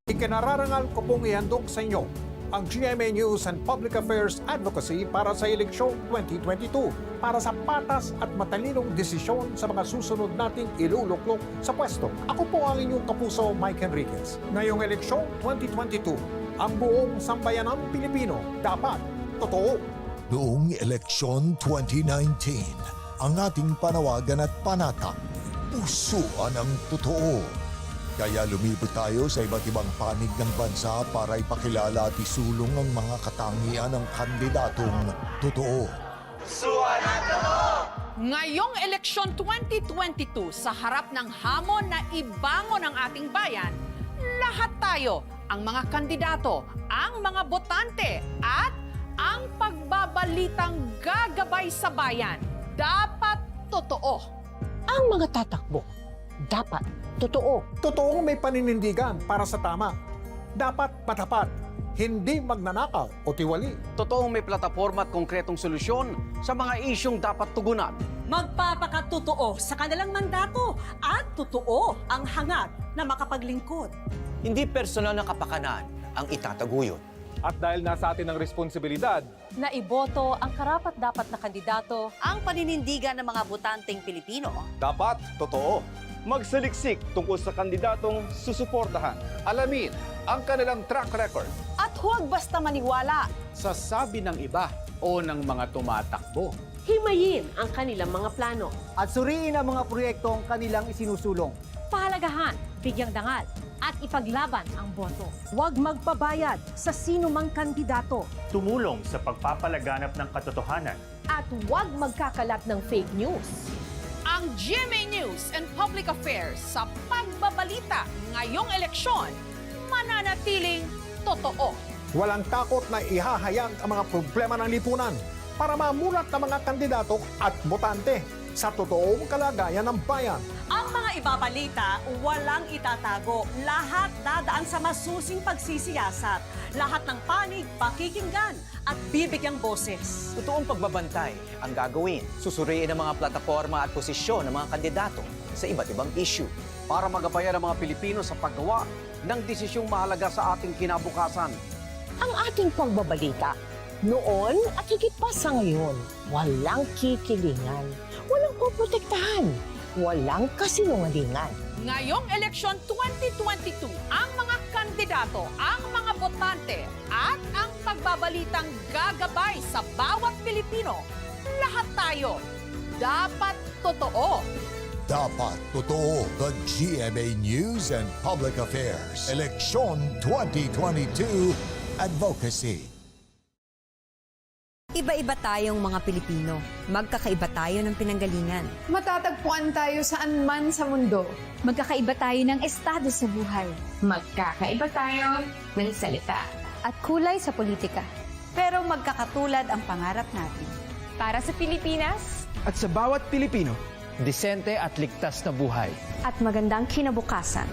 Ikinararangal ko pong ihandog sa inyo ang GMA News and Public Affairs Advocacy para sa eleksyon 2022 para sa patas at matalinong desisyon sa mga susunod nating iluluklok sa pwesto. Ako po ang inyong kapuso, Mike Enriquez. Ngayong eleksyon 2022, ang buong sambayanang Pilipino dapat totoo. Noong eleksyon 2019, ang ating panawagan at panata, pusuan ang totoo. Kaya lumibot tayo sa iba't ibang panig ng bansa para ipakilala at isulong ang mga katangian ng kandidatong totoo. Pusuan ang totoo! Ngayong eleksyon 2022, sa harap ng hamon na ibangon ang ating bayan, lahat tayo, ang mga kandidato, ang mga botante, at ang pagbabalitang gagabay sa bayan, dapat totoo. Ang mga tatakbo, dapat totoo. Totoong may paninindigan para sa tama. Dapat patapat, hindi magnanakaw o tiwali. Totoong may plataforma at konkretong solusyon sa mga isyong dapat tugunan. Magpapakatotoo sa kanilang mandato at totoo ang hangad na makapaglingkod. Hindi personal na kapakanan ang itataguyod. At dahil nasa atin ang responsibilidad, na iboto ang karapat-dapat na kandidato, Ang paninindigan ng mga botanteng Pilipino. dapat totoo. Magsaliksik tungkol sa kandidatong susuportahan. Alamin ang kanilang track record. At huwag basta maniwala. Sa sabi ng iba o ng mga tumatakbo. Himayin ang kanilang mga plano. At suriin ang mga proyektong kanilang isinusulong. pahalagahan, bigyang dangal, at ipaglaban ang boto. Huwag magpabayad sa sino mang kandidato. Tumulong sa pagpapalaganap ng katotohanan. At huwag magkakalat ng fake news. Ang GMA News and Public Affairs sa pagbabalita ngayong eleksyon, mananatiling totoo. Walang takot na ihahayag ang mga problema ng lipunan para mamulat ng mga kandidato at botante sa totoong kalagayan ng bayan. Ang mga ibabalita, walang itatago. Lahat dadaan sa masusing pagsisiyasat. Lahat ng panig, pakikinggan at bibigyang boses. Totoong pagbabantay ang gagawin. Susuriin ang mga plataforma at posisyon ng mga kandidato sa iba't ibang issue. Para magabayan ang mga Pilipino sa paggawa ng desisyong mahalaga sa ating kinabukasan. Ang ating pagbabalita, noon at higit pa sa ngayon, walang kikilingan, walang poprotektahan, walang kasinungalingan. Ngayong eleksyon 2022, ang mga kandidato, ang mga botante, at ang pagbabalitang gagabay sa bawat Pilipino, lahat tayo, dapat totoo. Dapat totoo. The GMA News and Public Affairs Eleksyon 2022 Advocacy. Iba-iba tayong mga Pilipino. Magkakaiba tayo ng pinanggalingan. Matatagpuan tayo saan man sa mundo. Magkakaiba tayo ng estado sa buhay. Magkakaiba tayo ng salita. At kulay sa politika. Pero magkakatulad ang pangarap natin. Para sa Pilipinas, At sa bawat Pilipino, disente at ligtas na buhay. At magandang kinabukasan.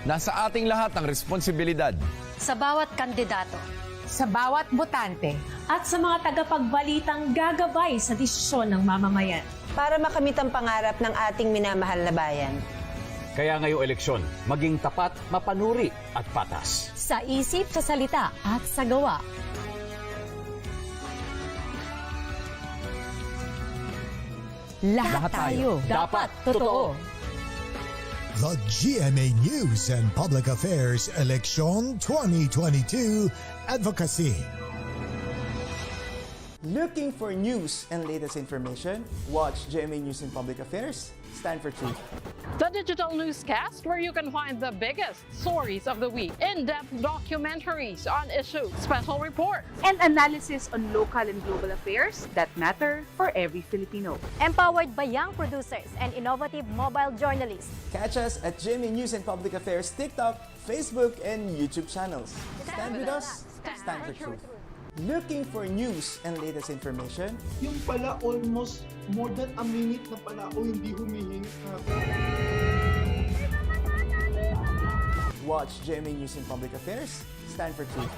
Nasa ating lahat ang responsibilidad. Sa bawat kandidato. Sa bawat botante, at sa mga tagapagbalitang gagabay sa desisyon ng mamamayan. Para makamit ang pangarap ng ating minamahal na bayan. Kaya ngayong eleksyon, maging tapat, mapanuri at patas. Sa isip, sa salita, at sa gawa. lahat tayo dapat totoo. The GMA News and Public Affairs Eleksyon 2022 Advocacy. Looking for news and latest information? Watch GMA News and Public Affairs. Stand for truth. The digital newscast where you can find the biggest stories of the week, in-depth documentaries on issues, special reports, and analysis on local and global affairs that matter for every Filipino. Empowered by young producers and innovative mobile journalists. Catch us at GMA News and Public Affairs TikTok, Facebook, and YouTube channels. Stand with us. Stand for truth. Looking for news and latest information? Yung pala almost more than a minute na pala ako hindi humihinga. watch GMA News and Public Affairs. Stand for truth.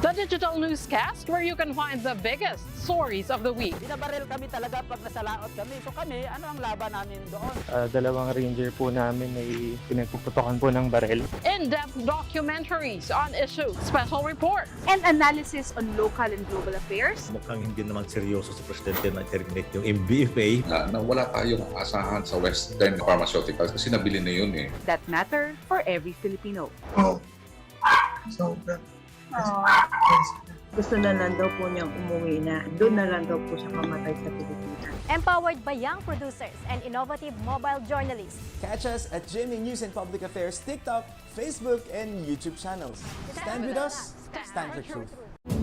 The digital newscast where you can find the biggest stories of the week. Binabaril kami talaga pag nasalaot kami. So kami, ano ang laban namin doon? Dalawang ranger po namin ay pinagpuputokan po ng baril. In-depth documentaries on issues, special reports, and analysis on local and global affairs. Mukhang hindi naman seryoso sa presidente na terminate yung MBFA. Na wala tayong asahan sa Western Pharmaceuticals kasi nabili na yun eh. That matter for every Filipino. Sobra. Gusto na lang daw po niyang umuwi na. Doon na lang daw po siya mamatay sa Pilipinas. Empowered by young producers and innovative mobile journalists. Catch us at GMA News and Public Affairs TikTok, Facebook, and YouTube channels. Stand with us, stand for truth.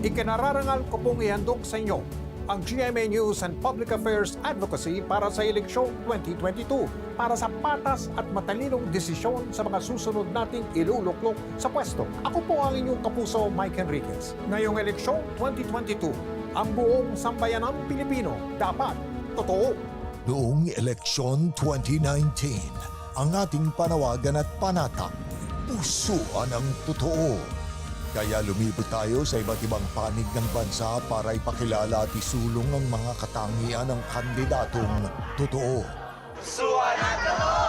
Ikinararangal ko pong ihandog sa inyo ang GMA News and Public Affairs Advocacy para sa eleksyon 2022 para sa patas at matalinong desisyon sa mga susunod nating iluluklok sa pwesto. Ako po ang inyong kapuso, Mike Enriquez. Ngayong eleksyon 2022, ang buong sambayanang Pilipino dapat totoo. Noong eleksyon 2019, ang ating panawagan at panata, pusuan ang totoo. Kaya lumibot tayo sa iba't ibang panig ng bansa para ipakilala at isulong ang mga katangian ng kandidatong totoo. Pusuan ang totoo!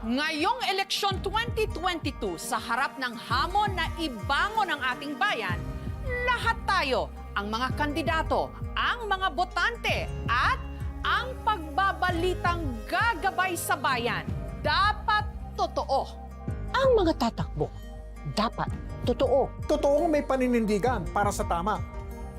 Ngayong eleksyon 2022, sa harap ng hamon na ibangon ang ating bayan, lahat tayo, ang mga kandidato, ang mga botante, at ang pagbabalitang gagabay sa bayan, dapat totoo. Ang mga tatakbo, dapat totoo. Totoong may paninindigan para sa tama.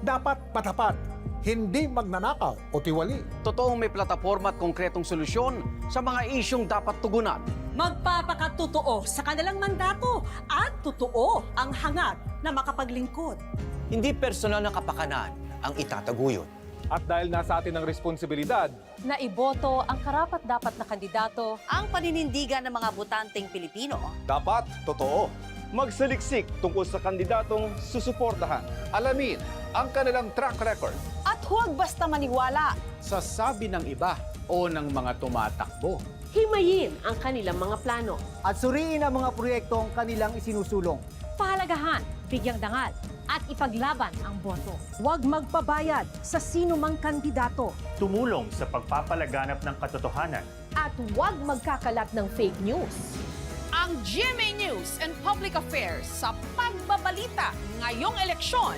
Dapat patapat, hindi magnanakaw o tiwali. Totoong may plataforma at konkretong solusyon sa mga isyong dapat tugunan. Magpapakatotoo sa kanilang mandato at totoo ang hangad na makapaglingkod. Hindi personal na kapakanan ang itataguyod. At dahil nasa atin ang responsibilidad, na iboto ang karapat-dapat na kandidato, ang paninindigan ng mga botanteng Pilipino. dapat totoo. Magsaliksik tungkol sa kandidatong susuportahan. Alamin ang kanilang track record. At huwag basta maniwala Sa sabi ng iba o ng mga tumatakbo. Himayin ang kanilang mga plano. At suriin ang mga proyektong kanilang isinusulong. pahalagahan, bigyang dangal, at ipaglaban ang boto. Huwag magpabayad sa sino mang kandidato. Tumulong sa pagpapalaganap ng katotohanan. At huwag magkakalat ng fake news. Ang GMA News and Public Affairs sa pagbabalita ngayong eleksyon,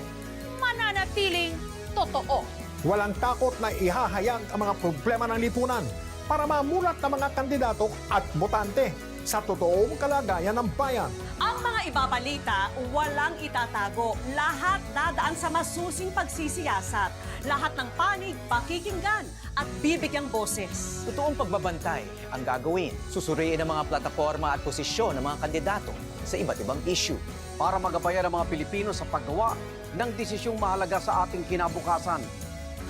mananatiling totoo. Walang takot na ihahayag ang mga problema ng lipunan para mamulat ng mga kandidato at botante sa totoong kalagayan ng bayan. Ang mga ibabalita, walang itatago. Lahat dadaan sa masusing pagsisiyasat. Lahat ng panig, pakikinggan at bibigyang boses. Totoong pagbabantay ang gagawin. Susuriin ang mga plataforma at posisyon ng mga kandidato sa iba't ibang issue. Para magabayan ang mga Pilipino sa paggawa ng desisyong mahalaga sa ating kinabukasan.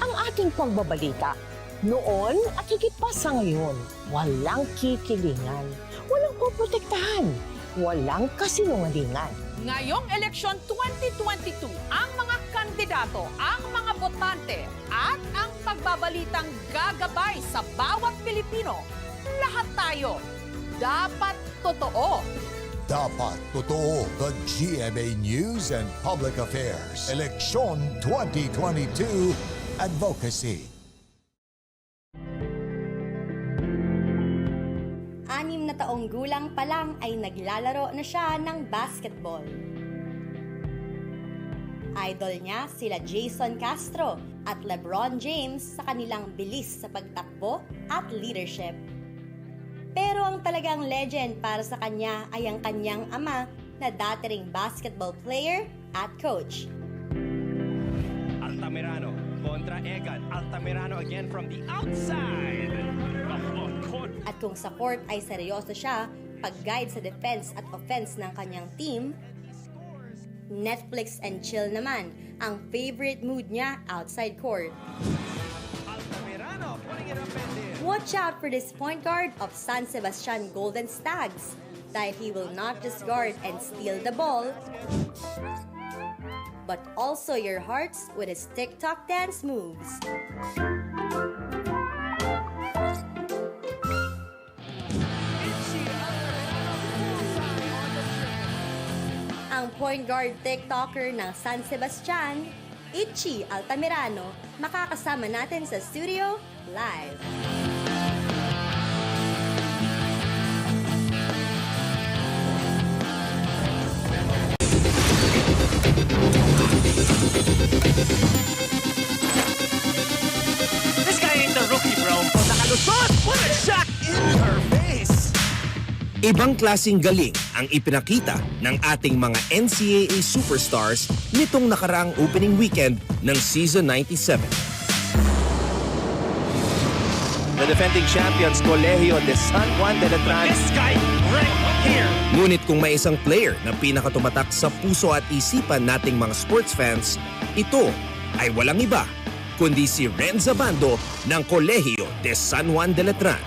Ang ating pagbabalita, noon at higit pa sa ngayon, walang kikilingan, walang poprotektahan, walang kasinungalingan. Ngayong eleksyon 2022, ang mga kandidato, ang mga botante, at ang pagbabalitang gagabay sa bawat Pilipino, lahat tayo, dapat totoo. Dapat totoo. The GMA News and Public Affairs Eleksyon 2022 Advocacy. 6 na taong gulang pa lang ay naglalaro na siya ng basketball. Idol niya sila Jason Castro at LeBron James sa kanilang bilis sa pagtakbo at leadership. Pero ang talagang legend para sa kanya ay ang kanyang ama na dati ring basketball player at coach. Altamirano kontra Egan. Altamirano again from the outside. At kung sa court ay seryoso siya, pag-guide sa defense at offense ng kanyang team, Netflix and chill naman ang favorite mood niya outside court. Altamirano putting it up in there. Watch out for this point guard of San Sebastian Golden Stags dahil he will not just guard and steal the ball, but also your hearts with his TikTok dance moves. ang point guard TikToker ng San Sebastian, Itchy Altamirano, makakasama natin sa studio live. This guy ain't the rookie, bro. Nakalusot! What a shot in her face! Ibang klaseng galing ang ipinakita ng ating mga NCAA superstars nitong nakaraang opening weekend ng Season 97. The defending champions, Colegio de San Juan de Letran. This guy right here! Ngunit kung may isang player na pinakatumatak sa puso at isipan nating mga sports fans, ito ay walang iba kundi si Renz Abando ng Colegio de San Juan de Letran.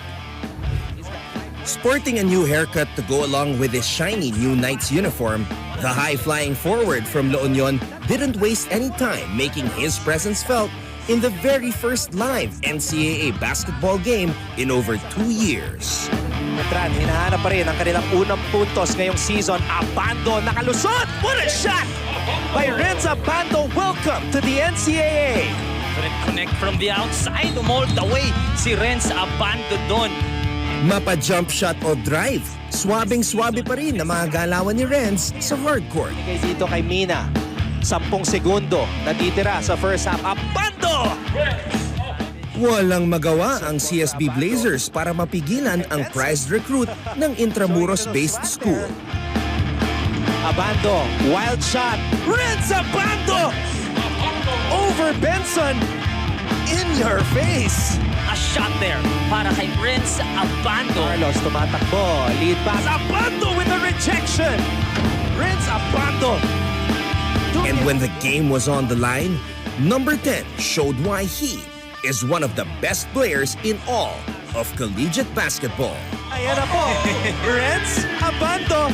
Sporting a new haircut to go along with his shiny new Knights uniform, the high-flying forward from La Union didn't waste any time making his presence felt in the very first live NCAA basketball game in over 2 years. Letran, hinahanap pa rin ang kanilang unang puntos ngayong season. Abando, nakalusot! What a shot by Renz Abando. Welcome to the NCAA. Connect from the outside, all the way. Si Renz Abando doon. Mapa-jump shot o drive, swabing-swabe pa rin na mga galawan ni Renz sa hardcourt. Dito kay Mina, 10 segundo natitira sa first half. Abando! Walang magawa ang CSB Blazers para mapigilan ang prized recruit ng Intramuros-based school. Abando, wild shot. Renz Abando! Over Benson! In your face! A shot there para kay Renz Abando. Carlos tumatakbo, lead pass. Abando with a rejection! Renz Abando! And when the game was on the line, number 10 showed why he is one of the best players in all of collegiate basketball. Ayan na po, Renz Abando.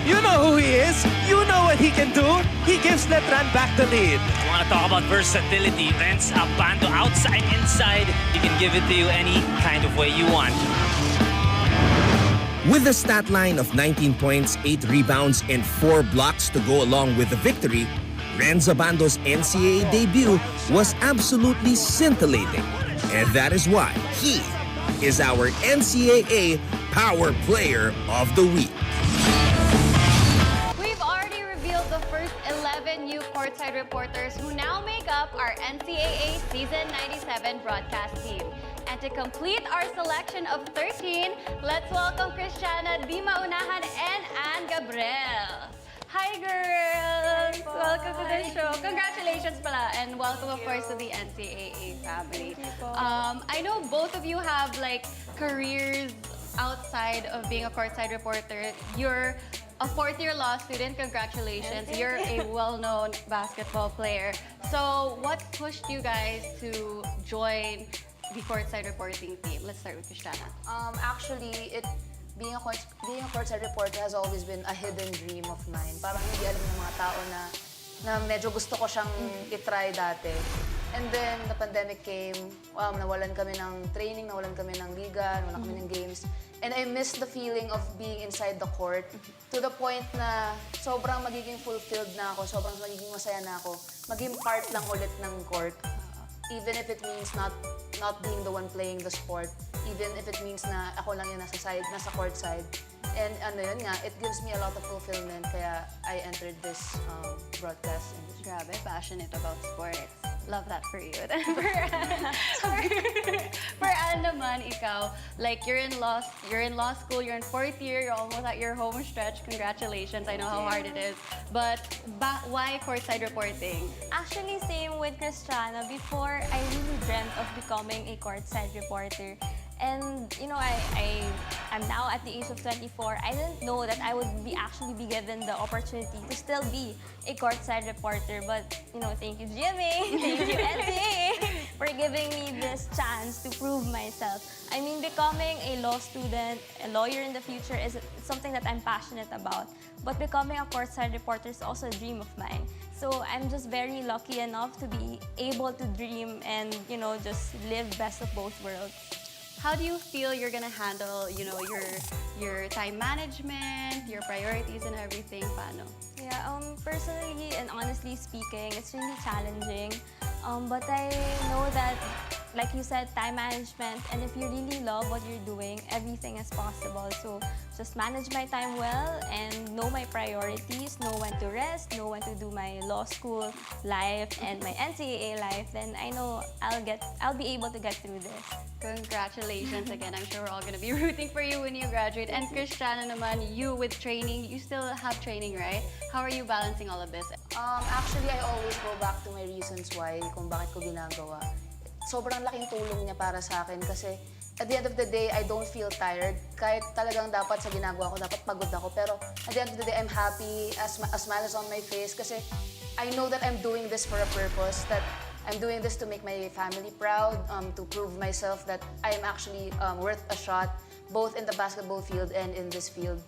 You know who he is. You know what he can do. He gives Letran back the lead. You want to talk about versatility? Renz Abando, outside, inside. He can give it to you any kind of way you want. With a stat line of 19 points, 8 rebounds, and 4 blocks to go along with the victory, Renz Abando's NCAA debut was absolutely scintillating. And that is why he is our NCAA Power Player of the Week. We've already revealed the first 11 new courtside reporters who now make up our NCAA Season 97 broadcast team. And to complete our selection of 13, let's welcome Christiana Di Maunahan and Anne Gabriel. Hi, girls! Welcome to the show. Congratulations pala, and welcome, of course, to the NCAA family. I know both of you have like careers outside of being a courtside reporter. You're a fourth-year law student. Congratulations. You're a well-known basketball player. So what pushed you guys to join the courtside reporting team? Let's start with Christiana. Actually, being a courtside reporter has always been a hidden dream of mine. Parang hindi alam ng mga tao na medyo gusto ko siyang itry dati. And then, the pandemic came, nawalan kami ng training, nawalan kami ng liga, nawalan kami ng games. And I missed the feeling of being inside the court to the point na sobrang magiging fulfilled na ako, sobrang magiging masaya na ako. Maging part lang ulit ng court. Even if it means not being the one playing the sport, even if it means na ako lang yung nasa court side. And yun nga, it gives me a lot of fulfillment, kaya I entered this broadcast industry. Grabe, passionate about sports. Love that for you. For Anne naman, ikaw, like you're in law school, you're in fourth year, you're almost at your home stretch. Congratulations, I know how hard it is. But why courtside reporting? Actually, same with Christiana. Before, I really dreamt of becoming a courtside reporter. And, you know, I'm now at the age of 24. I didn't know that I would actually be given the opportunity to still be a courtside reporter. But, you know, thank you, GMA, thank you, NCAA, for giving me this chance to prove myself. I mean, becoming a law student, a lawyer in the future is something that I'm passionate about. But becoming a courtside reporter is also a dream of mine. So I'm just very lucky enough to be able to dream and, you know, just live best of both worlds. how do you feel you're gonna handle, you know, your time management, your priorities and everything? Paano? Yeah, personally and honestly speaking, it's really challenging. But I know that, like you said, time management, and if you really love what you're doing, everything is possible. So just manage my time well and know my priorities, know when to rest, know when to do my law school life and my NCAA life, then I know I'll be able to get through this. Congratulations again. I'm sure we're all gonna be rooting for you when you graduate. And Christiana naman, you with training, you still have training, right? How are you balancing all of this? Actually, I always go back to my reasons why, kung bakit ko ginagawa. Sobrang laking tulong niya para sa akin kasi at the end of the day, I don't feel tired. Kahit talagang dapat sa ginagawa ko, dapat pagod ako. Pero at the end of the day, I'm happy, as smiles on my face kasi I know that I'm doing this for a purpose, that I'm doing this to make my family proud, to prove myself that I am actually worth a shot, both in the basketball field and in this field.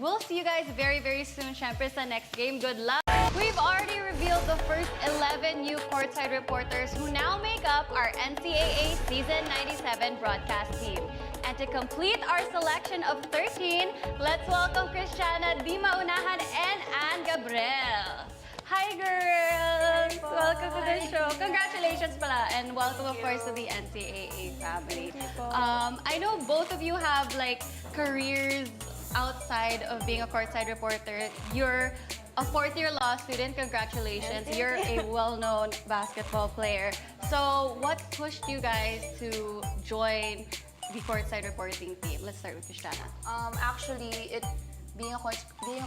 We'll see you guys very, very soon, syempre, sa next game. Good luck! We've already revealed the first 11 new courtside reporters who now make up our NCAA Season 97 broadcast team. And to complete our selection of 13, let's welcome Christiana Di Maunahan and Anne Gabriel. Hi, girls! Welcome to the show. Congratulations pala, and welcome, of course, to the NCAA family. I know both of you have like careers outside of being a courtside reporter. You're a fourth-year law student. Congratulations. You're a well-known basketball player. So what pushed you guys to join the courtside reporting team? Let's start with Christiana. Actually, being a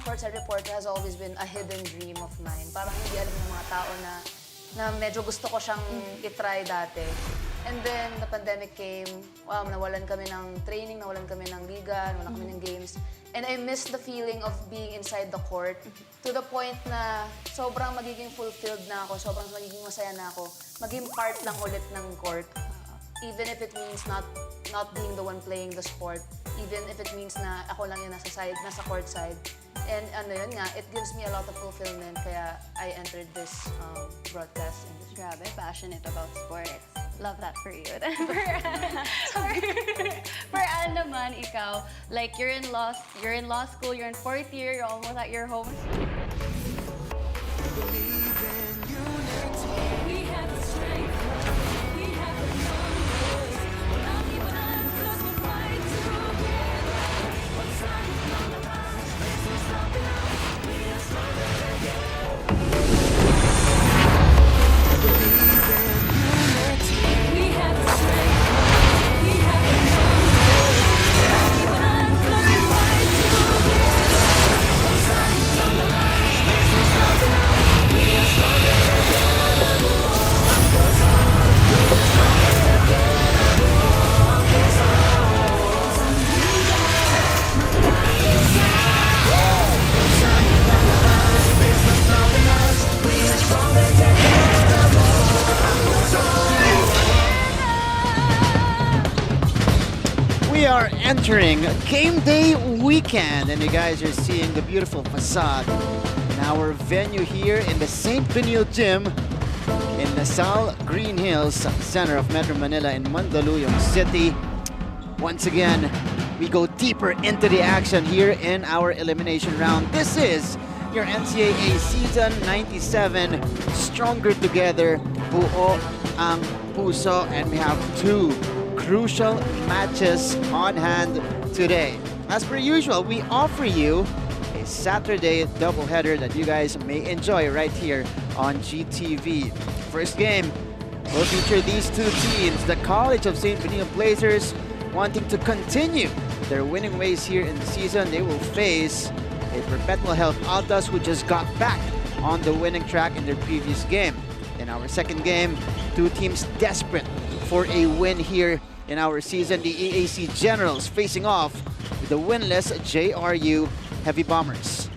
courtside reporter has always been a hidden dream of mine. Parang hindi alam ng mga tao na medyo gusto ko siyang itry dati. And then, the pandemic came, nawalan kami ng training, nawalan kami ng liga, nawalan kami ng games. And I missed the feeling of being inside the court to the point na sobrang magiging fulfilled na ako, sobrang magiging masaya na ako. Maging part lang ulit ng court. Even if it means not being the one playing the sport. Even if it means na ako lang yung nasa court side. And yun nga, it gives me a lot of fulfillment. Kaya I entered this broadcast industry. Grabe, passionate about sports. Love that for you. For Anne naman, ikaw, like you're in law school, you're in fourth year, you're almost at your home. Entering game day weekend, and you guys are seeing the beautiful facade in our venue here in the St. Benilde Gym in the Salle Green Hills center of Metro Manila in Mandaluyong City. Once again, we go deeper into the action here in our elimination round. This is your NCAA Season 97 Stronger Together, Buo ang Puso, and we have two crucial matches on hand today. As per usual, we offer you a Saturday doubleheader that you guys may enjoy right here on GTV. First game will feature these two teams, the College of St. Benilde Blazers wanting to continue their winning ways here in the season. They will face a Perpetual Altas who just got back on the winning track in their previous game. In our second game, two teams desperate for a win here in our season. The EAC Generals facing off with the winless JRU Heavy Bombers.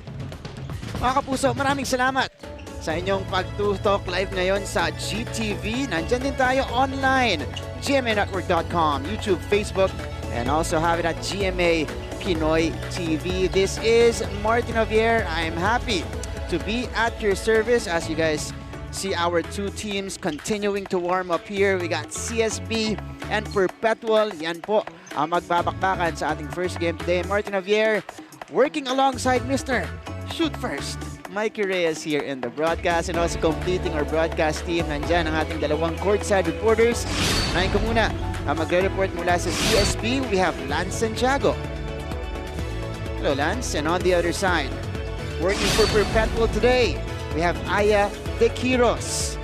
Mga kapuso, maraming salamat sa inyong pagtutok live ngayon sa GTV. Nandyan din tayo online, gmanetwork.com, YouTube, Facebook, and also have it at GMA Pinoy TV. This is Martin Javier. I am happy to be at your service as you guys see our two teams continuing to warm up here. We got CSB and Perpetual. Yan po ang magbabakbakan sa ating first game today. Martin Javier working alongside Mr. Shoot First, Mikey Reyes here in the broadcast, and also completing our broadcast team. Nandyan ang ating dalawang courtside reporters. Unahin ko muna ang magre-report mula sa CSB. We have Lance Santiago. Hello, Lance. And on the other side, working for Perpetual today, we have Aya De Quiros.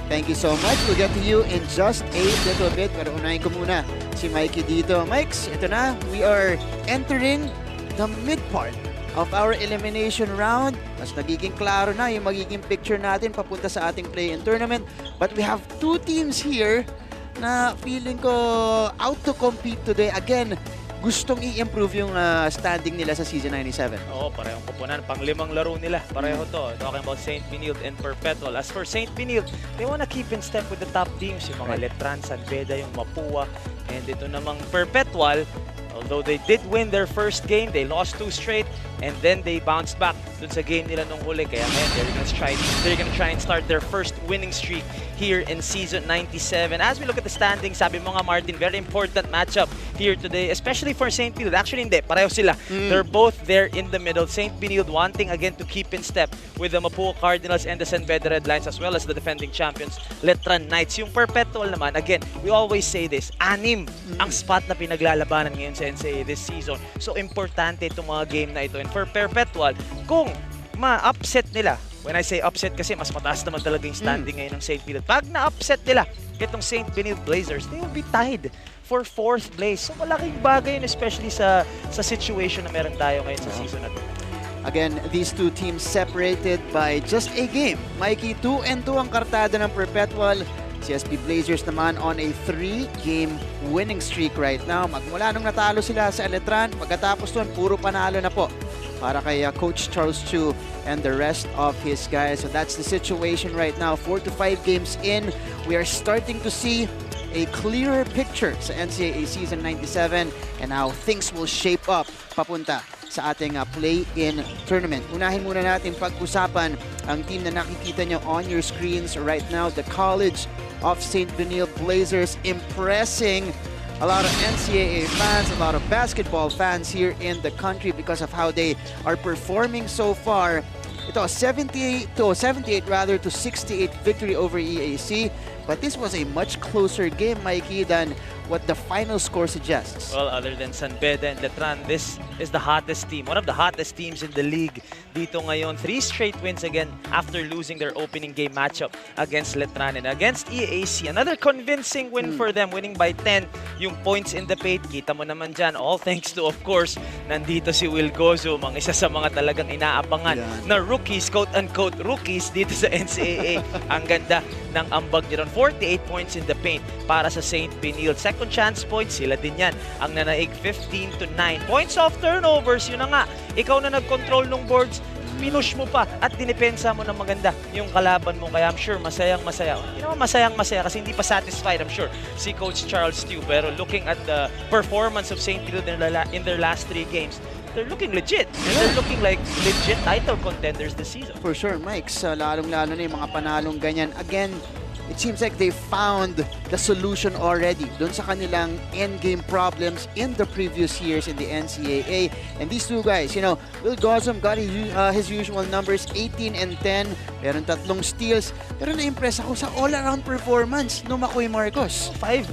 Thank you so much. We'll get to you in just a little bit. Pero unahin ko muna si Mikey dito. Mikes, ito na. We are entering the mid part of our elimination round. Mas nagiging klaro na yung magiging picture natin papunta sa ating play-in tournament. But we have two teams here na feeling ko out to compete today. Again, gustong i-improve yung standing nila sa Season 97. Oo, parehong kupunan. Pang-limang laro nila. Pareho to. Talking about St. Benilde and Perpetual. As for St. Benilde, they wanna keep in step with the top teams. Yung mga Letran, San Beda, yung Mapua. And ito namang Perpetual, although they did win their first game, they lost 2 straight, and then they bounced back dun sa game nila nung huli. Kaya ngayon, they're gonna try and start their first winning streak here in Season 97. As we look at the standings, sabi mo nga, Martin, very important matchup here today, especially for St. Benilde. Actually, hindi. Pareho sila. They're both there in the middle. St. Benilde wanting again to keep in step with the Mapua Cardinals and the San Beda Red Lions, as well as the defending champions, Letran Knights. Yung Perpetual naman, again, we always say this, 6 ang spot na pinaglalabanan ngayon sa NCAA this season. So, importante itong mga game na ito. And for Perpetual, kung ma-upset nila, when I say upset kasi mas mataas naman talaga yung standing ngayon ng St. Benilde. Pag na-upset nila itong St. Benilde Blazers, they will be tied for 4th place. So malaking bagay yun, especially sa situation na meron tayo ngayon sa season na to. Again, these two teams separated by just a game. Mikey, 2-2 ang kartada ng Perpetual. CSB Blazers naman on a 3-game winning streak right now. Magmula nung natalo sila sa Letran, pagkatapos doon, puro panalo na po para kay Coach Charles Chu and the rest of his guys. So that's the situation right now. 4 to 5 games in, we are starting to see a clearer picture sa NCAA Season 97 and how things will shape up papunta sa ating play-in tournament. Unahin muna natin pag-usapan ang team na nakikita nyo on your screens right now, the College of St. Benilde Blazers, impressing a lot of NCAA fans, a lot of basketball fans here in the country because of how they are performing so far. Ito, 78 to 68 victory over EAC. But this was a much closer game, Mikey, than what the final score suggests. Well, other than San Beda and Letran, this is the hottest team. One of the hottest teams in the league dito ngayon. 3 straight wins again after losing their opening game matchup against Letran and against EAC. Another convincing win for them, winning by 10 yung points in the paint. Kita mo naman dyan, all thanks to, of course, nandito si Will Gozum, ang isa sa mga talagang inaabangan na rookies, quote-unquote rookies dito sa NCAA. Ang ganda ng ambag niya ron. 48 points in the paint para sa St. Benilde. Second chance points, sila din yan. Ang nanaig 15 to 9. Points off turnovers, yun na nga. Ikaw na nag-control ng boards, pinush mo pa at dinipensa mo ng maganda yung kalaban mo. Kaya I'm sure masayang-masaya. You know, masayang-masaya kasi hindi pa satisfied, I'm sure, si Coach Charles Tew. Pero looking at the performance of St. Benilde in their last 3 games, they're looking legit. And they're looking like legit title contenders this season. For sure, Mike. Lalong-lalo na yung mga panalong ganyan. Again, it seems like they found the solution already dun sa kanilang end-game problems in the previous years in the NCAA. And these two guys, you know, Will Gozum got his usual numbers, 18 and 10. Meron 3 steals. Pero na-impress ako sa all-around performance no Makoy Marcos. 5,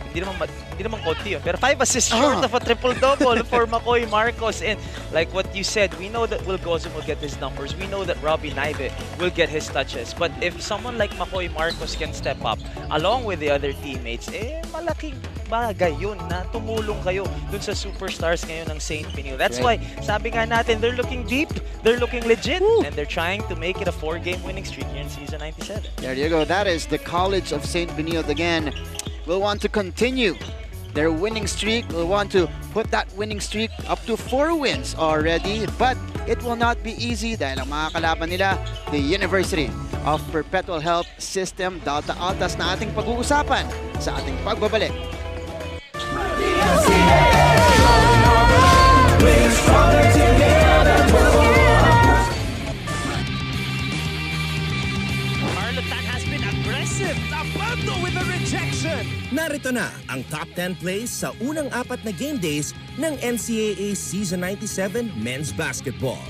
hindi naman konti yun. Pero 5 assists short of a triple-double for Makoy Marcos. And like what you said, we know that Will Gozum will get his numbers. We know that Robbie Naive will get his touches. But if someone like Makoy Marcos can step up along with the other teammates, malaking bagay yun na tumulong kayo dun sa superstars ngayon ng St. Benilde. That's why, sabi nga natin, they're looking deep, they're looking legit, and they're trying to make it a 4-game winning streak here in Season 97. There you go. That is the College of St. Benilde again. We'll want to continue their winning streak. We'll want to put that winning streak up to 4 wins already. But it will not be easy dahil ang mga kalaban nila, the University of Perpetual Health System, Delta Altas, na ating pag-uusapan sa ating pagbabalik. Marlotan has been aggressive. Abando with the rejection. Ito na ang top 10 plays sa unang 4 na game days ng NCAA Season 97 Men's Basketball.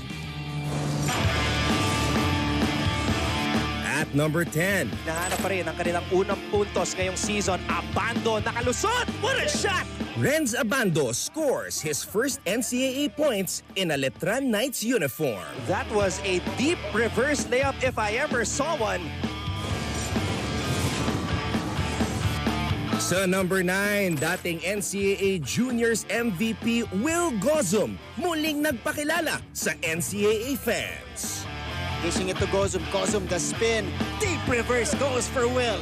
At number 10. Nahanap pa rin ang kanilang unang puntos ngayong season. Abando nakalusot! What a shot! Renz Abando scores his first NCAA points in a Letran Knights uniform. That was a deep reverse layup if I ever saw one. Sa number 9, dating NCAA Juniors MVP Will Gozum muling nagpakilala sa NCAA fans. Kissing it to Gozum. Gozum the spin. Deep reverse goes for Will.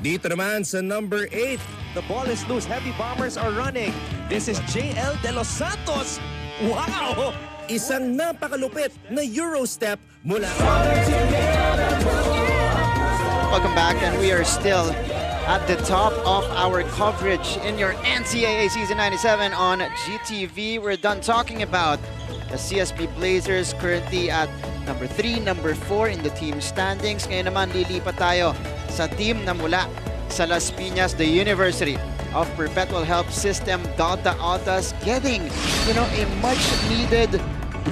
Dito naman sa number 8. The ball is loose. Heavy Bombers are running. This is JL De Los Santos. Wow! Isang napakalupit na Euro step mula. Welcome back, and we are still at the top of our coverage in your NCAA Season 97 on GTV. We're done talking about the CSB Blazers, currently at number 3, number 4 in the team standings. Ngayon naman lilipat tayo sa team na mula sa Las Piñas, the University of Perpetual Health System, Delta Altas, getting, a much-needed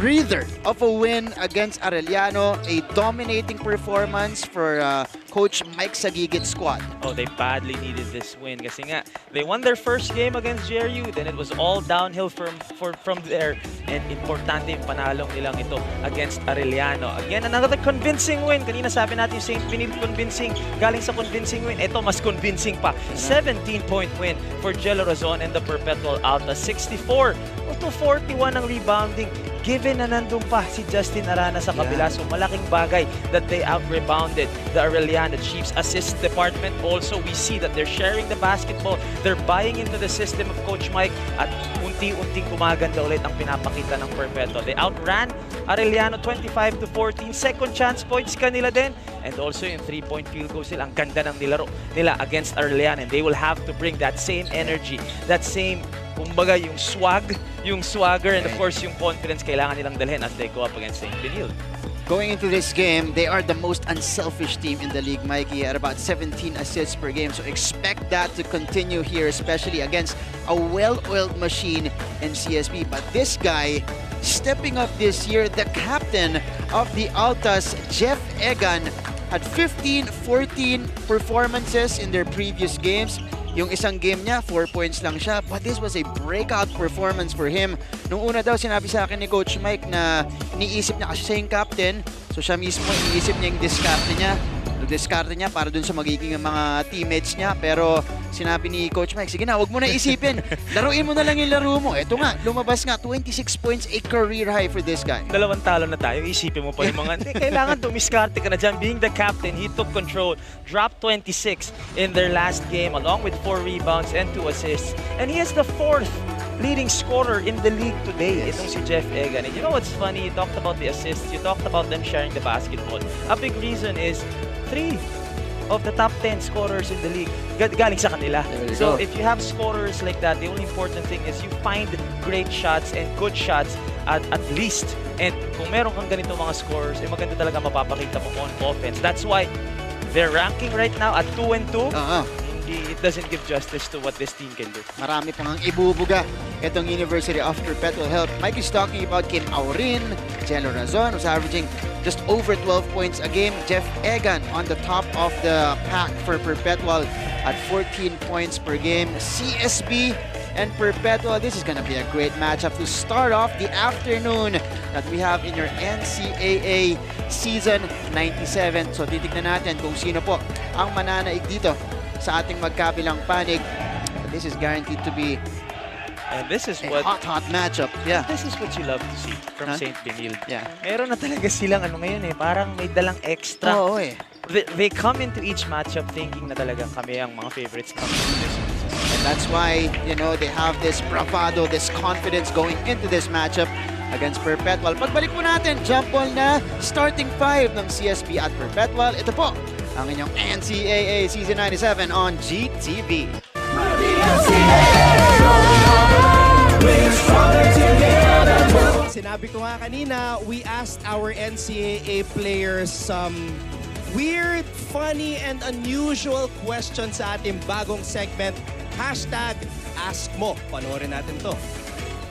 breather of a win against Arellano, a dominating performance for Coach Mike Sagigit's squad. Oh, they badly needed this win kasi nga they won their first game against JRU, then it was all downhill from there, and importante yung panalong nilang ito against Arellano. Again, another convincing win. Kanina sabi natin yung St. Benilde convincing, galing sa convincing win, ito mas convincing pa. 17-point win for Jello Razon and the Perpetual Altas. 64 to 41 ang rebounding. Given na nandun pa si Justin Arana sa kabila, so malaking bagay that they out-rebounded the Arellano Chiefs assist department. Also, we see that they're sharing the basketball, they're buying into the system of Coach Mike, at unti-unting gumaganda ulit ang pinapakita ng Perpetual. They outran Arellano 25 to 14, second chance points kanila din, and also yung 3-point field goals nila. Ang ganda ng nilaro nila against Arellano, and they will have to bring that same energy, that same, kumbaga, yung swagger, and of course yung confidence kailangan nilang dalhin as they go up against St. Benilde. Going into this game, they are the most unselfish team in the league, Mikey, at about 17 assists per game. So expect that to continue here, especially against a well-oiled machine in CSB. But this guy, stepping up this year, the captain of the Altas, Jeff Egan, had 15-14 performances in their previous games. Yung isang game niya, 4 points lang siya. But this was a breakout performance for him. Nung una daw, sinabi sa akin ni Coach Mike na niisip niya kasi siya yung captain. So siya mismo, iniisip niya yung diskarte niya para dun sa magiging mga teammates niya. Pero sinabi ni Coach Mike, sige na, wag mo na isipin. Laruin mo na lang yung laro mo. Ito nga, lumabas nga, 26 points, a career high for this guy. Dalawang talo na tayo, isipin mo pa yung mga, hindi, kailangan dumiskarte ka na dyan. Being the captain, he took control, dropped 26 in their last game, along with 4 rebounds and 2 assists. And he is the 4th leading scorer in the league today. Itong si Jeff Egan. And you know what's funny? You talked about the assists, you talked about them sharing the basketball. A big reason is 3 of the top 10 scorers in the league galing sa kanila. So if you have scorers like that, the only important thing is you find great shots and good shots at least. And kung meron kang ganito mga scorers, maganda talaga mapapakita mo on offense. That's why they're ranking right now at 2-2. It doesn't give justice to what this team can do. Marami pang ang ibubuga itong University of Perpetual Health. Mike is talking about Kim Aurin, Jello Razon, who's averaging just over 12 points a game. Jeff Egan on the top of the pack for Perpetual at 14 points per game. CSB and Perpetual, this is gonna be a great matchup to start off the afternoon that we have in your NCAA Season 97. So titignan natin kung sino po ang mananaig dito sa ating magkabilang panig. This is guaranteed to be this is a hot matchup. Yeah. This is what you love to see from St. Benilde. Yeah. Meron na talaga silang ngayon parang may dalang extra. Oo They come into each matchup thinking na talagang kami ang mga favorites ng this. And that's why, they have this bravado, this confidence going into this matchup against Perpetual. Pagbalik po natin, jump ball na starting 5 ng CSB at Perpetual. Ito po ang inyong NCAA Season 97 on GTV. Sinabi ko nga kanina, we asked our NCAA players weird, funny, and unusual questions sa ating bagong segment. #AskMo. Panoorin natin to.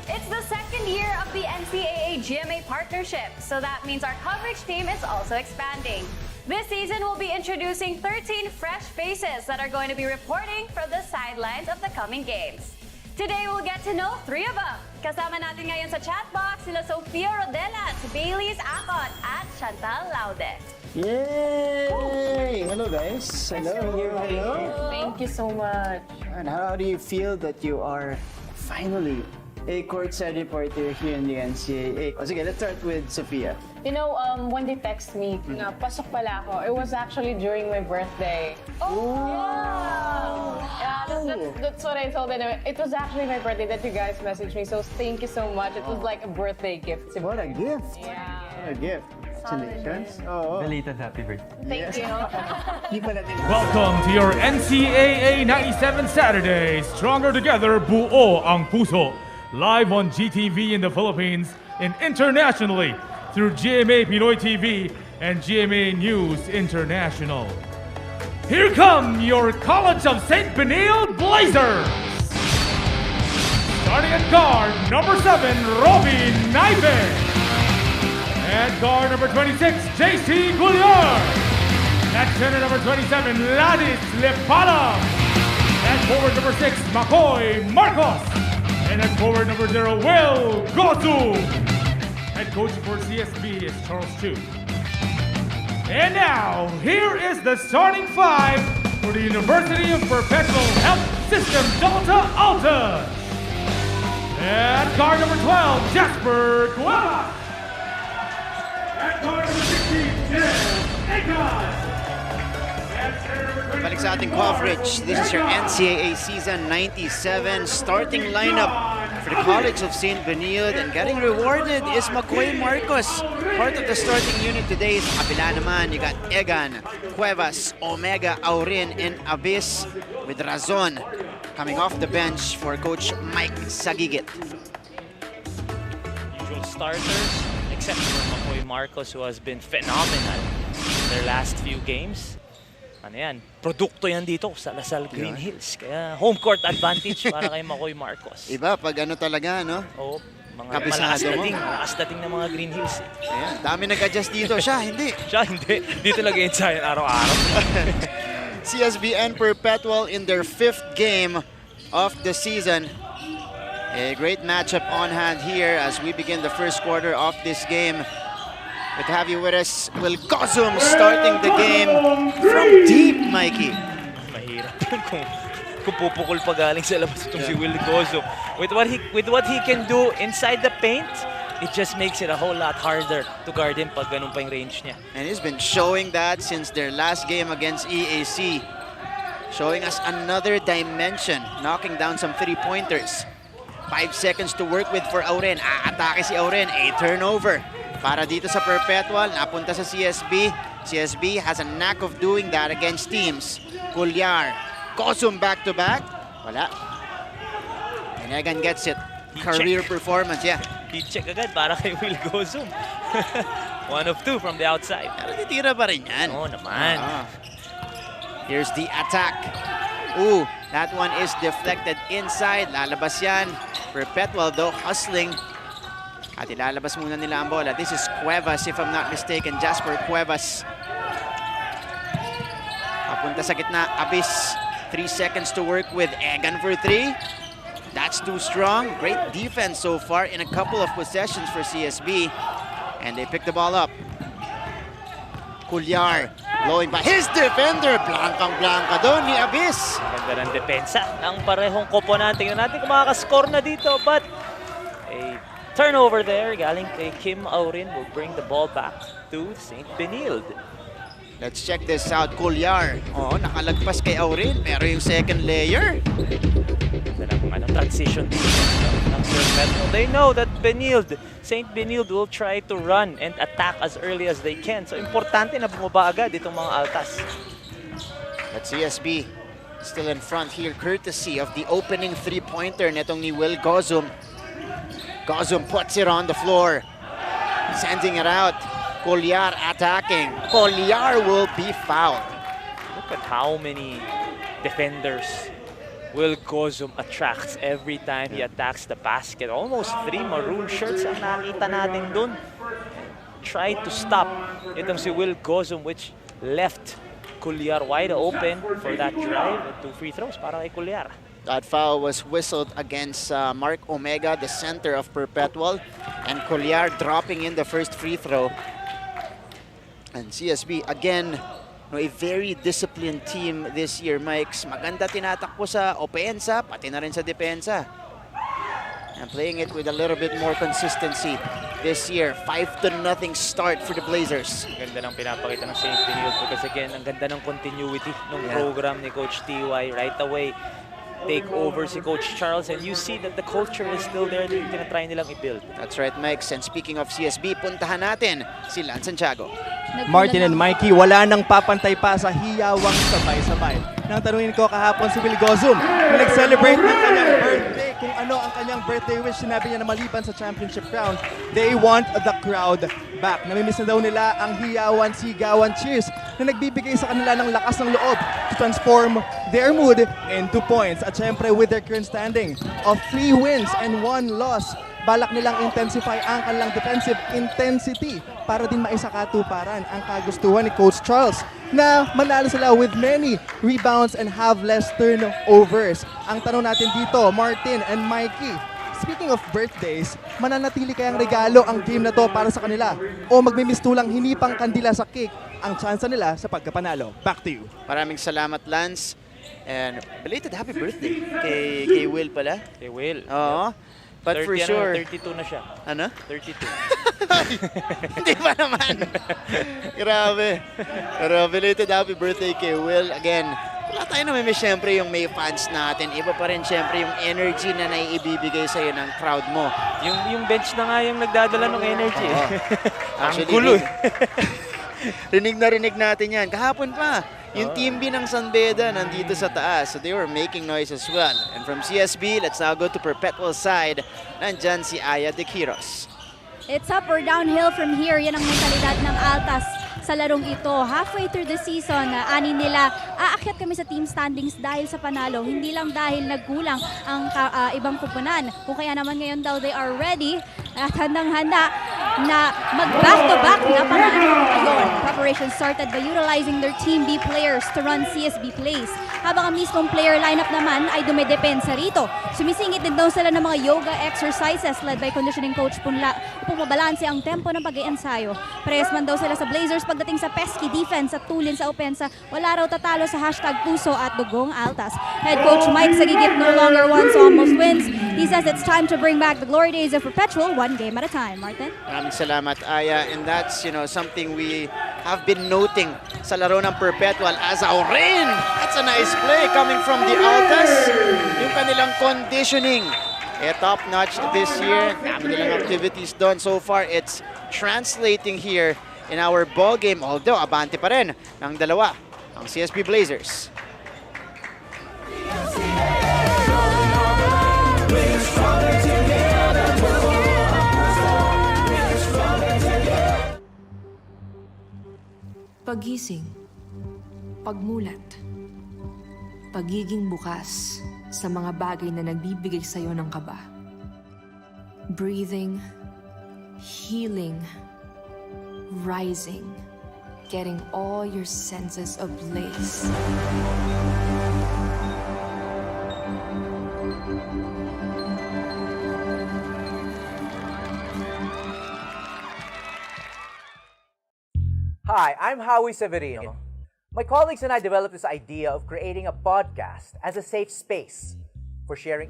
It's the second year of the NCAA GMA partnership, so that means our coverage team is also expanding. This season, we'll be introducing 13 fresh faces that are going to be reporting from the sidelines of the coming games. Today, we'll get to know 3 of them. Kasama natin ngayon sa chat box sila Sofia Rodelas, Baileys Acot, at Chantal Laude. Yay! Hello guys. Hello. Thank you so much. And how do you feel that you are finally a courtside reporter here in the NCAA? Okay, let's start with Sophia. You know, when they text me na pasok pala ako, it was actually during my birthday. Oh! Yeah, that's what I told them. It was actually my birthday that you guys messaged me, so thank you so much. It was like a birthday gift. What a gift! Yeah. What a gift. Congratulations. Oh. Belated happy birthday. Thank you. Welcome to your NCAA 97 Saturday. Stronger Together, buo ang puso. Live on GTV in the Philippines and internationally through GMA Pinoy TV and GMA News International. Here come your College of St. Benilde Blazers. Starting at guard, number 7, Robin Naive. At guard number 26, JC Gulliar. At center number 27, Ladis Lepala. At forward number 6, Makoy Marcos. And at forward number 0, Will Gozu. Head coach for CSB is Charles Chu. And now, here is the starting 5 for the University of Perpetual Health System Delta Altas. At guard number 12, Jasper Cuevas. At guard number 16, Jeff Egas. Balik sa ating coverage. This is your NCAA Season 97 starting lineup for the College of St. Benilde, and getting rewarded is Makoy Marcos. Part of the starting unit today. Sa kabila naman, you got Egan, Cuevas, Omega, Aurin, and Abyss with Razon coming off the bench for Coach Mike Sagigit. Usual starters, except for Makoy Marcos, who has been phenomenal in their last few games. Ano yan? Produkto yan dito sa Lasal Green Hills. Kaya home court advantage para kay Makoy Marcos. Iba pag ano talaga, no? Oo. Mga malakas dating ng mga Green Hills. Ayan, dami nag-adjust dito. Siya, hindi. Siya, hindi. Dito nag-ensayo araw-araw. CSB and Perpetual in their 5th game of the season. A great matchup on hand here as we begin the first quarter of this game. Good to have you with us. Will Gozum starting the game from deep, Mikey. Mahirap yun kung pupukol pa galing sa labas itong si Will Gozum. With what he can do inside the paint, it just makes it a whole lot harder to guard him pag ganun pa yung range niya. And he's been showing that since their last game against EAC. Showing us another dimension, knocking down some 3-pointers. 5 seconds to work with for Auren. Aatake si Auren, a turnover. Para dito sa Perpetual, napunta sa CSB. CSB has a knack of doing that against teams. Gulliar, Gozum back-to-back. Wala. And Egan gets it. Career performance, yeah. He check agad para kay Will Gozum. 1 of 2 from the outside. Pero titira pa rin yan. Oo naman. Here's the attack. Ooh, that one is deflected inside. Lalabas yan. Perpetual though, hustling. At ilalabas muna nila ang bola. This is Cuevas, if I'm not mistaken. Jasper Cuevas. Papunta sa gitna. Abyss. 3 seconds to work with. Egan for 3. That's too strong. Great defense so far in a couple of possessions for CSB. And they pick the ball up. Gulliar. Blowing by his defender. Blankang-blanka doon ni Abyss. Ganda ng depensa ng parehong koponan. Tingnan natin kung makakascore na dito. But a turnover there, galing kay Kim Aurin will bring the ball back to St. Benilde. Let's check this out. Gulliar. Oh, nakalagpas kay Aurin, pero yung second layer. Transition dito ng Perpetual. They know that St. Benilde will try to run and attack as early as they can. So importante na bumaba agad itong mga Altas. But CSB still in front here, courtesy of the opening 3-pointer netong ni Will Gozum. Gozum puts it on the floor, sending it out. Colliar attacking. Colliar will be fouled. Look at how many defenders Will Gozum attracts every time he attacks the basket. Almost 3 maroon shirts ang nakita natin dun. Tried to stop itong si Will Gozum, which left Colliar wide open for that drive. 2 free throws para kay Colliar. That foul was whistled against Mark Omega, the center of Perpetual, and Colliar dropping in the first free throw. And CSB, again, a very disciplined team this year, Mikes. Maganda tinatakbo sa opensa, pati na rin sa depensa. And playing it with a little bit more consistency this year. 5-0 start for the Blazers. Ang ganda ng pinapakita ng St. Benilde because again, ang ganda ng continuity ng program ni Coach TY. Right away, take over si Coach Charles and you see that the culture is still there. Tinatry nilang i-build. That's right, Mikes. And speaking of CSB, puntahan natin si Lance Santiago. Martin and Mikey, wala nang papantay pa sa hiyawang sabay-sabay. Nang tanungin ko kahapon si Will Gozum, na nag-celebrate ng kanyang birthday, kung ano ang kanyang birthday wish, sinabi niya na maliban sa championship crown, they want the crowd back. Namimiss na daw nila ang hiyawan, sigawan, cheers na nagbibigay sa kanila ng lakas ng loob to transform their mood into points. At syempre with their current standing of 3 wins and 1 loss, balak nilang intensify ang kanilang defensive intensity para din maisakatuparan ang kagustuhan ni Coach Charles na manalo sila with many rebounds and have less turnovers. Ang tanong natin dito, Martin and Mikey, speaking of birthdays, mananatili kayang regalo ang game na to para sa kanila o magmimistulang hinipang kandila sa cake ang tsansa nila sa pagkapanalo? Back to you. Maraming salamat, Lance. And belated happy birthday kay Will pala. Kay Will. Oo. But 30, for sure. 32 na siya. Ano? 32. Hindi pa naman. Grabe. Pero belated happy birthday kay Will. Again, wala tayo namimiss syempre yung may fans natin. Iba pa rin syempre yung energy na naiibibigay sa'yo ng crowd mo. Yung bench na nga yung nagdadala ng energy. Ang Actually, gulo. rinig na rinig natin yan. Kahapon pa, yung team B ng San Beda nandito sa taas. So they were making noise as well. And from CSB, let's now go to Perpetual side. Nandyan si Aya de Quiros. It's up or downhill from here. Yan ang mentalidad ng Altas sa larong ito. Halfway through the season, ani nila, aakyat kami sa team standings dahil sa panalo. Hindi lang dahil nagkulang ang ibang kupunan. Kung kaya naman ngayon daw they are ready at handang-handa na mag-back-to-back na panalo. Ayun, preparation started by utilizing their Team B players to run CSB plays. Habang ang mismong player lineup naman ay dumedepensa rito. Sumisingit din daw sila ng mga yoga exercises led by conditioning coach Punla upang mabalanse ang tempo ng pag-iensayo. Parehas man daw sila sa Blazers pagdating sa pesky defense at tulin sa opensa. Wala raw tatalo sa #puso at dugong Altas. Head coach Mike Sagigip no longer wants almost wins. He says it's time to bring back the glory days of Perpetual, 1 game at a time. Martin? Maraming salamat, Aya. And that's, something we have been noting sa laro ng Perpetual as Aurin. That's a nice play coming from the Altas. Yung kanilang conditioning. Top-notch this year. Dami nilang activities done so far. It's translating here in our ball game. Although, abante pa rin ng dalawa ang CSB Blazers. Pagising, pagmulat, pagiging bukas sa mga bagay na nagbibigay sa'yo ng kaba. Breathing, healing, rising, getting all your senses ablaze. Hi, I'm Howie Severino. My colleagues and I developed this idea of creating a podcast as a safe space for sharing.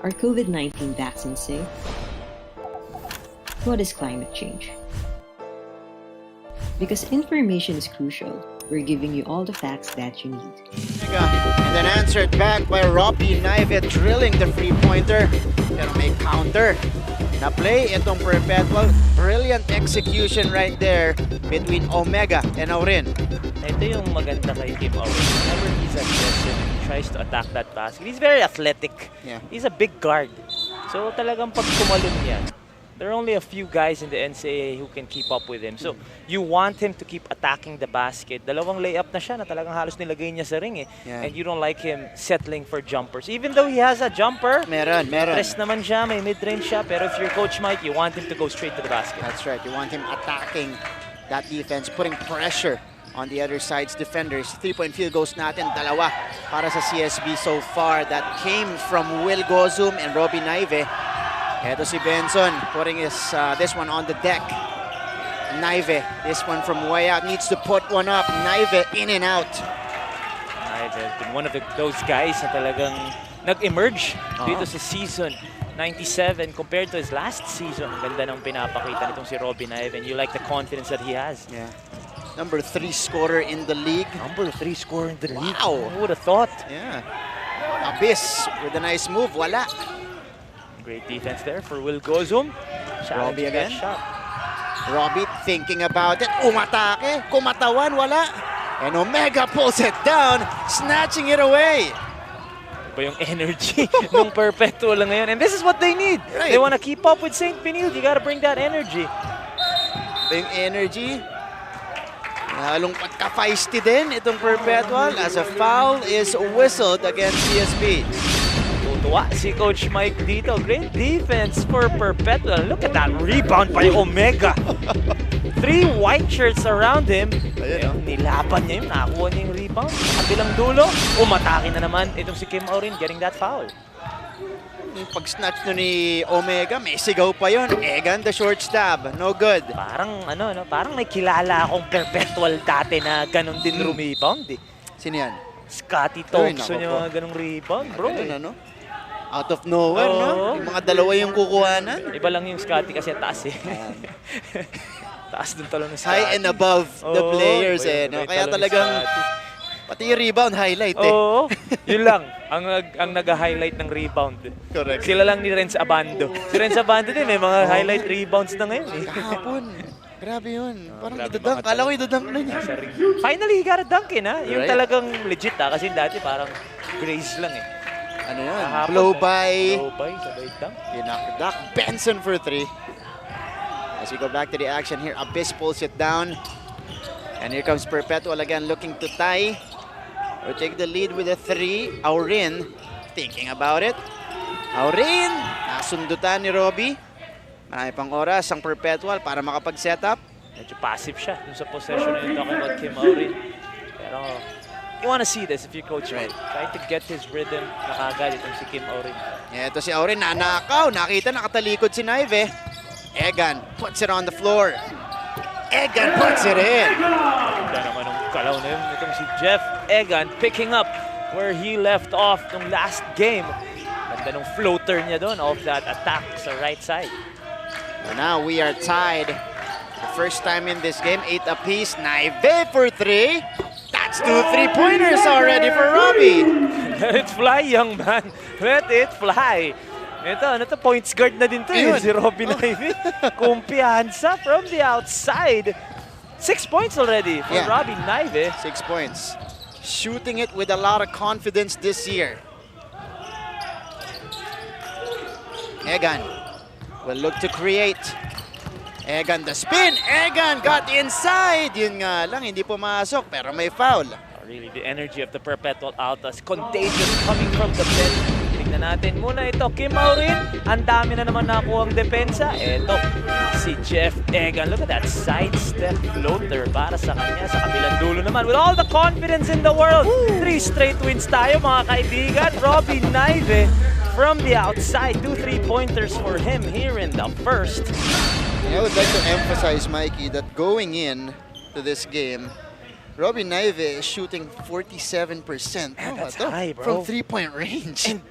Are COVID-19 vaccines safe? What is climate change? Because information is crucial, we're giving you all the facts that you need. And then answered back by Robbie Naive drilling the three-pointer. Pero may counter na-play itong Perpetual. Brilliant execution right there between Omega and Aurin. Ito yung maganda kay Kim Aurin. Whenever he's aggressive, he tries to attack that basket. He's very athletic. Yeah. He's a big guard. So talagang pag tumalon niya, there are only a few guys in the NCAA who can keep up with him. So you want him to keep attacking the basket. Dalawang layup na siya na talagang halos nilagay niya sa ring eh. Yeah. And you don't like him settling for jumpers. Even though he has a jumper, meron. Press naman siya, may mid-range siya. Pero if you're Coach Mike, you want him to go straight to the basket. That's right. You want him attacking that defense, putting pressure on the other side's defenders. 3-point field goals natin, dalawa para sa CSB so far. That came from Will Gozum and Robbie Naive. Ito si Benson putting this one on the deck. Naive, this one from way out, needs to put one up. Naive in and out. Naive has been one of those guys na talagang nag-emerge dito sa season 97 compared to his last season. Ganda ng pinapakita nitong si Robbie Naive, and you like the confidence that he has. Yeah. Number 3 scorer in the league. Number 3 scorer in the league. Wow. Who would have thought? Yeah. Abyss with a nice move. Wala. Great defense there for Will Gozum. Robbie again. Shot. Robbie thinking about it. Umatake. Kumatawan. Wala. And Omega pulls it down, snatching it away. Iba yung energy ng Perpetual ngayon. And this is what they need. Right. They want to keep up with St. Benilde. You gotta bring that energy. Yung energy. Lalong pagka-feisty din itong Perpetual as a foul is whistled against CSB. Tutuwa si Coach Mike dito. Great defense for Perpetual. Look at that rebound by Omega. 3 white shirts around him. Ayun, nilaban niya yun. Nakakuha niya yung rebound. Kabilang dulo, umatake na naman itong si Kim Aurin getting that foul. Yung pag-snatch no ni Omega, may sigaw pa yun. Egan, the short stab. No good. Parang parang may kilala akong Perpetual dati na ganun din rebound eh. Sino yan? Scotty Thompson yung mga ganung rebound, bro. Ano? Out of nowhere, no? Yung mga dalawa yung kukuhanan. Iba lang yung Scotty kasi taas eh. Taas dun talon ng Scotty. High and above the players eh. No? Kaya talagang pati yung rebound highlight eh. Oo, yun lang. Ang nag-highlight ng rebound. Correct. Sila lang ni Renz Abando. Si Renz Abando din, may mga highlight rebounds na ngayon eh. Kahapon. Grabe yun. Parang idadunk. Kala ko idadunk na niya. Finally, he got a dunk in ha. Yung Right. talagang legit ha. Kasi dati parang graze lang eh. Ano yun? Kahapon, Blow by. Blow by, sabay dunk. Knock Benson for 3. As we go back to the action here, Abyss pulls it down. And here comes Perpetual again looking to tie. Or take the lead with a 3. Aurin thinking about it. Aurin, nasundutan ni Robbie. Marami pang oras ang Perpetual para makapag-set up. Medyo passive siya dun sa possession na yung talking about Kim Aurin. Pero you wanna see this if you're Coach Mike. Try to get his rhythm na kagad itong si Kim Aurin. Ito si Aurin, nanakaw. Nakita, nakatalikod si Naive. Egan puts it on the floor. Egan puts it in. Ganda naman ng kalaw na yun. Itong si Jeff Egan picking up where he left off nung last game. Ganda ng floater niya doon off that attack sa right side. And now we are tied. The first time in this game, 8 apiece. Naive for 3. That's 2 3-pointers already for Robbie. Let it fly, young man. Let it fly. Ito, points guard na din to eh, si Robbie Naive. Kumpiyansa from the outside. 6 points already for Robbie Naive. 6 points. Shooting it with a lot of confidence this year. Egan will look to create. Egan the spin. Egan got inside. Yun nga lang, hindi pumasok pero may foul. Really, the energy of the Perpetual Altas. Contagious coming from the bench. Tingnan natin muna ito. Kim Aurin, ang dami na naman nakuha ang depensa. Ito, si Jeff Egan. Look at that sidestep floater para sa kanya. Sa kabilang dulo naman. With all the confidence in the world. 3 straight wins tayo mga kaibigan. Robbie Naive from the outside. 2 3-pointers for him here in the first. I would like to emphasize, Mikey, that going in to this game, Robbie Naive is shooting 47%. That's high, From bro. 3-point range. And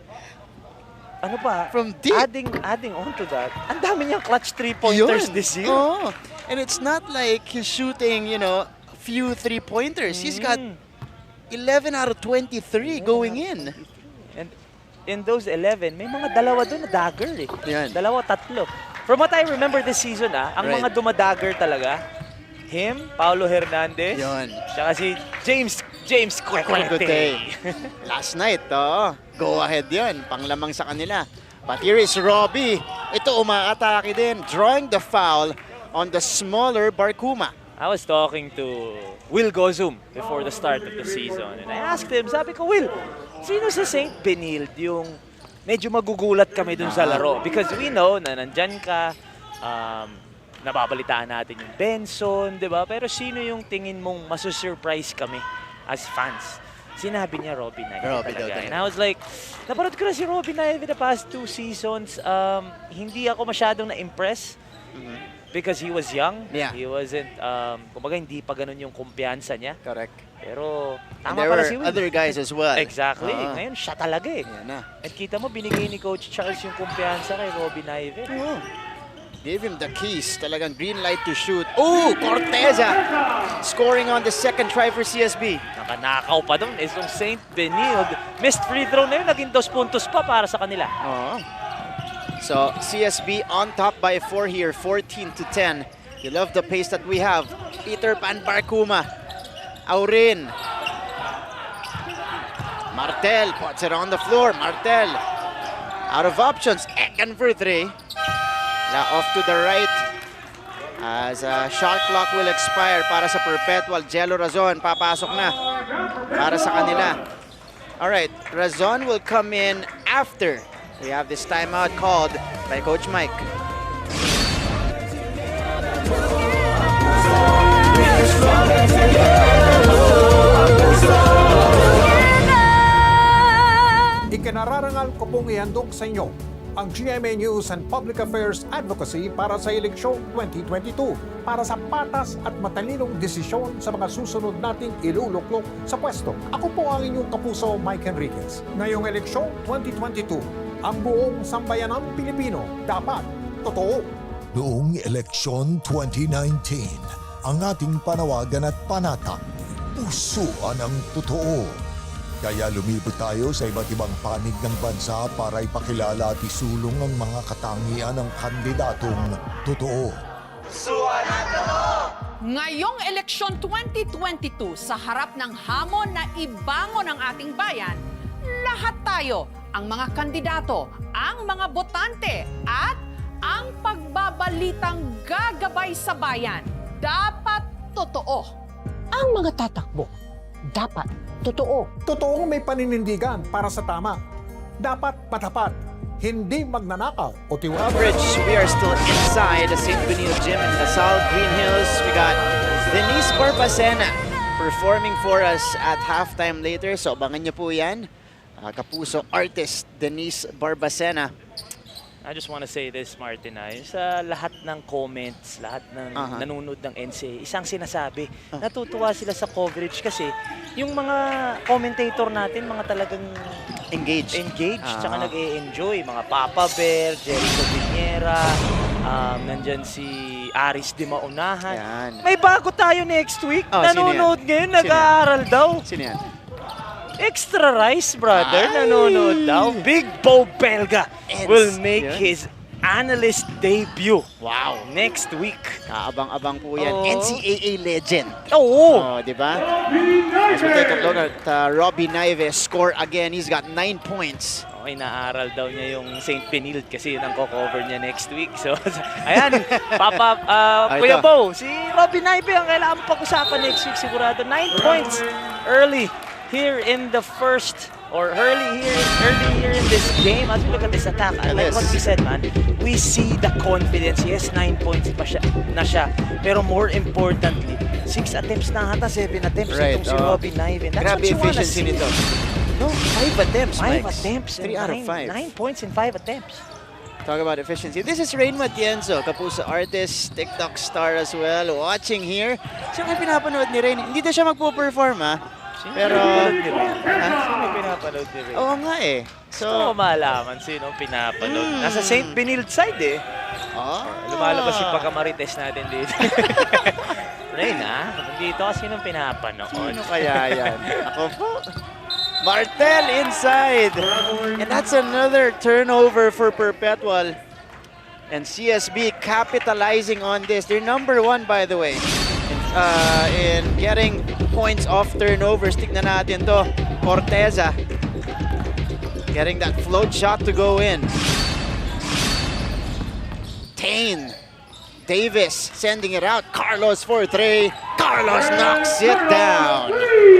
ano pa? From deep. Adding on to that, ang dami niyang clutch 3-pointers this year. Oh, and it's not like he's shooting, you know, a few 3-pointers. He's got 11 out of 23 going in. And in those 11, may mga dalawa doon na dagger eh. Yan. Dalawa, tatlo. From what I remember this season, ang mga dumadagger talaga, him, Paulo Hernandez, tsaka si James Cuecuete. Last night, go ahead yun. Panglamang sa kanila. But here is Robbie. Ito umaatake din, drawing the foul on the smaller Barkuma. I was talking to Will Gozum before the start of the season. And I asked him, sabi ko, Will, sino sa St. Benilde yung medyo magugulat kami dun sa laro? Because we know na nandyan ka, nababalitaan natin yung Benson, di ba? Pero sino yung tingin mong masusurprise kami as fans? Sinabi niya Robbie Naive talaga. And I was like, naparod ko na si Robbie Naive the past 2 seasons. Hindi ako masyadong na-impress. Because he was young, he wasn't, kumbaga hindi pa ganun yung kumpiyansa niya. Correct. Pero tama pala si Will. Other guys as well. Exactly. Ngayon, siya talaga eh. At kita mo, binigay ni Coach Charles yung kumpiyansa kay Robbie Naive. Gave him the keys. Talagang green light to shoot. Oh, Cortez scoring on the second try for CSB. Nakanakaw pa doon. Itong St. Benilde. Missed free throw na yun. Naging 2 puntos pa para sa kanila. So, CSB on top by 4 here, 14-10. You love the pace that we have. Peter Pan Barkuma. Aurin. Martel puts it on the floor. Martel out of options. Ekan for 3. Off to the right. As shot clock will expire para sa Perpetual. Jello Razon papasok na para sa kanila. Alright, Razon will come in after we have this timeout called by Coach Mike. Ikinararangal ko pong ihandog sa inyo ang GMA News and Public Affairs Advocacy para sa eleksyon 2022 para sa patas at matalinong desisyon sa mga susunod nating iluluklok sa pwesto. Ako po ang inyong kapuso, Mike Enriquez. Ngayong eleksyon 2022, ang buong sambayanang Pilipino dapat totoo. Noong eleksyon 2019, ang ating panawagan at panata, pusuan ang totoo. Kaya lumibot tayo sa iba't ibang panig ng bansa para ipakilala at isulong ang mga katangian ng kandidatong totoo. Pusuan ang totoo! Ngayong eleksyon 2022, sa harap ng hamon na ibangon ang ating bayan, lahat tayo, ang mga kandidato, ang mga botante, at ang pagbabalitang gagabay sa bayan, dapat totoo. Ang mga tatakbo, dapat totoo. Totoong may paninindigan para sa tama. Dapat matapat, hindi magnanakaw o tiwala. Coverage, we are still inside the St. Benilde Gym in Salle, Green Hills. We got Denise Barbacena performing for us at halftime later. So abangan niyo po yan. Kapuso artist Denise Barbacena. I just want to say this, Martin, sa lahat ng comments, lahat ng nanonood ng NCAA, isang sinasabi, natutuwa sila sa coverage kasi yung mga commentator natin, mga talagang engaged, tsaka nag-e-enjoy. Mga Papa Bear, Jericho Viñera, nandyan si Aris Di Maunahan. May bago tayo next week. Nanonood ngayon, nag-aaral daw. Sino yan? Extra Rice, brother, nanonood daw. Big Bo Belga will make his analyst debut. Wow. Next week. Abang-abang po yan. NCAA legend. Oo. Di ba? As we take a look at Robbie Naive score again. He's got 9 points. Okay, naaral daw niya yung St. Benilde kasi yun ang co-cover niya next week. So, ayan, Kuya Bo, si Robbie Naive ang kailangan pag-usapan next week sigurado. 9 points early here in the first, or early here in this game. As we look at this attack, like what we said, man, we see the confidence. Yes, 9 points pa na siya. Pero more importantly, 6 attempts na ata, 7 attempts itong si Robbie Naive. That's grabe what you wanna efficiency see. nito. No, 5 attempts, 5 attempts. 3 out of 5. 9 points in 5 attempts. Talk about efficiency. This is Rain Matienzo, kapuso artist, TikTok star as well, watching here. Sino kayo pinapanood ni Rain? Hindi na siya magpo-perform, Pero, sino pinapanood ni Ray? Oo nga eh. So, gusto ko malaman sino pinapanood. Nasa St. Benilde side eh. Lumalabas yung pagkamarites natin dito. Ray na, dito kasi sino pinapanood. Sino kaya yan? Ako po. Martel inside. And that's another turnover for Perpetual. And CSB capitalizing on this. They're number 1, by the way, in getting points off turnovers. Tignan natin to. Cortez, getting that float shot to go in. Tane. Davis sending it out. Carlos for 3. Carlos knocks it down.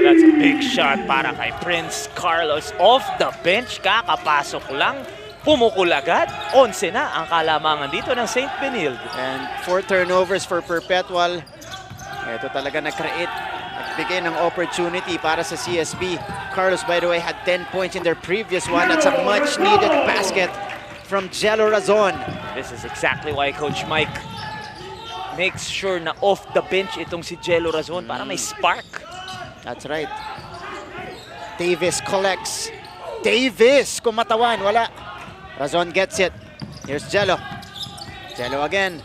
That's a big shot para kay Prince Carlos. Off the bench, kakapasok lang. Pumukul agad. 11 na ang kalamangan dito ng St. Benilde. And 4 turnovers for Perpetual. Ito talaga nagbigay ng opportunity para sa CSB. Carlos, by the way, had 10 points in their previous one. That's a much-needed basket from Jello Razon. This is exactly why Coach Mike makes sure na off the bench itong si Jello Razon para may spark. That's right. Davis collects. Davis, kumatawan, wala. Razon gets it. Here's Jello. Jello again.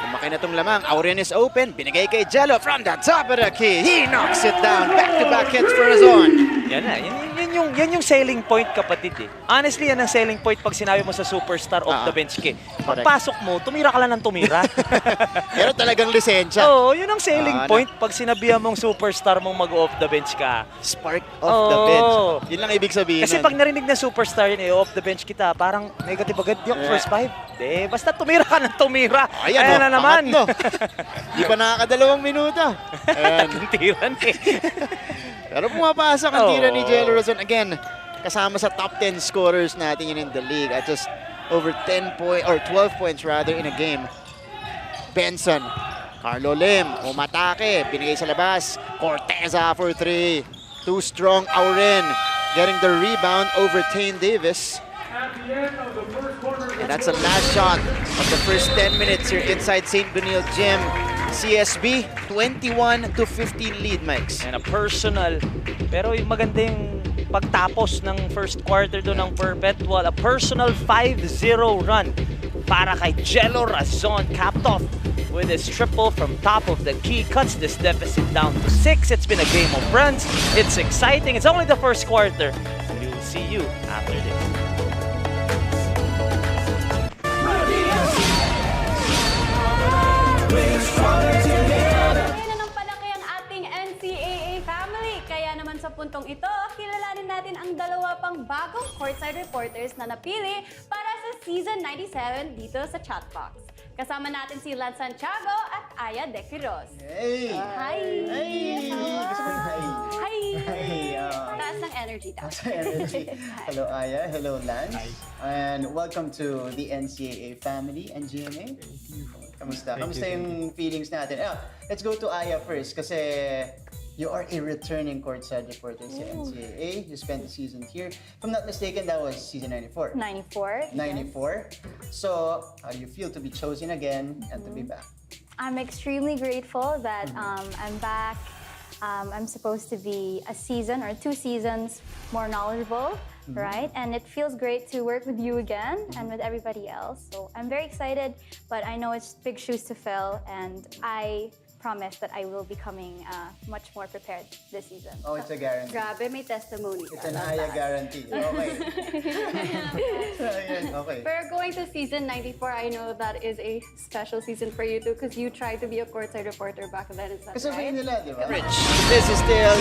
Kumaki na itong lamang. Auren is open. Binigay kay Jello from the top of the key. He knocks it down. Back-to-back hits for Razon. Yan na. Yan yung selling point, kapatid eh. Honestly, yan ang selling point pag sinabi mo sa superstar off the bench key. Pagpasok mo, tumira ka lang ng tumira. Pero talagang lisensya. Oo, yun ang selling point pag sinabihan mong superstar mong mag-off the bench ka. Spark off the bench. Yun lang ibig sabihin. Kasi pag narinig na superstar yun, off the bench kita, parang negative agad yung first 5. Basta tumira ka ng tumira. Ayan na naman. Di pa nakakadalawang minuto. Ang tiran eh. Pero pumapasok ang tira ni Jello Razon. Again, kasama sa top 10 scorers natin yun in the league at just over 12 points rather in a game. Benson, Carlo Lim, umatake, binigay sa labas. Cortez for 3. Too strong, Auren getting the rebound over Tane Davis. And that's the last shot of the first 10 minutes here inside St. Benilde Gym. CSB, 21-15 lead, Mikes. And a personal, pero yung maganda yung pagtapos ng first quarter doon ng Perpetual, a personal 5-0 run para kay Jello Razon, capped off with his triple from top of the key, cuts this deficit down to 6. It's been a game of runs. It's exciting. It's only the first quarter. We will see you after this. Kaya na ng palaki ang ating NCAA family. Kaya naman sa puntong ito, kilalanin natin ang dalawa pang bagong courtside reporters na napili para sa Season 97 dito sa Chatbox. Kasama natin si Lance Santiago at Aya De Quiroz. Hey! Hi! Hey! Gusto mo yung hi? Hi! Hey! Taas ng energy daw. Taas ng energy. Hello, Aya. Hello, Lance. And welcome to the NCAA family and GMA. Kamusta? Kamusta yung feelings natin? Let's go to Aya first kasi you are a returning courtside reporter sa NCAA. You spent the season here. If I'm not mistaken, that was season 94. 94. 94. So, how do you feel to be chosen again and to be back? I'm extremely grateful that I'm back. I'm supposed to be a season or 2 seasons more knowledgeable, right? And it feels great to work with you again and with everybody else. So I'm very excited, but I know it's big shoes to fill, and I promise that I will be coming much more prepared this season. Oh, it's a guarantee. Grabe, may testimony. It's an Aya guarantee. Okay. Okay. Pero going to season 94, I know that is a special season for you too because you tried to be a courtside reporter back then. Is that right? Nila, di ba? Rich, this is still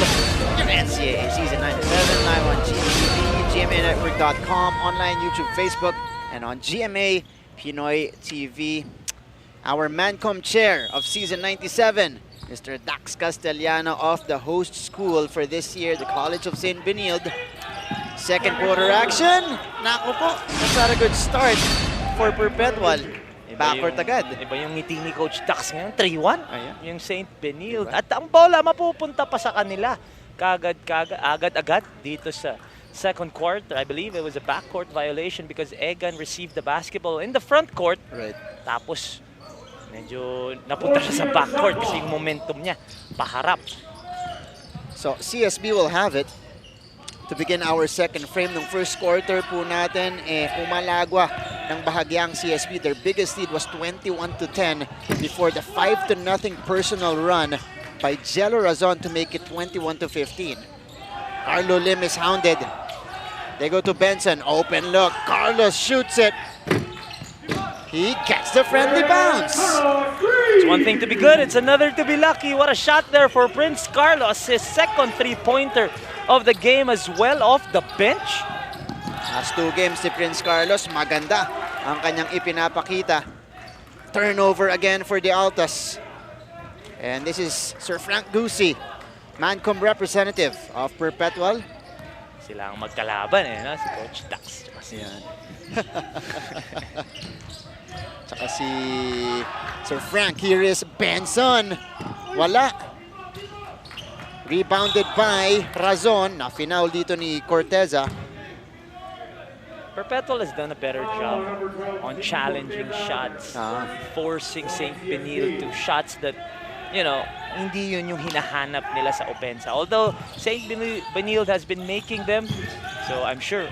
your NCAA Season 97, live on GMTV, GMAnetwork.com, online, YouTube, Facebook, and on GMA Pinoy TV. Our Mancom chair of Season 97, Mr. Dax Castellano of the host school for this year, the College of St. Benilde. Second quarter action. Naku po, that's not a good start for Perpetual. Backward agad. Iba yung ngiti ni Coach Dax ngayon, 3-1. Yung St. Benilde. At ang bola mapupunta pa sa kanila. Agad-agad dito sa second quarter. I believe it was a backcourt violation because Egan received the basketball in the front court. Right. Tapos medyo napunta siya sa backcourt kasi yung momentum niya paharap. So CSB will have it to begin our second frame. Nung first quarter po natin, pumalagwa ng bahagyang CSB. Their biggest lead was 21-10 before the 5-0 personal run by Jello Razon to make it 21-15. Carlo Lim is hounded. They go to Benson. Open look. Carlos shoots it. He gets the friendly bounce. It's one thing to be good, it's another to be lucky. What a shot there for Prince Carlos. His second three-pointer of the game as well off the bench. Last 2 games si Prince Carlos, maganda ang kanyang ipinapakita. Turnover again for the Altas. And this is Sir Frank Gusi, Mancom representative of Perpetual. Sila ang magkalaban no? Si Coach Dax. Yan. Tsaka si Sir Frank. Here is Benson. Wala. Rebounded by Razon. Na-foul dito ni Cortez. Perpetual has done a better job on challenging shots, forcing St. Benilde to shots that, you know, hindi yun yung hinahanap nila sa opensa. Although St. Benilde has been making them, so I'm sure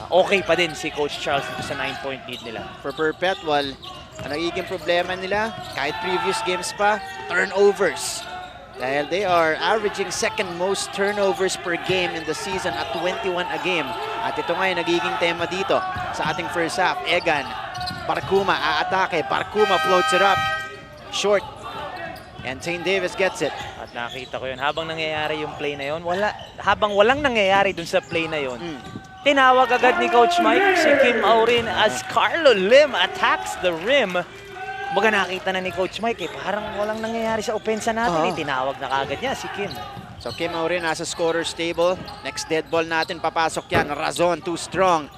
okay pa din si Coach Charles dito sa 9-point lead nila. For Perpetual, ang nagiging problema nila, kahit previous games pa, turnovers. Dahil they are averaging second most turnovers per game in the season at 21 a game. At ito nga yung nagiging tema dito sa ating first half. Egan, Barcuma aatake. Barcuma floats it up. Short. And St. Davis gets it. At nakita ko yun, habang nangyayari yung play na yun, habang walang nangyayari dun sa play na yun, tinawag agad ni Coach Mike si Kim Aurin as Carlo Lim attacks the rim. Baga nakita na ni Coach Mike parang walang nangyayari sa opensa natin tinawag na kagad niya si Kim. So Kim Aurin nasa scorer's table. Next dead ball natin, papasok yan. Razon, too strong.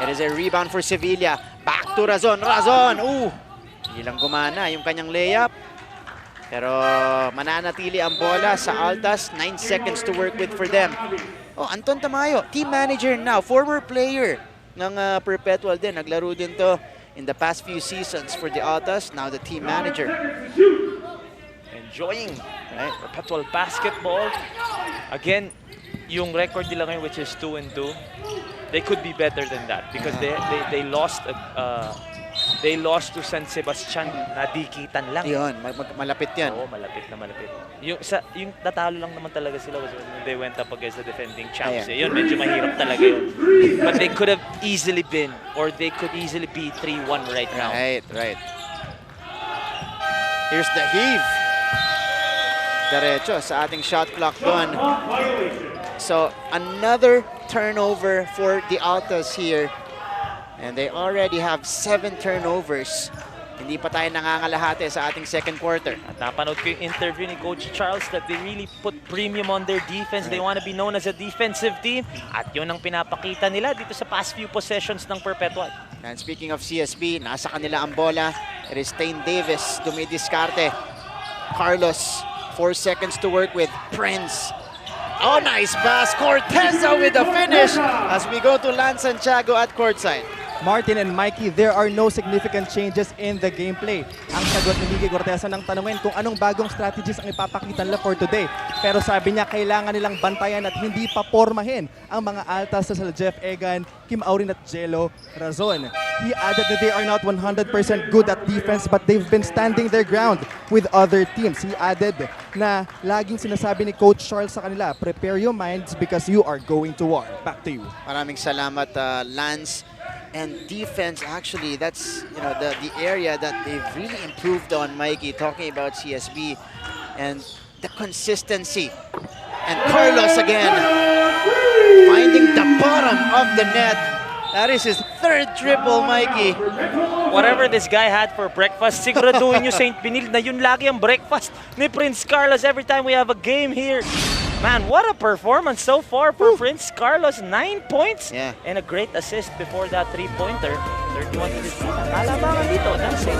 It is a rebound for Sevilla. Back to Razon. Razon! Hindi lang gumana yung kanyang layup. Pero mananatili ang bola sa Altas. 9 seconds to work with for them. Anton Tamayo, team manager now. Former player ng Perpetual din. Naglaro din to in the past few seasons for the Altas. Now the team manager. Enjoying Perpetual basketball. Again, yung record nila ngayon which is 2-2, they could be better than that because they lost to San Sebastian na dikitan lang. Yun, malapit yan. Oo, malapit na malapit. Yung natalo lang naman talaga sila was when they went up against the defending champs. Yun, medyo mahirap talaga yun. But they could have easily been, or they could easily be 3-1 right now. Right. Here's the heave. Diretso sa ating shot clock doon. So, another turnover for the Altas here. And they already have 7 turnovers. Hindi pa tayo nangangalahati sa ating second quarter. At napanood ko yung interview ni Coach Charles that they really put premium on their defense. They want to be known as a defensive team. At yun ang pinapakita nila dito sa past few possessions ng Perpetual. And speaking of CSB, nasa kanila ang bola. It is St. Davis, dumidiskarte. Carlos, 4 seconds to work with. Prince. Nice pass. Cortez with the finish as we go to Lance Santiago at courtside. Martin and Mikey, there are no significant changes in the gameplay. Ang sagot ni Miggy Cortez nang tanungin kung anong bagong strategies ang ipapakita nila for today. Pero sabi niya kailangan nilang bantayan at hindi papormahin ang mga Altas sa Jeff Egan, Kim Aurin at Jello Razon. He added that they are not 100% good at defense but they've been standing their ground with other teams. He added na laging sinasabi ni Coach Charles sa kanila, prepare your minds because you are going to war. Back to you. Maraming salamat, Lance. And defense, actually, that's the area that they've really improved on, Mikey, talking about CSB and the consistency. And Carlos again, finding the bottom of the net. That is his 3rd triple, Mikey. Whatever this guy had for breakfast, siguraduhin nyo St. Benilde na yun lagi ang breakfast ni Prince Carlos every time we have a game here. Man, what a performance so far for Prince Carlos. 9 points and a great assist before that 3-pointer. 31 to 15. Kalabangan dito ng St.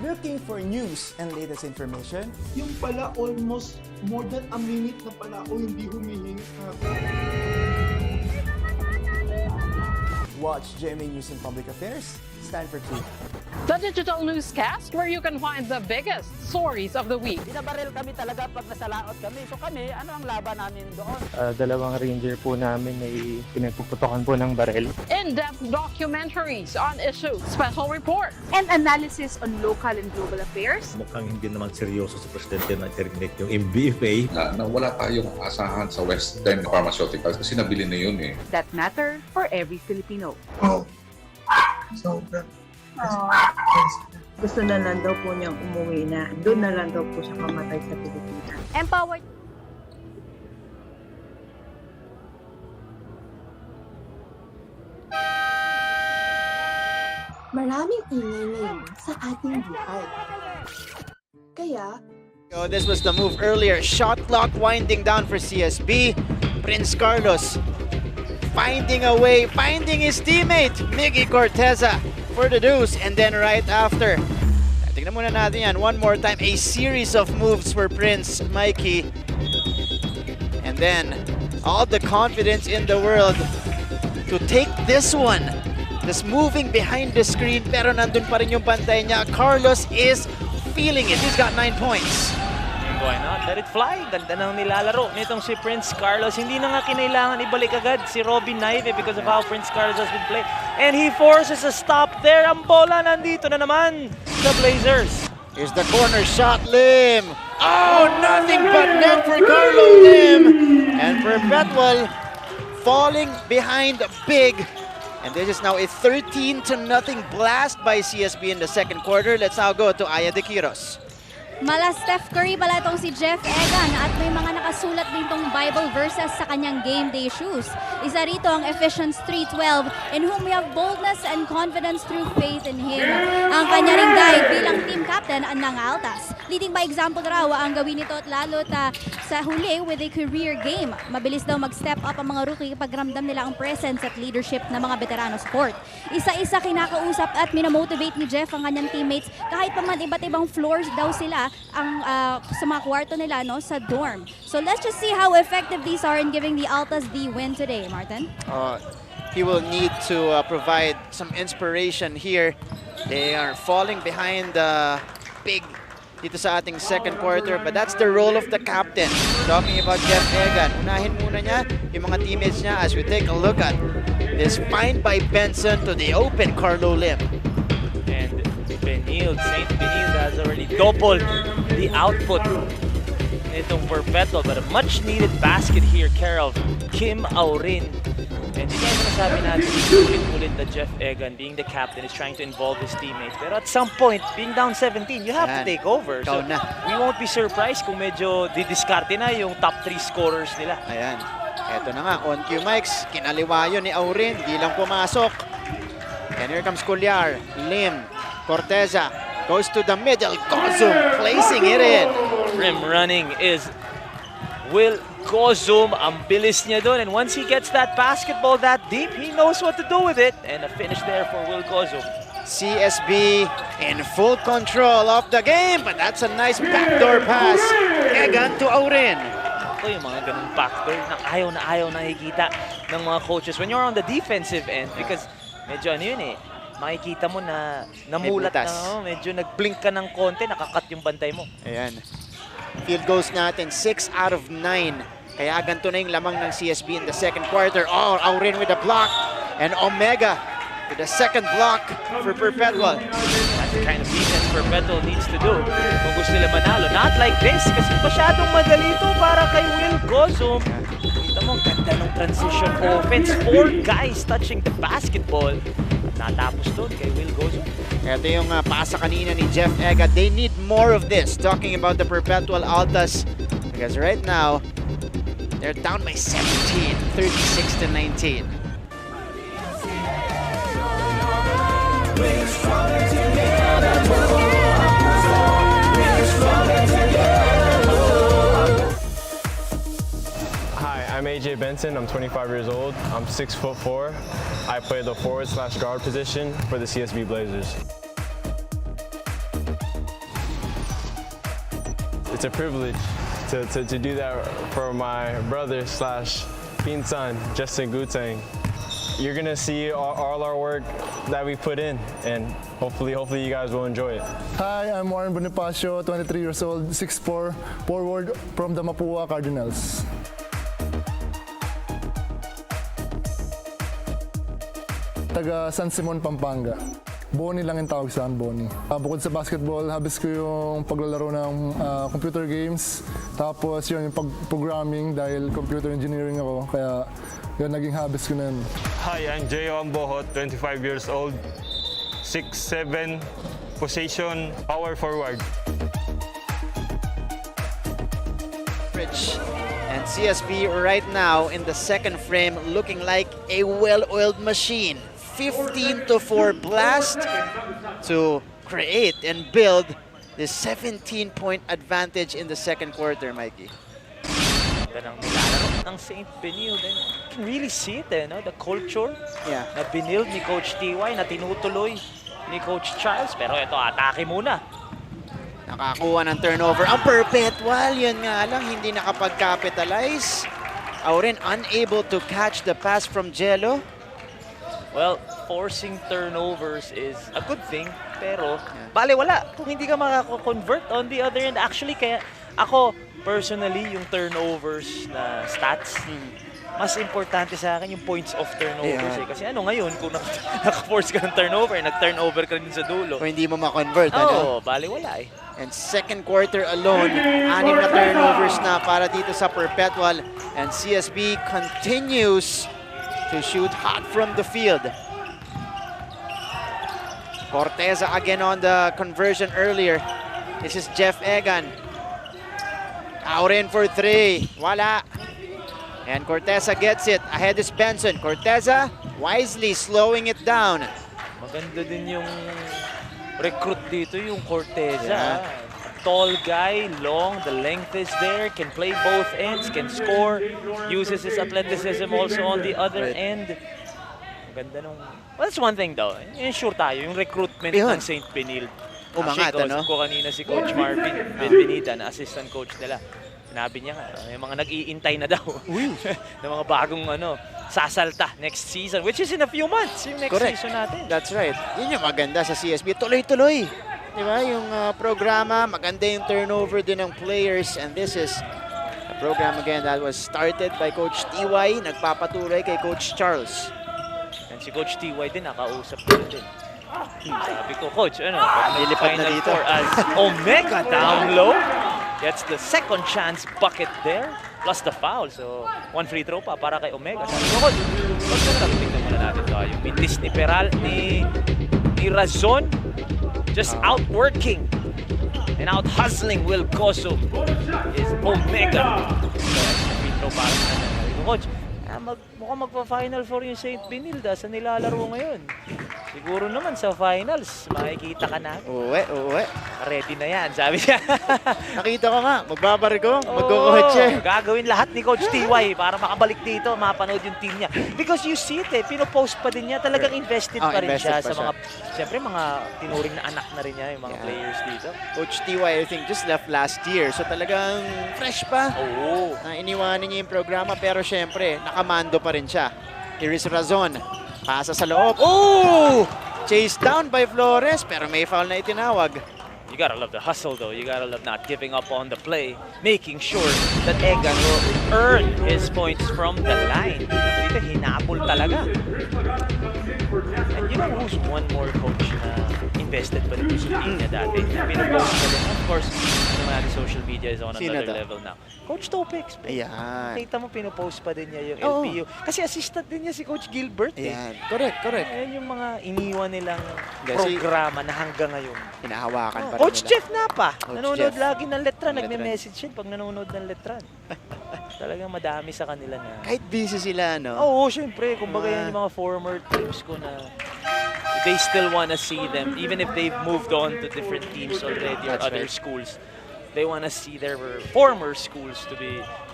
Looking for news and latest information? Yung pala almost more than a minute na pala ako hindi humihingi. Watch GMA News and Public Affairs. Stand for 2. The digital newscast where you can find the biggest stories of the week. Binabaril kami talaga pag nasalaot kami. So kami, ano ang laban namin doon? Dalawang ranger po namin ay pinagpuputokan po ng baril. In-depth documentaries on issues, special reports, and analysis on local and global affairs. Mukhang hindi naman seryoso sa presidente na terminate yung MBFA. Na wala tayong asahan sa Western Pharmaceuticals kasi nabili na yun eh. That matter for every Filipino. So, gusto na lang daw po niyang umuwi na. Doon na lang daw po siya mamatay sa Pilipinas. Empowered. Maraming ingay ngayon sa ating buhay. Kaya, So this was the move earlier. Shot clock winding down for CSB. Prince Carlos finding a way, finding his teammate, Miggy Cortez for the deuce. And then right after, tingnan muna natin yan. One more time, a series of moves for Prince Mikey. And then, all the confidence in the world to take this one. Just moving behind the screen, pero nandun pa rin yung pantay niya. Carlos is feeling it. He's got 9 points. Why not? Let it fly. Ganda nang nilalaro nitong si Prince Carlos. Hindi na nga kinailangan ibalik agad si Robin Naive because of how Prince Carlos has been playing. And he forces a stop there. Ang bola nandito na naman sa Blazers. Here's the corner shot, Lim. Oh, nothing but net for Carlo Lim. And Perpetual falling behind big. And this is now a 13-0 blast by CSB in the second quarter. Let's now go to Aya de Quiros. Mala Steph Curry pala itong si Jeff Egan at may mga nakasulat din itong Bible verses sa kanyang game day shoes. Isa rito ang Ephesians 3:12, in whom we have boldness and confidence through faith in Him. Ang kanya ring guide bilang team captain ng Altas. Leading by example raw ang gawin nito at lalo sa huli with a career game. Mabilis daw mag-step up ang mga rookie kapag ramdam nila ang presence at leadership ng mga veterano sport. Isa-isa kinakausap at minamotivate ni Jeff ang kanyang teammates kahit pa man iba't ibang floors daw sila ang sa mga kwarto nila sa dorm. So let's just see how effective these are in giving the Altas the win today, Martin. He will need to provide some inspiration here. They are falling behind big dito sa ating second quarter, but that's the role of the captain. Talking about Jeff Egan, unahin muna niya yung mga teammates niya as we take a look at this find by Benson to the open Carlo Lim. And Benilde, St. Benilde has already doubled the output nitong Perpetual, but a much needed basket here, care of Kim Aurin. And yun yung sinasabi natin, ulit-ulit na Jeff Egan, being the captain, is trying to involve his teammates. Pero at some point, being down 17, you have to take over. So we won't be surprised kung medyo didiskarte na yung top 3 scorers nila. Ayan. Eto na nga, on cue mics, kinaliwa yun ni Aurin, di lang pumasok. And here comes Culyar, Lim, Cortez goes to the middle, Gozum placing it in. Rim running is Will Gozum, ang bilis niya doon. And once he gets that basketball that deep, he knows what to do with it. And a finish there for Will Gozum. CSB in full control of the game, but that's a nice backdoor pass. Egan to Aurin. Ito yung mga ganung backdoor na ayaw nakikita ng mga coaches when you're on the defensive end, because medyo ano yun makikita mo na namulat na, medyo nag-blink ka ng konti, nakakat yung bantay mo. Ayan. Field goals natin, 6 out of 9. Kaya ganito na yung lamang ng CSB in the second quarter. Oh, Aurin with a block. And Omega with the second block for Perpetual. That's the kind of defense Perpetual needs to do kung gusto nila manalo. Not like this, kasi masyadong madali ito para kay Will Gozum. Kita mo, ganda ng transition offense. 4 guys touching the basketball. At natapos doon kay Will Gozum. Ito yung pasa kanina ni Jeff Ega. They need more of this. Talking about the Perpetual Altas. Because right now, they're down by 17, 36-19. Hi, I'm AJ Benson. I'm 25 years old. I'm 6'4". I play the forward/guard position for the CSB Blazers. It's a privilege to do that for my brother/Pinsan, Justin Guteng. you're gonna see all our work that we put in, and hopefully you guys will enjoy it. Hi, I'm Warren Bunnipascho, 23 years old, 6'4", forward from the Mapua Cardinals. Taga San Simon, Pampanga. Bonnie lang yung tawag sa akin, Bonnie. Bukod sa basketball, habis ko yung paglalaro ng computer games. Tapos yun, yung pag-programming dahil computer engineering ako. Kaya yun, naging habis ko na yun. Hi, I'm Jeo Ambohot, 25 years old, 6'7", position, power forward. And CSB right now in the second frame looking like a well-oiled machine. 15-4 blast to create and build this 17-point advantage in the second quarter, Mikey. Ganda ng nilalaro ng St. Benilde. You can really see it, no? The culture na Benilde ni Coach TY na tinutuloy ni Coach Charles. Pero ito, atake muna. Nakakuha ng turnover. Ang Perpetual, yun nga lang, hindi nakapag-capitalize. Auren unable to catch the pass from Jello. Well, forcing turnovers is a good thing, pero bale wala kung hindi ka makaka-convert on the other end. Actually, kaya ako, personally, yung turnovers na stats, mas importante sa akin yung points of turnovers. Kasi ano ngayon, kung naka-force ka ng turnover, nag-turnover ka rin sa dulo. Kung hindi mo ma-convert, bale wala eh. And second quarter alone, 6 na turnovers na para dito sa Perpetual. And CSB continues to shoot hot from the field. Cortez again on the conversion earlier. This is Jeff Egan. Auren for 3. Wala. And Cortez gets it. Ahead is Benson. Cortez wisely slowing it down. Maganda din yung recruit dito, yung Cortez. Tall guy, long, the length is there, can play both ends, can score, uses his athleticism also on the other end. Maganda nung... Well, that's one thing though. Ensure tayo, yung recruitment ng St. Benilde. Umangat, ano? Ko kanina si Coach Marvin Benvenida, na assistant coach nila. Sinabi niya nga, yung mga nag-iintay na daw ng mga bagong sasalta next season, which is in a few months, yung next season natin. That's right. Yun yung maganda sa CSB. Tuloy-tuloy. Diba? Yung programa, maganda yung turnover din ng players. And this is a program again that was started by Coach TY, nagpapatuloy kay Coach Charles. And si Coach TY din, nakausap ko din. Sabi ko, Coach, nilipad na dito. As Omega down low, gets the second chance bucket there, plus the foul. So, one free throw pa para kay Omega. Sabi ko, Coach, tignan muna natin ito. Yung bitis ni Peral, ni Razon, just outworking and out-hustling Will Coso is Omega. So, free throw para sa Coach. Mukhang magpa-Final Four yung St. Benilde sa nilalaro ngayon. Siguro naman sa finals, makikita ka na. Uwe. Ready na yan, sabi niya. Nakita ko nga, magbabariko, magkukotse. Gagawin lahat ni Coach TY para makabalik dito, mapanood yung team niya. Because you see it pinopost pa din niya, talagang invested pa rin siya sa mga, siyempre mga tinuring na anak na rin niya, yung mga players dito. Coach TY, I think, just left last year. So talagang fresh pa. Na iniwanan niya yung programa, pero siyempre, nakamando pa rin siya. Here is Razon. Pasa sa loob. Oh! Chased down by Flores, pero may foul na itinawag. You gotta love the hustle though. You gotta love not giving up on the play. Making sure that Egan will earn his points from the line. Dito hinabol talaga. And you know who's one more coach na invested pa rin sa team niya dati? Pinopost pa rin. Of course, naman social media is on another level now. Coach Topex. Ayan. Nakita mo, pinopost pa din niya yung LPU. Kasi assistant din niya si Coach Gilbert. Ayan. Correct. Ayan yung mga iniwan nilang programa na hanggang ngayon. Hinahawakan pa rin Coach nila. Jeff Napa. Nanonood lagi ng Letran. Nagme-message yun pag nanonood ng Letran. Talagang madami sa kanila na. Kahit busy sila, no? Oo, syempre. Kumbaga yan yung mga former teams ko na they still wanna see them. Even if they've moved on to different teams already or other schools. They want to see their former schools to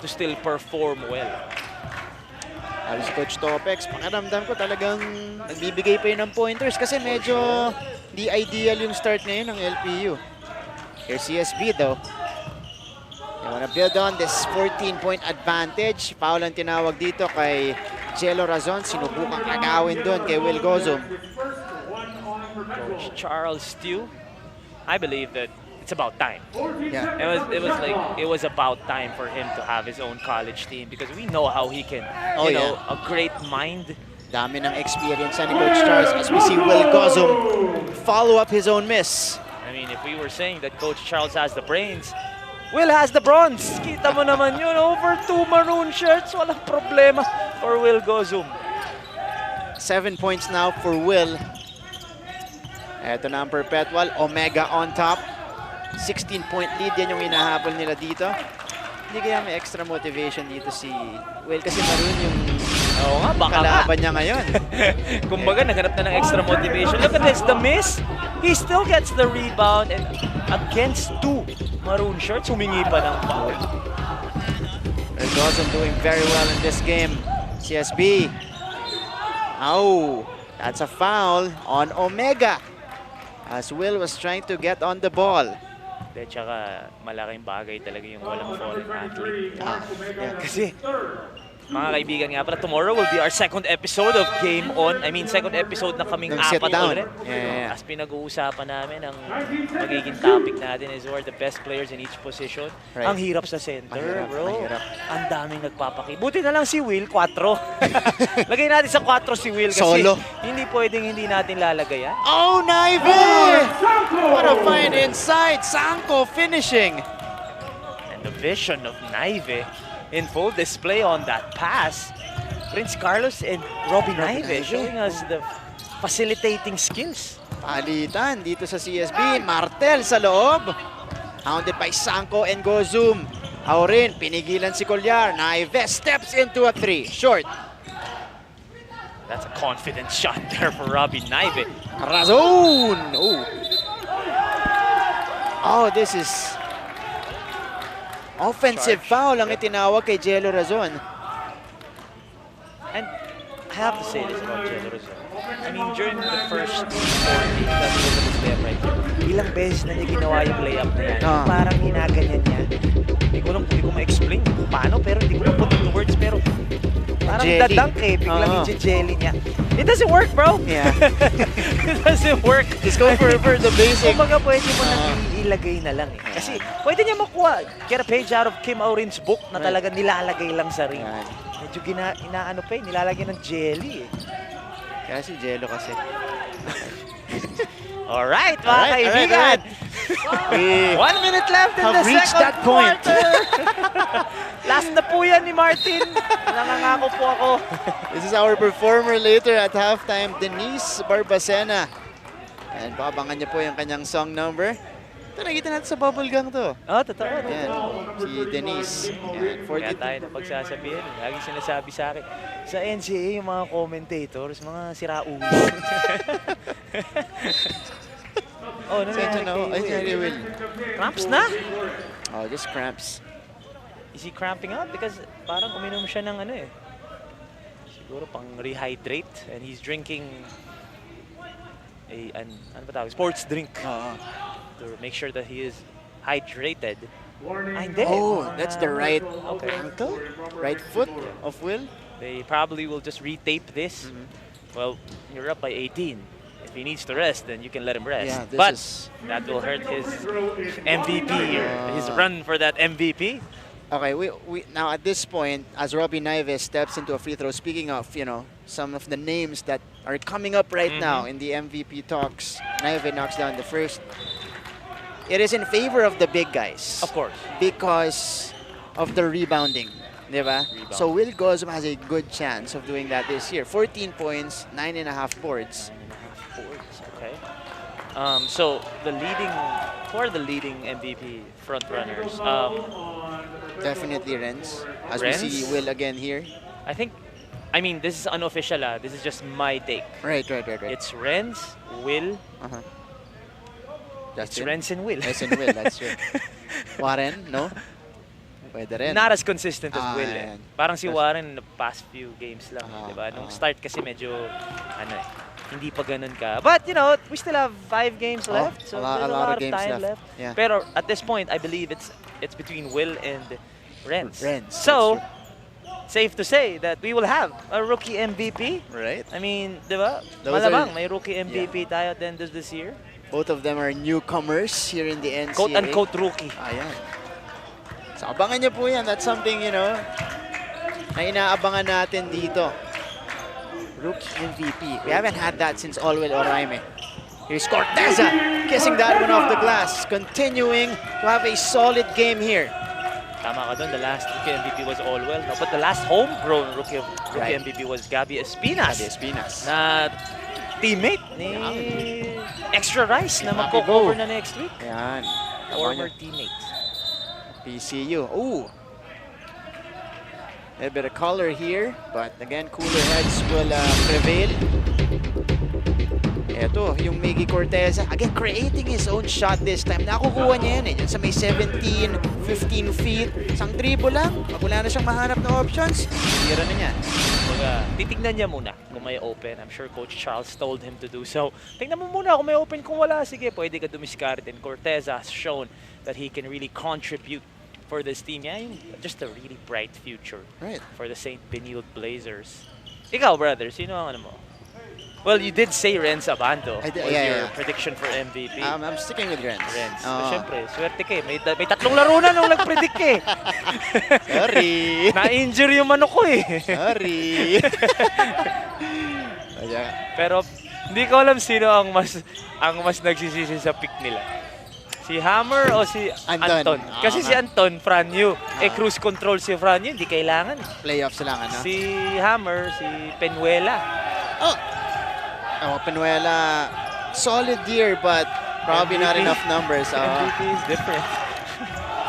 still perform well. Alos Coach Topex, pakiramdam ko talagang nagbibigay pa yun ng pointers kasi medyo di ideal yung start ngayon ng LPU. Here's CSB though. They wanna build on this 14-point advantage. Foul ang tinawag dito kay Jello Razon, sinubukang agawin doon kay Will Gozum. Coach Charles Stew, I believe that it's about time. Yeah. It was about time for him to have his own college team because we know how he can, Oh, you know, yeah. a great mind. Dami ng experience ni Coach Charles as we see Will Gozum follow up his own miss. I mean, if we were saying that Coach Charles has the brains, Will has the bronze. Kita mo naman yun, over 2 maroon shirts, walang problema for Will Gozum. 7 points now for Will. Eto na ang Perpetual, Omega on top. 16-point lead, yan yung hinahabol nila dito. Hindi kaya may extra motivation dito si Will kasi maroon yung Oo nga, baka kalaban niya ngayon. Kumbaga, naghanap na ng extra motivation. Look at this, the miss. He still gets the rebound and against 2 maroon shirts, humingi pa ng foul. Will Gozum doing very well in this game. CSB. Oh, that's a foul on Omega. As Will was trying to get on the ball. De, tsaka malaking bagay talaga yung walang foreign athlete. Yeah. Kasi, mga kaibigan nga pala, tomorrow will be our second episode of Game On. I mean, second episode na kaming Sit apat down. ulit. Yeah. As pinag-uusapan namin, ang magiging topic natin is who are the best players in each position. Right. Ang hirap sa center, Mahirap, bro. mahirap. Ang daming nagpapaki. Buti na lang si Will, 4. Lagay natin sa 4 si Will kasi Solo. hindi pwedeng hindi natin lalagay yan. Oh, Naive! What a find inside. Sanko finishing. And the vision of Naive in full display on that pass. Prince Carlos and Robbie Naive showing us the facilitating skills. Palitan dito sa CSB. Martel sa loob. Hounded by Sanko and Gozum. Aurin, pinigilan si Colliar. Naive steps into a 3. Short. That's a confident shot there for Robbie Naive. Razon! Oh, this is offensive foul ang itinawag kay Jello Razon. And I have to say this about Jello Razon. I mean, during the first 40, that's what was there right here. Ilang beses na niya ginawa yung layup na yan. Parang hinaganyan niya. Hindi ko ma-explain kung paano, pero hindi ko ma-put into words, pero parang dadunk eh, biglang i-jelly niya. It doesn't work, bro! Yeah. It doesn't work. Just go for the basic. Kumbaga pwede mo nang ilagay na lang eh. Kasi pwede niya makuha, get a page out of Kim Aurin's book na talaga nilalagay lang sa ring. Medyo inaano pa eh, nilalagay ng jelly eh. Kaya si Jello kasi. Alright, mga kaibigan! 1 minute left in the second quarter! Last na po yan ni Martin. Nangangako po ako. This is our performer later at halftime, Denise Barbacena. And babangan niya po yung kanyang song number. Ito, nakita natin sa bubble gang to. Oh, totoo. Yan, si Denise. Yan, Kaya tayo na pagsasabihin. Lagi sinasabi sa akin, sa NCAA, yung mga commentators, mga siraulo. Oh, nangyari kay Will. Cramps na? Oh, just cramps. Is he cramping up? Because parang uminom siya ng ano eh. Siguro pang rehydrate and he's drinking ano ba tawag? Sports drink. To make sure that he is hydrated. Ay, hindi. Oh, that's the right Okay. ankle? Right foot of Will? They probably will just retape this. Well, you're up by 18. If he needs to rest, then you can let him rest. Yeah, this but is- that will hurt his MVP, his run for that MVP. Okay, we now at this point, as Robbie Naive steps into a free throw, speaking of, some of the names that are coming up right now in the MVP talks, Naive knocks down the first. It is in favor of the big guys. Of course. Because of the rebounding. Diba? So Will Gozum has a good chance of doing that this year. 14 points, 9.5 boards. Okay. So who are the leading MVP front runners? Definitely Renz. As Renz? we see Will again here. I mean, this is unofficial. This is just my take. Right. It's Renz, Will. It's Renz and Will. Renz and Will, that's true. Warren, no? Pwede rin. Not as consistent as Will. Ayan. Parang si Warren, the past few games lang. Diba? Nung start kasi medyo, hindi pa ganun ka. But, we still have 5 games left. So there's a lot of games time left. Yeah. Pero at this point, I believe it's between Will and Renz. Renz, So, safe to say that we will have a rookie MVP. Right. I mean, di ba? Those Malamang are- may rookie MVP tayo at the end of this year. Both of them are newcomers here in the NCAA. Quote-unquote rookie. Ayan. So abangan niyo po yan. That's something, you know, na inaabangan natin dito. Rookie MVP. We haven't had that since Alwell Oraime. Here's Cortez kissing that one off the glass. Continuing to have a solid game here. Tama ka doon, the last rookie MVP was Allwell. No, but the last homegrown rookie Right. MVP was Gabby Espinas. Gabby Espinas. Na teammate ni Extra Rice na magko-cover na next week. Ayan. Former teammate. PCU. Ooh. A bit of color here, but again, cooler heads will prevail. Ito, yung Miggy Cortez, again, creating his own shot this time. Nakukuha niya yan eh. Yan sa may 17, 15 feet. Isang dribble lang. Pag wala na siyang mahanap na options, tira na niya. Titignan niya muna kung may open. I'm sure Coach Charles told him to do so. Tingnan mo muna kung may open. Kung wala, sige, pwede ka dumiskarte. And Cortez has shown that he can really contribute for this team. Yeah, just a really bright future for the St. Benilde Blazers. Ikaw, brother, sino ang ano mo? Well, you did say Renz Abando was your prediction for MVP. I'm sticking with Renz. Siyempre, swerte ka eh. May tatlong laro na nung nag-predict eh. Sorry. Na-injure yung manok ko eh. Sorry. Pero hindi ko alam sino ang mas nagsisisi sa pick nila. Si Hammer o si Anton? Kasi si Anton, Franyu. Cruise control si Franyu, hindi kailangan. Playoffs lang, ano? Si Hammer, si Penuela. Penuela, solid year, but probably not enough numbers. MVP is different.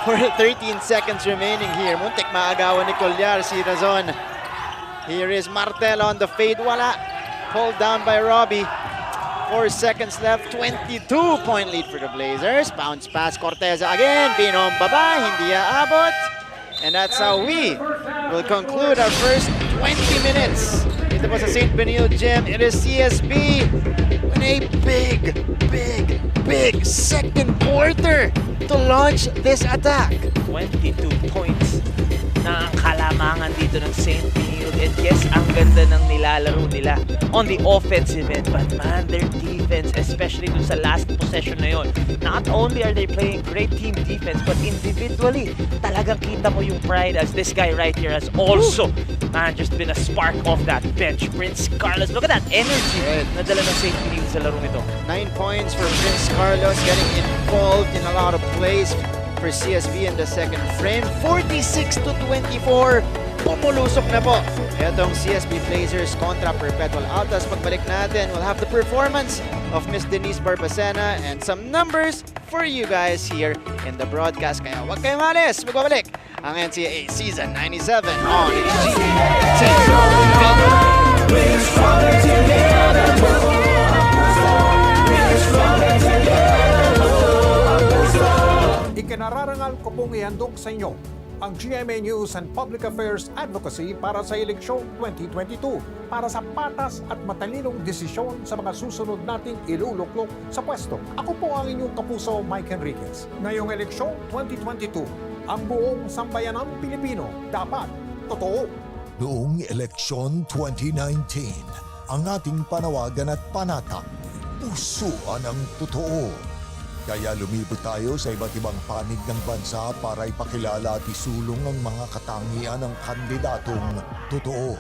For 13 seconds remaining here, muntik maagawan ni Colliar si Razon. Here is Martel on the fade, wala. Pulled down by Robbie. 4 seconds left, 22-point lead for the Blazers. Bounce pass, Cortez again, binomba ba, hindi aabot. And that's how we will conclude our first 20 minutes. Ito po sa St. Benilde Gym. It is CSB in a big second quarter to launch this attack. 22 points na ang kalamangan dito ng St. Benilde. And yes, ang ganda ng nilalaro nila on the offensive end. But man, their defense, especially dun sa last possession na yun, not only are they playing great team defense, but individually, talagang kita mo yung pride as this guy right here has also, man, just been a spark of that bench. Prince Carlos, look at that energy na dala ng St. Benilde sa laro nito. 9 points for Prince Carlos, getting involved in a lot of plays for CSB in the second frame. 46-24, pumulusok na po itong CSB Blazers kontra Perpetual Altas. Pagbalik natin, we'll have the performance of Miss Denise Barbacena and some numbers for you guys here in the broadcast. Kaya huwag kayong malis, magbabalik ang NCAA Season 97 on Ikinararangal ko pong ihandog sa inyo ang GMA News and Public Affairs Advocacy para sa eleksyon 2022 para sa patas at matalinong desisyon sa mga susunod nating iluluklok sa pwesto. Ako po ang inyong kapuso, Mike Enriquez. Ngayong eleksyon 2022, ang buong sambayanang Pilipino dapat totoo. Noong eleksyon 2019, ang ating panawagan at panata, pusuan ang totoo. Kaya lumibot tayo sa iba't ibang panig ng bansa para ipakilala at isulong ang mga katangian ng kandidatong totoo.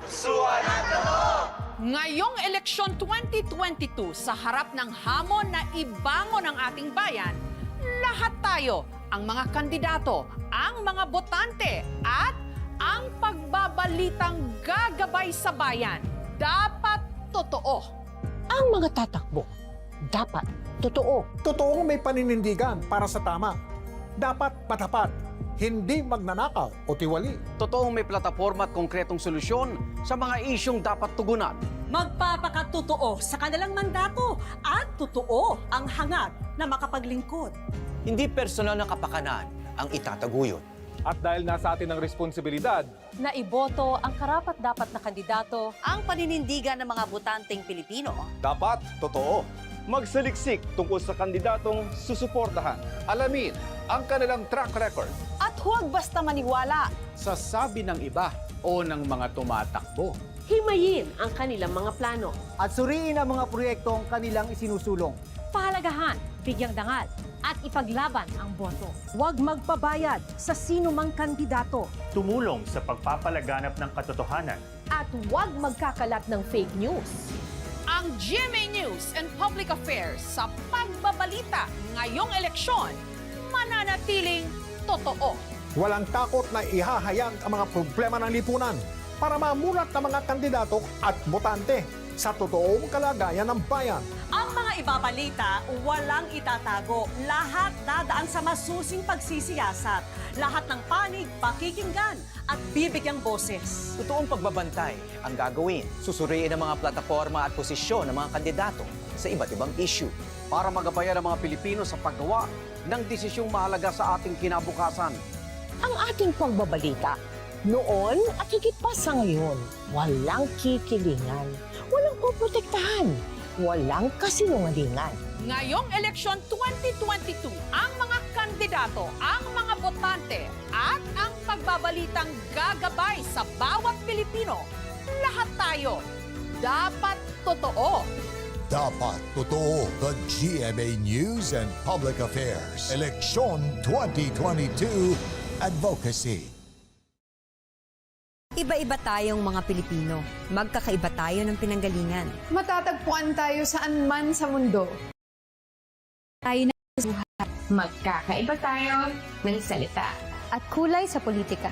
Pusuan ang totoo! Ngayong eleksyon 2022, sa harap ng hamon na ibangon ang ating bayan, lahat tayo, ang mga kandidato, ang mga botante, at ang pagbabalitang gagabay sa bayan, dapat totoo. Ang mga tatakbo, dapat totoo. Totoong may paninindigan para sa tama. Dapat matapat, hindi magnanakaw o tiwali. Totoong may plataforma at konkretong solusyon sa mga isyong dapat tugunan. Magpapakatotoo sa kanilang mandato at totoo ang hangad na makapaglingkod. Hindi personal na kapakanan ang itataguyod. At dahil nasa atin ang responsibilidad na iboto ang karapat-dapat na kandidato, ang paninindigan ng mga botanteng Pilipino. dapat totoo. Magsaliksik tungkol sa kandidatong susuportahan. Alamin ang kanilang track record. At huwag basta maniwala sa sabi ng iba. o ng mga tumatakbo. Himayin ang kanilang mga plano. At suriin ang mga proyektong kanilang isinusulong. Pahalagahan, bigyang dangal, at ipaglaban ang boto. Huwag magpabayad sa sino mang kandidato. Tumulong sa pagpapalaganap ng katotohanan. At huwag magkakalat ng fake news. Ang GMA News and Public Affairs sa pagbabalita ngayong eleksyon, mananatiling totoo. Walang takot na ihahayag ang mga problema ng lipunan para mamulat ng mga kandidato at botante sa totoong kalagayan ng bayan. Ang mga ibabalita, walang itatago. Lahat dadaan sa masusing pagsisiyasat. Lahat ng panig, pakikinggan at bibigyang boses. Totoong pagbabantay ang gagawin. Susuriin ang mga plataforma at posisyon ng mga kandidato sa iba't ibang issue para magabayan ang mga Pilipino sa paggawa ng desisyong mahalaga sa ating kinabukasan. Ang ating pagbabalita, noon at higit pa sa ngayon, walang kikilingan, walang poprotektahan, walang kasinungalingan. Ngayong eleksyon 2022, ang mga kandidato, ang mga botante, at ang pagbabalitang gagabay sa bawat Pilipino, lahat tayo dapat totoo. Dapat totoo. The GMA News and Public Affairs. Eleksyon 2022 Advocacy. Iba-iba tayong mga Pilipino. Magkakaiba tayo ng pinanggalingan. Matatagpuan tayo saan man sa mundo. Tayo na buhay. Magkakaiba tayo ng salita. At kulay sa politika.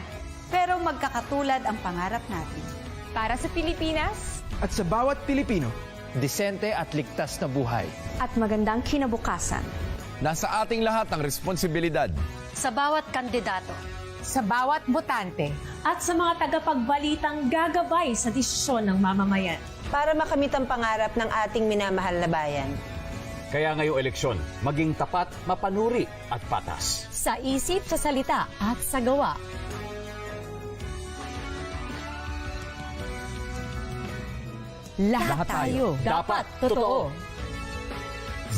Pero magkakatulad ang pangarap natin. Para sa Pilipinas. At sa bawat Pilipino, disente at ligtas na buhay. At magandang kinabukasan. Nasa ating lahat ang responsibilidad. Sa bawat kandidato. Sa bawat botante. At sa mga tagapagbalitang gagabay sa desisyon ng mamamayan. Para makamit ang pangarap ng ating minamahal na bayan. Kaya ngayong eleksyon, maging tapat, mapanuri at patas. Sa isip, sa salita at sa gawa. Lahat tayo dapat totoo.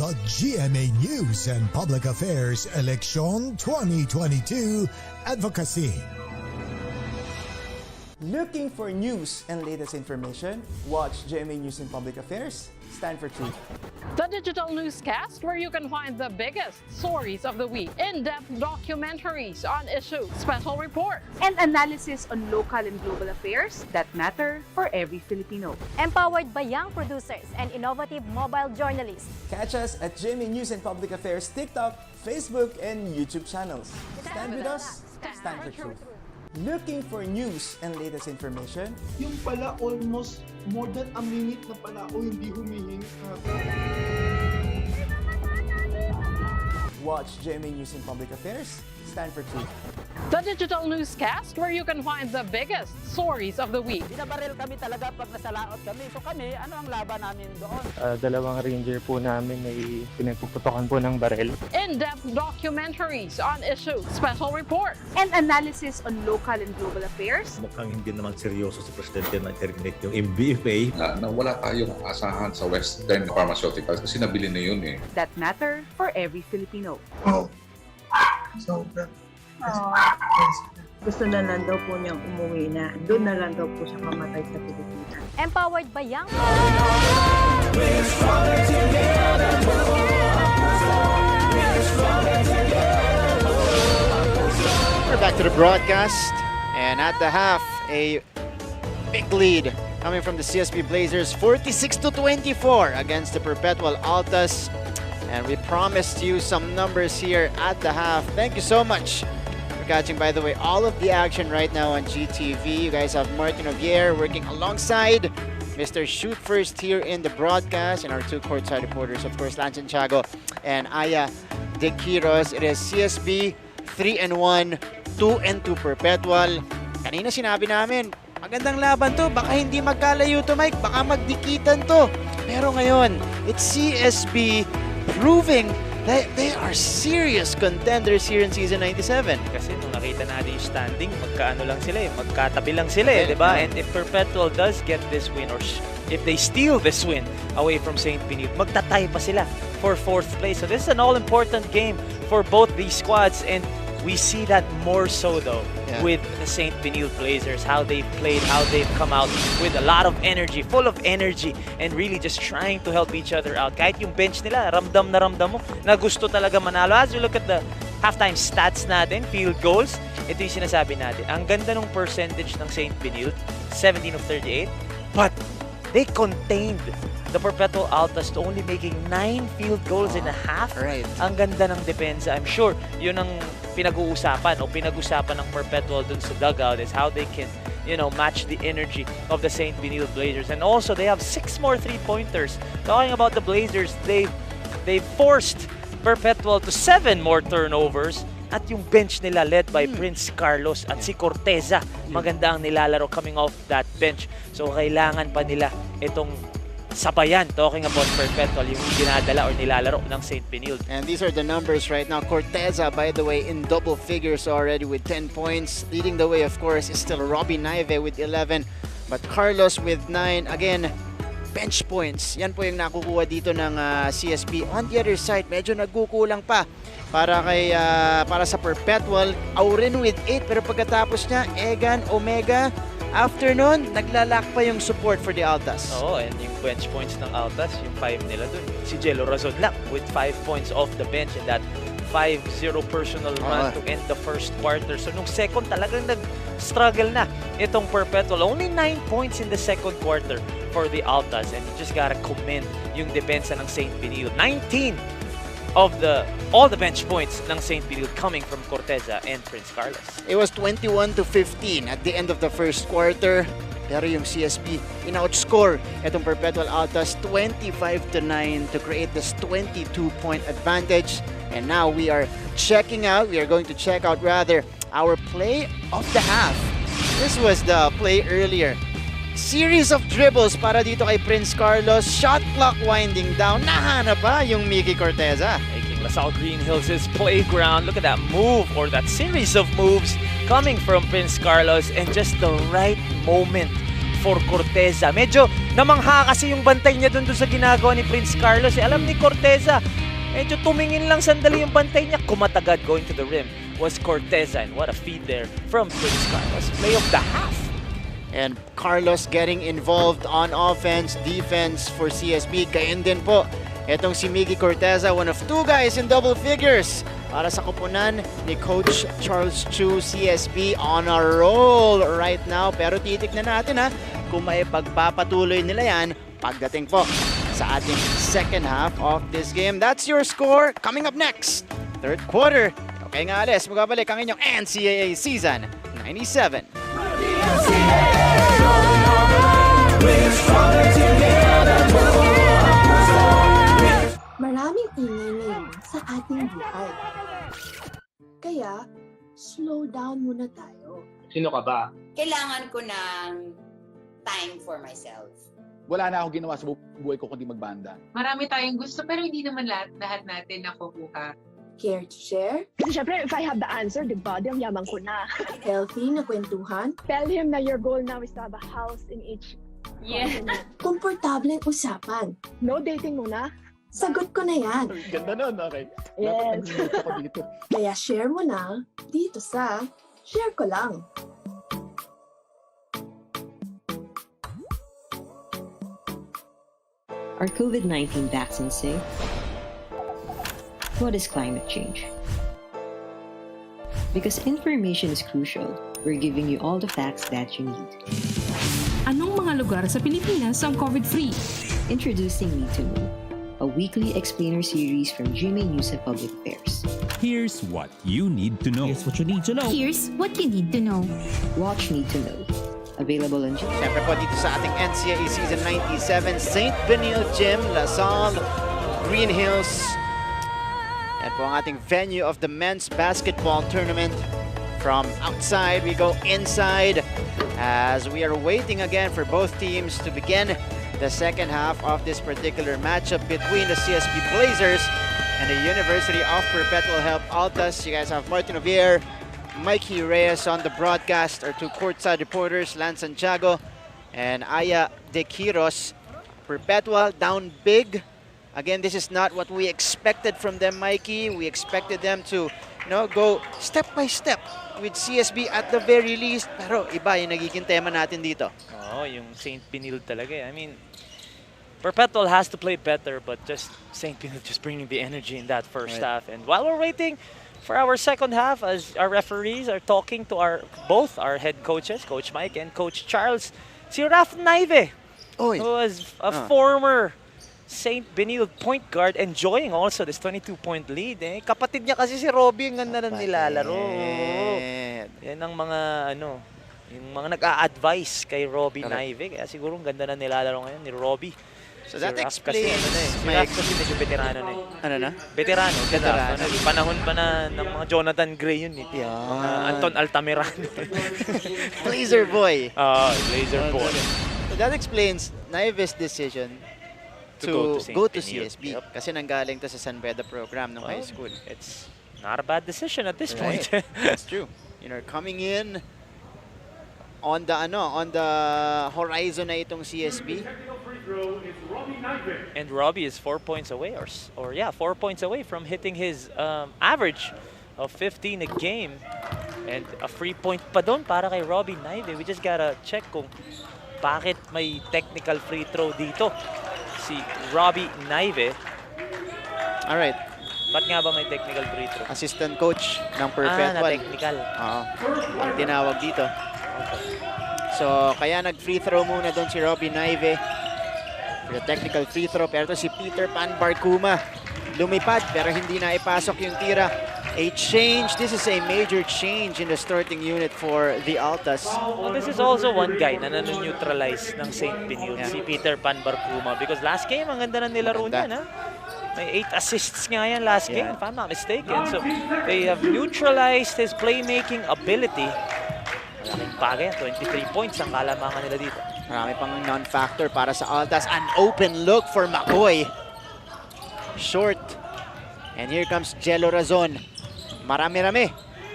The GMA News and Public Affairs Election 2022 Advocacy. Looking for news and latest information? Watch GMA News and Public Affairs. Stand for truth. The digital newscast where you can find the biggest stories of the week, in-depth documentaries on issues, special reports, and analysis on local and global affairs that matter for every Filipino. Empowered by young producers and innovative mobile journalists. Catch us at GMA News and Public Affairs TikTok, Facebook, and YouTube channels. Stand with us. Stand for truth. Looking for news and latest information? Yung pala almost more than a minute na pala ako hindi humihinga. Watch GMA News and Public Affairs. Stand for truth. The digital newscast where you can find the biggest stories of the week. Binabaril kami talaga pag nasalaot kami. So kami, ano ang laban namin doon? Dalawang ranger po namin ay pinagpuputokan po ng baril. In-depth documentaries on issues, special reports, and analysis on local and global affairs. Mukhang hindi naman seryoso si Presidente na i-terminate yung MBFA. Na wala tayong asahan sa Western Pharmaceuticals kasi nabili na yun eh. That matter for every Filipino. Sobra. Gusto na lang daw po niyang umuwi na. Doon na lang daw po siya mamatay sa Pilipinas. Empowered by young We're back to the broadcast, and at the half, a big lead coming from the CSB Blazers, 46-24 against the Perpetual Altas. And we promised you some numbers here at the half. Thank you so much for catching, by the way, all of the action right now on GTV. You guys have Martin Ovier working alongside Mr. Shoot First here in the broadcast, and our two courtside reporters, of course, Lance Santiago and Aya De Quiros. It is CSB 3-1, 2-2 Perpetual. Kanina sinabi namin, magandang laban to. Baka hindi magkalayo to, Mike. Baka magdikitan to. Pero ngayon, it's CSB proving that they are serious contenders here in Season 97. Kasi nung nakita natin yung standing, magkaano lang sila eh, magkatabi lang sila eh, di ba? And if Perpetual does get this win, or if they steal this win away from St. Benilde, magtatay pa sila for 4th place. So this is an all-important game for both these squads, and We see that more so though with the St. Benilde Blazers, how they've played, how they've come out with a lot of energy, full of energy, and really just trying to help each other out. Kahit yung bench nila, ramdam mo na gusto talaga manalo. As you look at the halftime stats natin, field goals, ito yung sinasabi natin. Ang ganda ng percentage ng St. Benilde, 17 of 38, but they contained the Perpetual Altas to only making 9 field goals in a half. Right. Ang ganda ng depensa. I'm sure yun ang pinag-uusapan o pinag-usapan ng Perpetual dun sa dugout is how they can, you know, match the energy of the St. Benilde Blazers. And also, they have 6 more three-pointers. Talking about the Blazers, they've forced Perpetual to 7 more turnovers. At yung bench nila led by Prince Carlos at si Cortez, maganda ang nilalaro coming off that bench. So kailangan pa nila itong sabayan, talking about Perpetual, yung ginadala or nilalaro ng St. Benilde. And these are the numbers right now. Cortez, by the way, in double figures already with 10 points. Leading the way, of course, is still Robbie Naive with 11. But Carlos with 9. Again, bench points. Yan po yung nakukuha dito ng CSB. On the other side, medyo nagkukulang pa para sa Perpetual. Aurin with 8, pero pagkatapos niya, Egan, Omega, after nun, naglalak pa yung support for the Altas. Oo, and yung bench points ng Altas, yung 5 nila dun. Si Jello Razon lang with 5 points off the bench in that 5-0 personal run to end the first quarter. So nung second, talagang nag-struggle na itong Perpetual. Only 9 points in the second quarter for the Altas, and you just gotta commend yung depensa ng St. Benilde. 19 of all the bench points ng St. Benilde coming from Cortez and Prince Carlos. It was 21-15 at the end of the first quarter. Pero yung CSB in-outscore itong Perpetual Altas 25-9 to create this 22-point advantage. And now we are going to check out rather our play of the half. This was the play earlier. Series of dribbles para dito kay Prince Carlos. Shot clock winding down. Nahanap pa yung Mickey Cortez. Making LaSalle Green Hills his playground. Look at that move or that series of moves coming from Prince Carlos, and just the right moment for Cortez. Medyo namangha kasi yung bantay niya dun sa ginagawa ni Prince Carlos. Alam ni Cortez, medyo tumingin lang sandali yung bantay niya. Kumatagad going to the rim was Cortez, and what a feed there from Prince Carlos. Play of the half. And Carlos getting involved on offense, defense for CSB. Gayon din po, etong si Miggy Cortez, one of 2 guys in double figures para sa kupunan ni Coach Charles Chu. CSB on a roll right now. Pero titignan natin kung may pagpapatuloy nila yan pagdating po sa ating second half of this game. That's your score. Coming up next, third quarter. Okay nga, Ales, magbabalik ang inyong NCAA Season 97. Maraming ingay ngayon sa ating buhay. Kaya, slow down muna tayo. Sino ka ba? Kailangan ko ng time for myself. Wala na ako ginawa sa buhay ko kundi magbanda. Marami tayong gusto pero hindi naman lahat natin nakukuha. Care to share? Kasi syempre, if I have the answer, di ba, di ang yaman ko na. Healthy na kwentuhan? Tell him na your goal now is to have a house in each continent. Komportableng usapan. No dating muna. Sagot ko na yan. Ganda nun, okay. Yes. Dapat ako dito. Kaya share mo na dito sa Share Ko Lang. Are COVID-19 vaccines safe? What is climate change? Because information is crucial, we're giving you all the facts that you need. Anong mga lugar sa Pilipinas ang COVID-free? Introducing Need to Know, a weekly explainer series from GMA News and Public Affairs. Here's what you need to know. Here's what you need to know. Here's what you need to know. Watch Need to Know. Available on GMA. Siyempre po dito sa ating NCAA Season 97, St. Benilde Gym, LaSalle, Green Hills. Yan po ang ating venue of the men's basketball tournament. From outside, we go inside as we are waiting again for both teams to begin the second half of this particular matchup between the CSB Blazers and the University of Perpetual Altas. You guys have Martin Javier, Mikey Reyes on the broadcast, our 2 courtside reporters, Lance Santiago and Aya De Quiros. Perpetual down big Again, this is not what we expected from them, Mikey. We expected them to, go step by step with CSB at the very least. Pero iba yung nagiging tema natin dito. Oo, yung St. Benilde talaga. I mean, Perpetual has to play better, but just St. Benilde just bringing the energy in that first half. And while we're waiting for our second half, as our referees are talking to both our head coaches, Coach Mike and Coach Charles, si Raf Naive, who was a former St. Benilde point guard, enjoying also this 22-point lead. Kapatid niya kasi si Robbie, ang ganda na nilalaro. Yan ang mga, yung mga nag-a-advise kay Robbie Naive. Kaya siguro ang ganda na nilalaro ngayon ni Robbie. So that explains... Si Raf kasi medyo veterano na eh. Ano na? Veterano. Panahon pa na ng mga Jonathan Gray yun eh. Mga Anton Altamirano. Blazer boy. Blazer boy. So that explains Naive's decision to go to CSB. Kasi nanggaling to sa San Beda program ng high school. It's not a bad decision at this point. That's true. Coming in on the horizon na itong CSB. And Robbie is 4 points away, 4 points away from hitting his average of 15 a game. And a free point pa doon para kay Robbie Naive. We just gotta check kung bakit may technical free throw dito si Robbie Naive. Alright. Ba't nga ba may technical free throw? Assistant coach ng Perpetual. Na-technical. Ang tinawag dito. So, kaya nag-free throw muna doon si Robbie Naive. For the technical free throw. Pero si Peter Pan Barcuma lumipad pero hindi na ipasok yung tira. A change. This is a major change in the starting unit for the Altas. Well, this is also one guy na nanoneutralize ng St. Benilde, si Peter Pan Barcuma. Because last game, ang ganda na nilaro niya, na? May 8 assists nga yan last game, if I'm not mistaken. So, they have neutralized his playmaking ability. Malaking bagay, 23 points ang kalamangan nila dito. Marami pang non-factor para sa Altas. An open look for McCoy. Short. And here comes Jello Razon. Marami-rami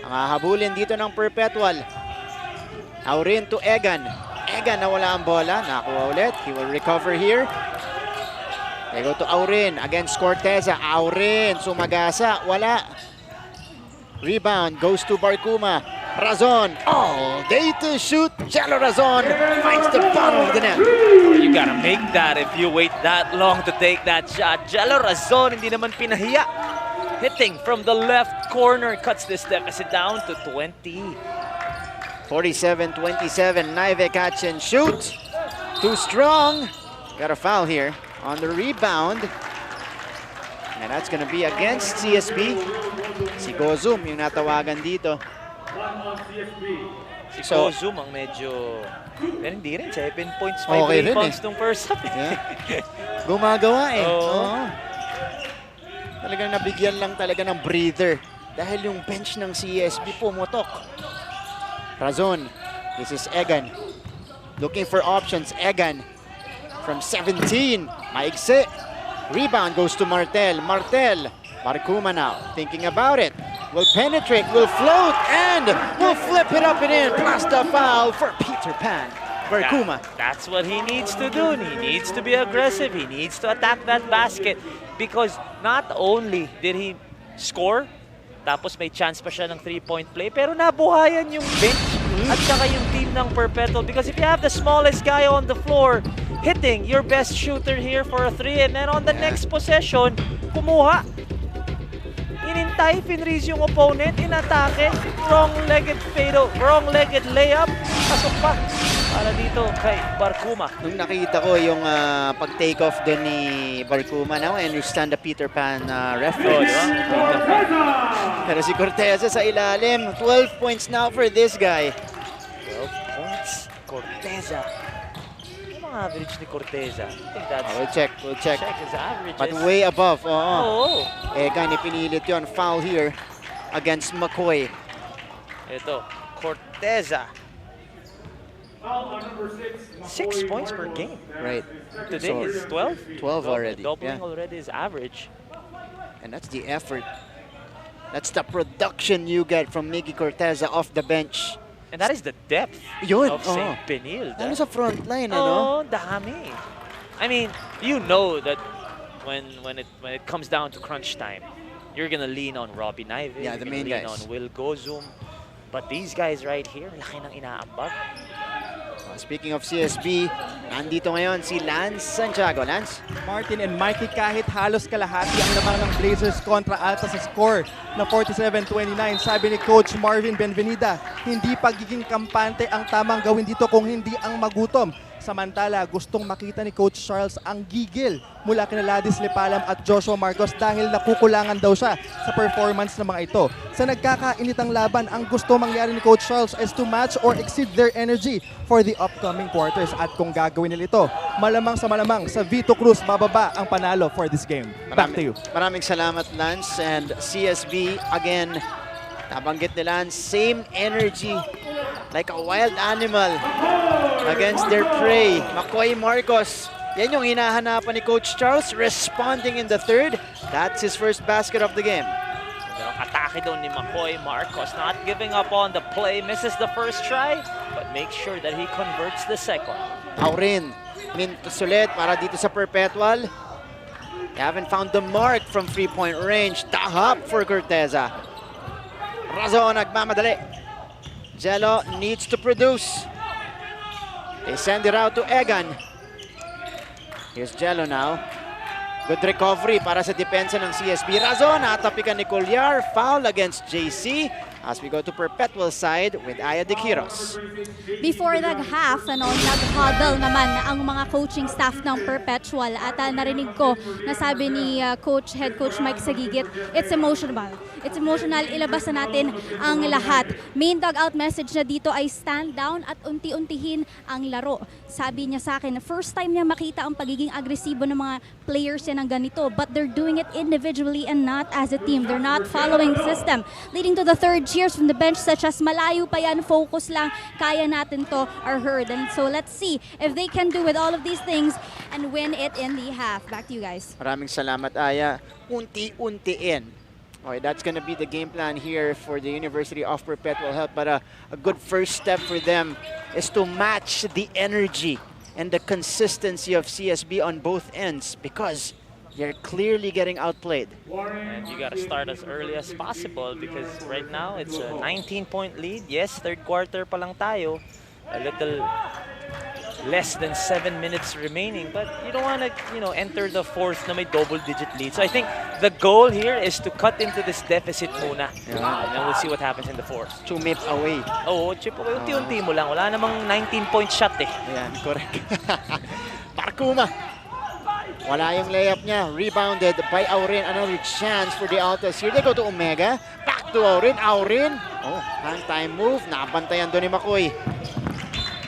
ang hahabulin dito ng Perpetual. Aurin to Egan. Egan nawala ang bola. Nakuha ulit. He will recover here. They go to Aurin against Cortez. Aurin sumagasa. Wala. Rebound goes to Barcuma. Razon all day to shoot. Jello Razon finds the bottom of the net. You gotta make that if you wait that long to take that shot. Jello Razon hindi naman pinahiya. Hitting from the left corner cuts this deficit down to 20. 47-27. Naive catch and shoot. Too strong. Got a foul here on the rebound. And that's gonna be against CSB. Si Gozum yung natawagan dito. Si Gozum ang medyo... Pero hindi rin. 7 points, 5 rebounds nung first half. Gumagawa eh. Talagang nabigyan lang talaga ng breather dahil yung bench ng CSB pumutok. Razon. This is Egan. Looking for options. Egan from 17. Maigse. Rebound goes to Martel. Martel. Barcuma now. Thinking about it. Will penetrate. Will float. And will flip it up and in. Plus the foul for Peter Pan. Barcuma. That's what he needs to do. He needs to be aggressive. He needs to attack that basket. Because not only did he score, tapos may chance pa siya ng 3-point play, pero nabuhayan yung bench at saka yung team ng Perpetual. Because if you have the smallest guy on the floor hitting your best shooter here for a 3, and then on the next possession, kumuha. Inintay, finreeze yung opponent, inatake, wrong-legged layup, pasok pa. Para dito kay Barcuma. Nung nakita ko yung pag-take off din ni Barcuma, now I understand the Peter Pan reference. Pero si Cortez sa ilalim, 12 points now for this guy. 12 points, Cortez. Ano ang average ni Cortez? I think that's... We'll check. Check his averages. But way above. Oo. Egan, ipinilit yun. Foul here against McCoy. Ito, Cortez. 6 points per game. Right. Today is 12? 12 already. Doubling already his average. And that's the effort. That's the production you get from Miggy Cortez off the bench. And that is the depth of St. Benilde. Ano sa front line, dami. I mean, you know that when it comes down to crunch time, you're gonna lean on Robbie Naive, Yeah, the main lean guys. on Will Gozum. But these guys right here, laki ng inaambag. Speaking of CSB, nandito ngayon si Lance Santiago. Lance? Martin and Mikey, kahit halos kalahati ang lamang ng Blazers kontra Altas sa score na 47-29, sabi ni Coach Marvin Benvenida, hindi pagiging kampante ang tamang gawin dito kung hindi ang magutom. Samantala, gustong makita ni Coach Charles ang gigil mula kina Ladis Lepalam at Joshua Marcos dahil nakukulangan daw siya sa performance ng mga ito. Sa nagkakainitang laban, ang gusto mangyari ni Coach Charles is to match or exceed their energy for the upcoming quarters. At kung gagawin nila ito, malamang sa Vito Cruz bababa ang panalo for this game. Back to you. Maraming salamat, Lance. And CSB, again, nabanggit ni Lance, same energy like a wild animal against their prey. McCoy Marcos, yan yung hinahanapan ni Coach Charles, responding in the third. That's his first basket of the game. Merong atake doon ni McCoy Marcos, not giving up on the play, misses the first try, but makes sure that he converts the second. Aurin, mintos ulit para dito sa Perpetual. They haven't found the mark from 3-point range. Tahap for Cortez. Razon nagmamadali. Jello needs to produce. They send it out to Egan. Here's Jello now. Good recovery para sa depensa ng CSB. Razon, natapikan ni Colliar. Foul against JC. As we go to Perpetual side with Aya de Quiros. Before nag-half, nag-huddle naman ang mga coaching staff ng Perpetual at narinig ko na sabi ni Head Coach Mike Sagigit, it's emotional. It's emotional, ilabas na natin ang lahat. Main dugout message na dito ay stand down at unti-untihin ang laro. Sabi niya sa akin, first time niya makita ang pagiging agresibo ng mga players niya ng ganito, but they're doing it individually and not as a team. They're not following the system. Leading to the third cheers from the bench such as malayo pa yan, focus lang, kaya natin to, are heard. And so let's see if they can do with all of these things and win it in the half. Back to you guys. Maraming salamat, Aya. Unti-untiin. Okay, that's gonna be the game plan here for the University of Perpetual Health. But a good first step for them is to match the energy and the consistency of CSB on both ends because they're clearly getting outplayed. And you gotta start as early as possible because right now it's a 19-point lead. Yes, third quarter pa lang tayo. A little less than 7 minutes remaining, but you don't want to, enter the fourth na may double-digit lead. So I think the goal here is to cut into this deficit muna. And then we'll see what happens in the fourth. Chumip away. Oo, chip away. Unti-unti mo lang. Wala namang 19-point shot eh. Ayan, correct. Parkuma. Wala yung layup niya. Rebounded by Aurin. Another chance for the Altas. Here they go to Omega. Back to Aurin. Aurin. Oh, hang-time move. Nabantayan doon ni Makoy.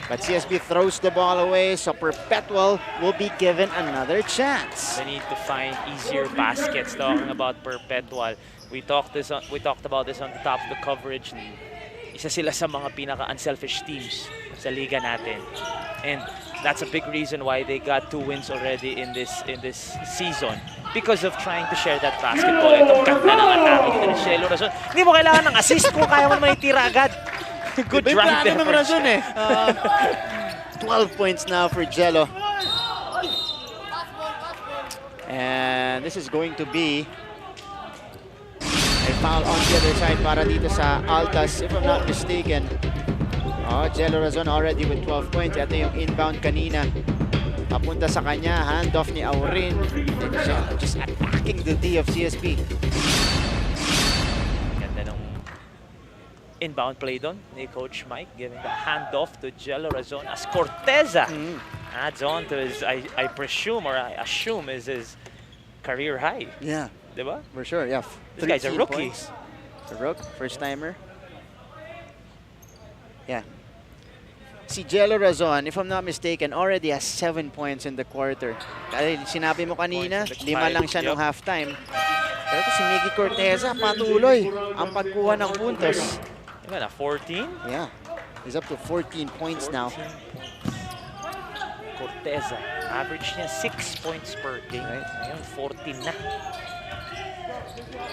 But CSB throws the ball away, so Perpetual will be given another chance. They need to find easier baskets. Talking about Perpetual, we talked about this on the top of the coverage. Isa sila sa mga pinaka-unselfish teams sa liga natin, and that's a big reason why they got 2 wins already in this season because of trying to share that basketball. Itong ganda ng atake dito ni Shelo Razon. Hindi mo kailangan ng assist kung kaya mo naman itira agad. Good drive there for Razon eh. 12 points now for Jello. And this is going to be a foul on the other side para dito sa Altas, if I'm not mistaken. Oh, Jello Razon already with 12 points. Ito yung inbound kanina. Papunta sa kanya, handoff ni Aurin. And Jello just attacking the D of CSB. Inbound play doon ni Coach Mike, giving the handoff to Jello Razon as Cortez adds on to his, I presume or I assume is his career high. Yeah. Diba? For sure, yeah. This guy's a rookie. A rook, first timer. Yeah. Si Jello Razon, if I'm not mistaken, already has 7 points in the quarter. Dahil sinabi mo kanina, 5 lang siya nung halftime. Pero si Miggy Cortez, patuloy ang pagkuha ng puntos. Diba na, 14? Yeah. He's up to 14 points now. Cortez, average niya 6 points per game. Ngayon, 14 na.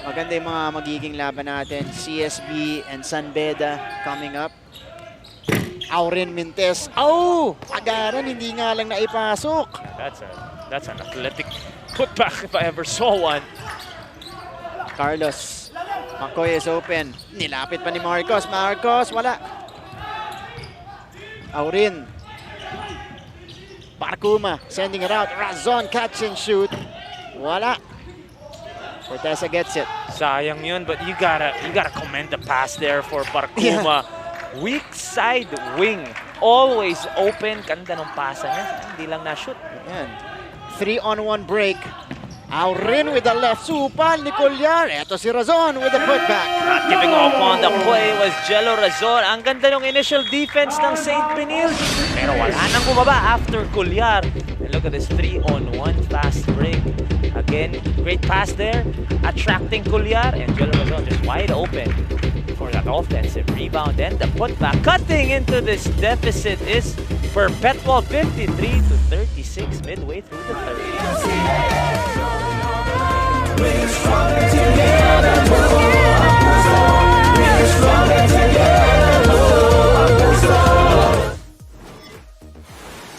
Maganda yung mga magiging laban natin. CSB and San Beda coming up. Aurin Mintes. Oh! Agaran, hindi nga lang naipasok. That's an athletic putback if I ever saw one. Carlos. McCoy is open. Nilapit pa ni Marcos. Marcos, wala. Aurin. Barcuma sending it out. Razon catch and shoot. Wala. Cortez gets it. Sayang yun, but you gotta commend the pass there for Barcuma. Weak side wing. Always open. Ganda ng pasa niya. Hindi lang na-shoot. Ayan. 3-on-1 break. Aurin with the left. Supal ni Collar. Eto si Razon with the putback. Not giving up on the play was Jello Razon. Ang ganda ng initial defense ng St. Benilde. Pero wala nang bumaba after Collar. And look at this 3-on-1 fast break. Again, great pass there. Attracting Collar. And Jello Razon just wide open for that offensive rebound. And the putback. Cutting into this deficit is Perpetual 53-36 midway through the third. We're stronger together. We're stronger together.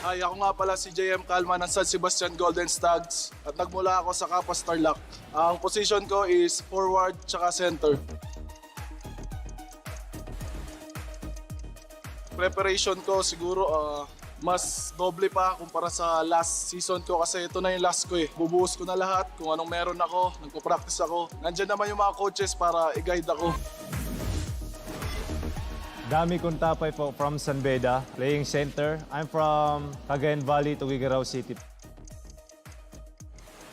Hi, ako nga pala si JM Calma ng San Sebastian Golden Stags at nagmula ako sa Kapas Tarlac. Ang position ko is forward tsaka center. Preparation ko siguro mas doble pa kumpara sa last season ko kasi ito na yung last ko eh. Bubuhos ko na lahat kung anong meron ako, nagpo-practice ako. Nandiyan naman yung mga coaches para i-guide ako. Dami kong tapay po from San Beda, playing center. I'm from Cagayan Valley, Tuguegarao City.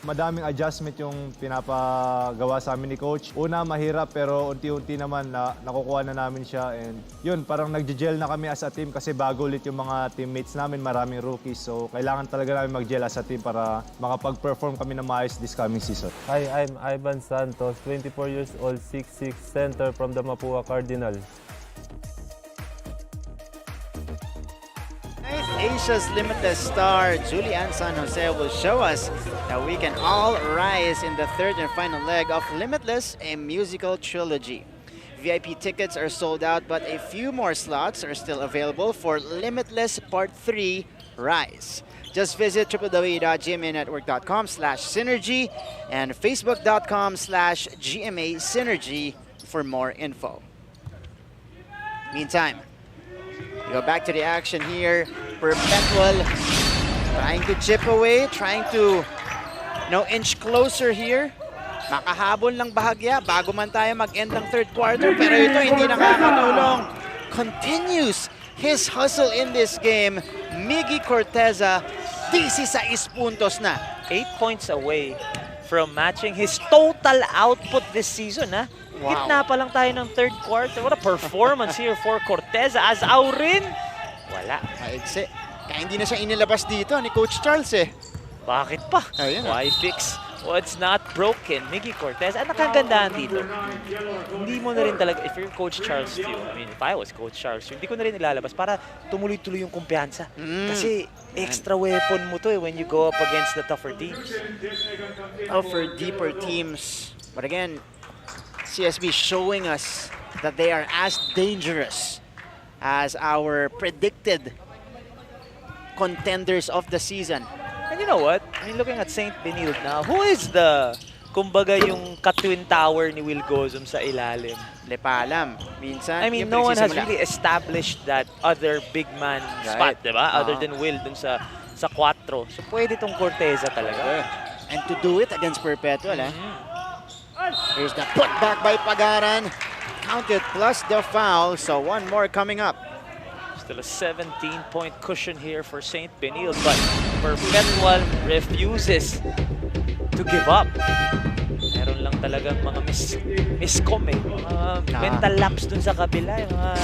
Madaming adjustment yung pinapagawa sa amin ni Coach. Una, mahirap pero unti-unti naman nakukuha na namin siya. And yun, parang nag-gel na kami as a team kasi bago ulit yung mga teammates namin, maraming rookies. So kailangan talaga namin mag-gel as a team para makapag-perform kami na maayos this coming season. Hi, I'm Ivan Santos, 24 years old, 6'6", center from the Mapua Cardinal. Asia's Limitless star, Julian San Jose, will show us that we can all rise in the third and final leg of Limitless, a musical trilogy. VIP tickets are sold out, but a few more slots are still available for Limitless Part 3 Rise. Just visit www.gmanetwork.com/synergy and facebook.com/GMA Synergy for more info. Meantime, we go back to the action here. Perpetual trying to chip away, trying to inch closer here. Makahabol lang bahagya bago man tayo mag-end ng third quarter, pero ito hindi nakakatulong. Continues his hustle in this game. Miggy Cortez, 16 puntos na. 8 points away from matching his total output this season. Wow. Gitna pa lang tayo ng third quarter. What a performance here for Cortez as Aurin. Wala. Maigsi. Kaya hindi na siya inilabas dito ni Coach Charles eh. Bakit pa? Ayun. Why fix what's not broken? Miggy Cortez. Ang nakagandahan dito, hindi mo na rin talaga, if you're Coach Charles too, I mean, if I was Coach Charles, hindi ko na rin ilalabas para tumuloy-tuloy yung kumpiyansa. Kasi extra weapon mo to when you go up against the tougher teams. For deeper teams. But again, CSB showing us that they are as dangerous as our predicted contenders of the season. And you know what? I mean, looking at St. Benilde now, who is the, kumbaga yung ka-twin tower ni Will Gozum sa ilalim? Lepalam. Minsan, I mean, no one has really established that other big man spot, diba? Other than Will dun sa 4. So, pwede tong Corteza talaga. And to do it against Perpetual, Here's the putback by Pagaran. Counted plus the foul, so one more coming up. Still a 17-point cushion here for St. Benilde, but Perpetual refuses to give up. Meron lang talagang mga miscom mga mental laps dun sa kabila, yung mga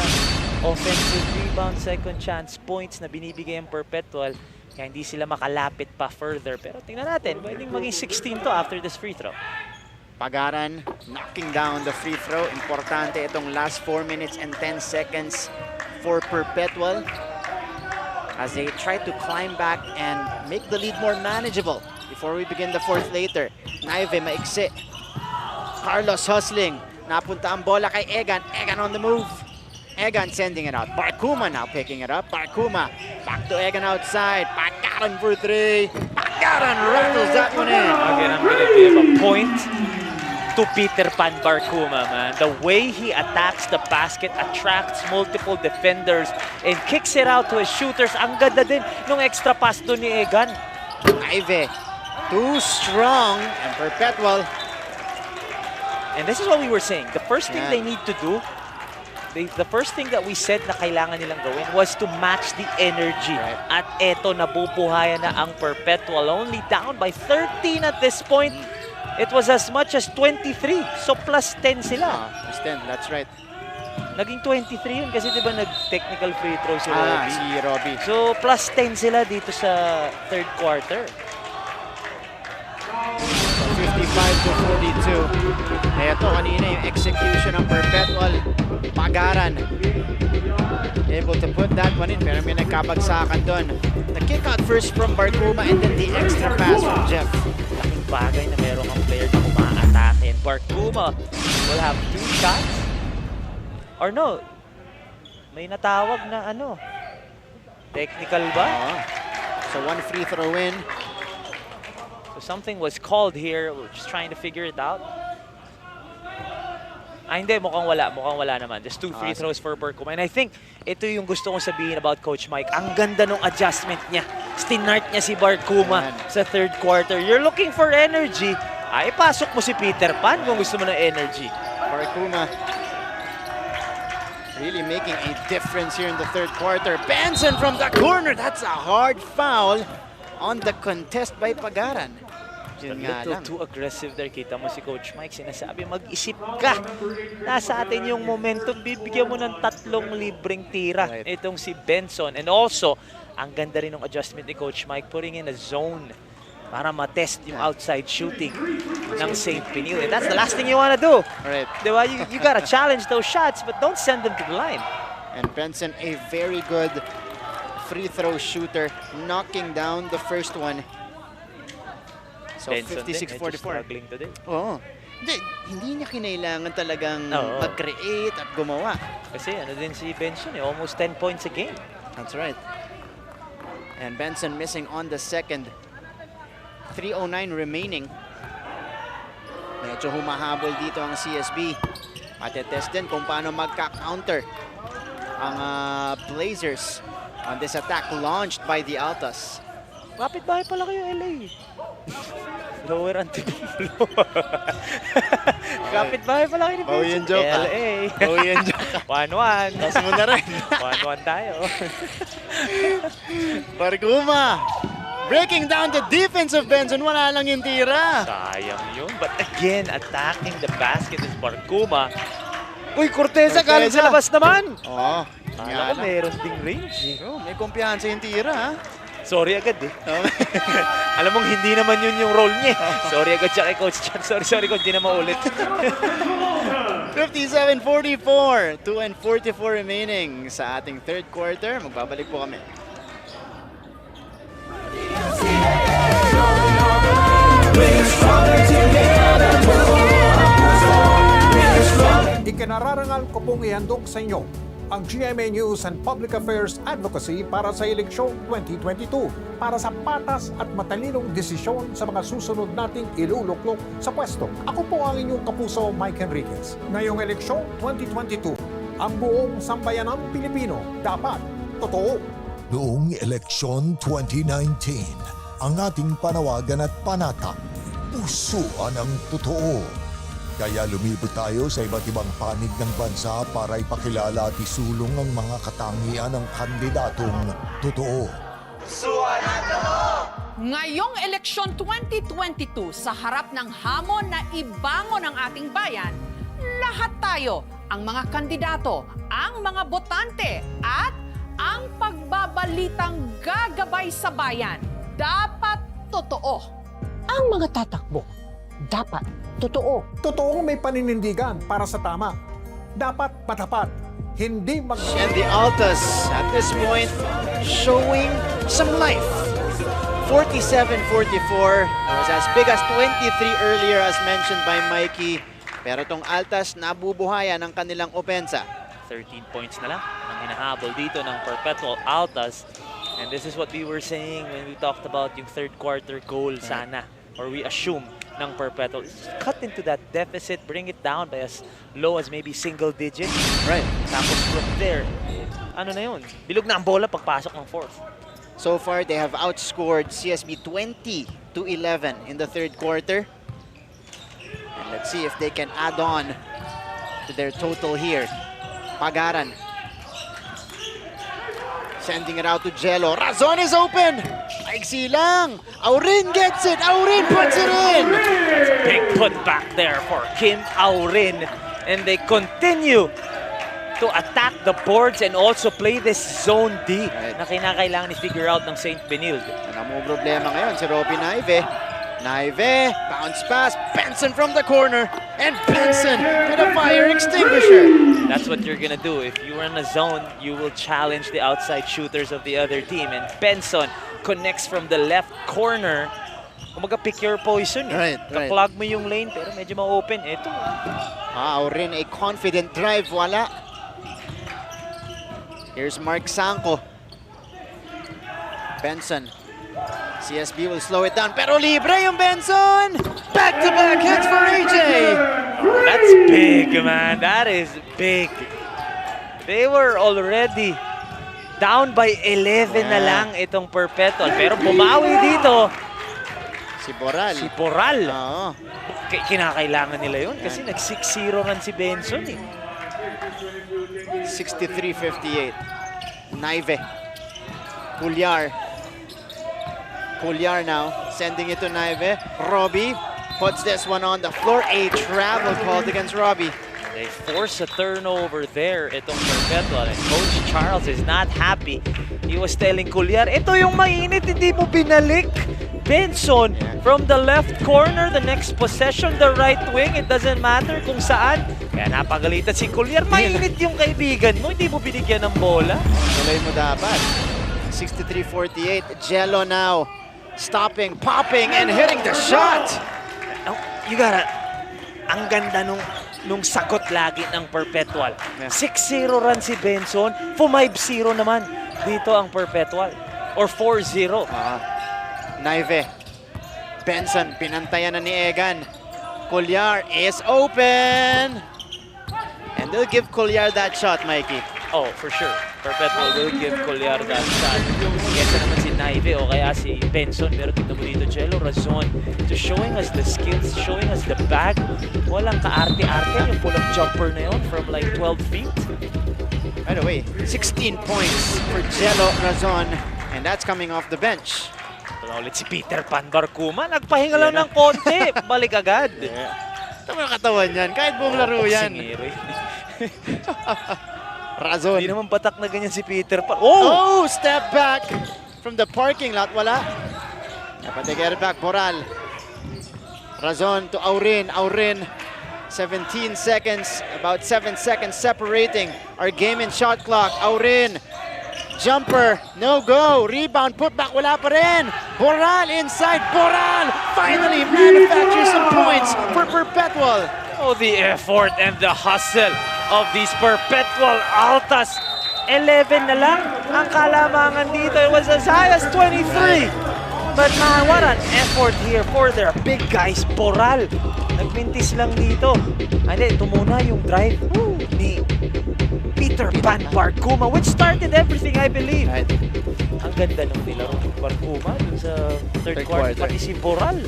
offensive rebound, second chance points na binibigay ang Perpetual, kaya hindi sila makalapit pa further. Pero tingnan natin, pwedeng maging 16 to after this free throw. Pagaran knocking down the free throw. Importante itong last 4 minutes and 10 seconds for Perpetual as they try to climb back and make the lead more manageable before we begin the fourth later. Naive maiksi. Carlos hustling. Napunta ang bola kay Egan. Egan on the move. Egan sending it out. Barcuma now picking it up. Barcuma back to Egan outside. Pagaran for 3. Pagaran rattles that one in. Again, I'm gonna give a point to Peter Pan Barcuma, man. The way he attacks the basket, attracts multiple defenders, and kicks it out to his shooters. Ang ganda din nung extra pass doon ni Egan. Ive, too strong, and Perpetual. And this is what we were saying. The first thing they need to do, the first thing that we said na kailangan nilang gawin was to match the energy. At eto, nabubuhayan na ang Perpetual. Only down by 13 at this point. It was as much as 23. So plus 10 sila. Plus 10, that's right. Naging 23 yun kasi di ba nag-technical free throw si Robbie. Si Robbie. So plus 10 sila dito sa third quarter. 55 to 42. Ito kanina yung execution ng Perpetual. Pagaran. Able to put that one in, pero may nagkabagsakan doon. The kick out first from Barcuma and then the extra pass from Jeff. Laking bagay na meron kang player na umaatake. And Barcuma will have 2 shots. Or no, may natawag na ano. Technical ba? So 1 free throw in. Something was called here. We're just trying to figure it out. Hindi. Mukhang wala naman. There's 2 free throws for Barcuma. And I think ito yung gusto kong sabihin about Coach Mike. Ang ganda nung adjustment niya. Stinart niya si Barcuma sa third quarter. You're looking for energy. Ipasok mo si Peter Pan kung gusto mo ng energy. Barcuma really making a difference here in the third quarter. Benson from the corner. That's a hard foul on the contest by Pagaran. A little too aggressive there. Kita mo si Coach Mike, sinasabi, mag-isip ka. Nasa atin yung momentum. Bibigyan mo ng 3 libreng tira. Itong si Benson. And also, ang ganda rin ng adjustment ni Coach Mike, putting in a zone para matest yung outside shooting ng St. Benilde. And that's the last thing you want to do. Right. Diba? You gotta challenge those shots, but don't send them to the line. And Benson, a very good free throw shooter, knocking down the first one. So 56-44. Struggling today. Oo. Hindi niya kinailangan talagang mag-create at gumawa. Kasi ano din si Benson, almost 10 points a game. That's right. And Benson missing on the second. 3:09 remaining. Medyo humahabol dito ang CSB. Matetest din kung paano magka-counter ang Blazers on this attack launched by the Altas. Kapit bahay pala kayo, LA. Lower Antigulo. Kapit bahay pala kayo ni Benson. Yan joke, LA. Yan joke. 1-1. Tas mo na rin. 1-1 tayo. Barcuma breaking down the defense of Benson. Wala lang yung tira. Sayang yun. But again, attacking the basket is Barcuma. Uy, Cortez, galing sa labas naman. Oo. Kala ko meron ding range. May kumpiyansa yung tira, ha? Sorry agad eh. Alam mong hindi naman yun yung role niya. Sorry agad siya kay Coach Chan. Sorry Coach, hindi na maulit. 57-44. 2:44 remaining sa ating third quarter. Magbabalik po kami. Ikinararangal ko pong ihandog sa inyo ang GMA News and Public Affairs Advocacy para sa eleksyon 2022 para sa patas at matalinong desisyon sa mga susunod nating iluluklok sa pwesto. Ako po ang inyong kapuso, Mike Enriquez. Ngayong eleksyon 2022, ang buong sambayanang Pilipino dapat totoo. Noong eleksyon 2019, ang ating panawagan at panata, pusuan ang totoo. Kaya lumibot tayo sa iba't ibang panig ng bansa para ipakilala at isulong ang mga katangian ng kandidatong totoo. Pusuan ang totoo! Ngayong eleksyon 2022, sa harap ng hamon na ibangon ang ating bayan, lahat tayo, ang mga kandidato, ang mga botante, at ang pagbabalitang gagabay sa bayan, dapat totoo. Ang mga tatakbo, dapat totoo. Totoong may paninindigan para sa tama. Dapat matapat. Hindi mag... And the Altas, at this point, showing some life. 47-44. Was as big as 23 earlier as mentioned by Mikey. Pero tong Altas, nabubuhayan ang kanilang opensa. 13 points na lang ang hinahabol dito ng Perpetual Altas. And this is what we were saying when we talked about yung third quarter goal sana, or we assume ng Perpetual. Cut into that deficit, bring it down by as low as maybe single digit. Right. Tapos from there, ano na yun? Bilog na ang bola pagpasok ng fourth. So far, they have outscored CSB 20-11 in the third quarter. And let's see if they can add on to their total here. Pagaran. Sending it out to Jello. Razon is open! Maigsi lang! Aurin gets it! Aurin puts it in! Big put back there for Kim Aurin. And they continue to attack the boards and also play this zone D na kinakailangan i-figure out ng St. Benilde. Ang problema ngayon si Robby Naive. Naive, bounce pass, Benson from the corner, and Benson with a fire extinguisher. That's what you're gonna do. If you are in a zone, you will challenge the outside shooters of the other team. And Benson connects from the left corner. Kumaga pick your poison. Right. Ka-plug mo yung lane pero medyo ma-open. Ito. Aurin, a confident drive, wala. Here's Mark Sanko. Benson. CSB will slow it down, pero libre yung Benson! Back-to-back hits for AJ! That's big, man. That is big. They were already down by 11 na lang itong Perpetual. Pero bumawi dito. Si Boral. Si Boral. Oo. Kinakailangan nila yun kasi nag-6-0 ran si Benson eh. 63-58. Naive. Cuellar now, sending it to Naive. Robby puts this one on the floor. A travel called against Robby. They force a turnover there, itong Perpetual. And Coach Charles is not happy. He was telling Cuellar, ito yung mainit, hindi mo binalik. Benson from the left corner, the next possession, the right wing. It doesn't matter kung saan. Kaya napagalitan si Cuellar. Mainit yung kaibigan mo, hindi mo binigyan ng bola. Tuloy mo dapat. 63-48. Jello now. Stopping, popping, and hitting the shot. You gotta... Ang ganda nung sagot lagi ng Perpetual. 6-0 run si Benson, 5-0 naman dito ang Perpetual. Or 4-0. Naive. Benson, pinantayan na ni Egan. Cuellar is open. And they'll give Cuellar that shot, Mikey. Oh, for sure. Perpetual will give Cuellar that shot. Yes, naman si Naive o kaya si Benson. Pero tignan mo dito, Jello Razon. To showing us the skills, showing us the bag. Walang kaarte-arte yung pull-up jumper na yun from like 12 feet. By the way, 16 points for Jello Razon. And that's coming off the bench. Wala ulit si Peter Pan Barcuma. Nagpahinga lang ng konti. Balik agad. Ito mo yung katawan yan. Kahit buong laro yan. Razon. Hindi naman batak na ganyan si Peter Pan. Oh! Step back from the parking lot. Wala. Dapat they get it back. Boral. Razon to Aurin. Aurin. 17 seconds. About 7 seconds separating our game and shot clock. Aurin. Jumper. No go. Rebound. Put back. Wala pa rin. Boral inside. Boral finally manufactures some points for Perpetual. Oh, the effort and the hustle of these Perpetual Altas. 11 na lang ang kalamangan dito. It was as high as 23. But man, what an effort here for their big guys. Boral, nagmintis lang dito. Hindi, ito muna yung drive ni Peter Pan Barcuma, which started everything, I believe. Ang ganda ng nilaro ng Barcuma dun sa third quarter. Pati si Boral.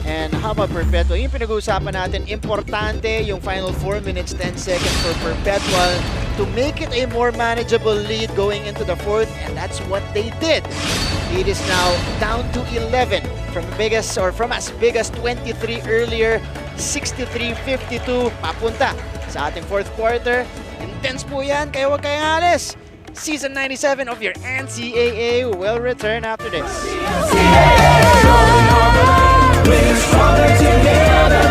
And how about Perpetual? Yung pinag-uusapan natin, importante yung final 4 minutes, 10 seconds for Perpetual to make it a more manageable lead going into the fourth, and that's what they did. It is now down to 11 from as big as 23 earlier, 63-52, papunta sa ating fourth quarter. Intense po yan, kaya huwag kayong alis. Season 97 of your NCAA will return after this. We're stronger together.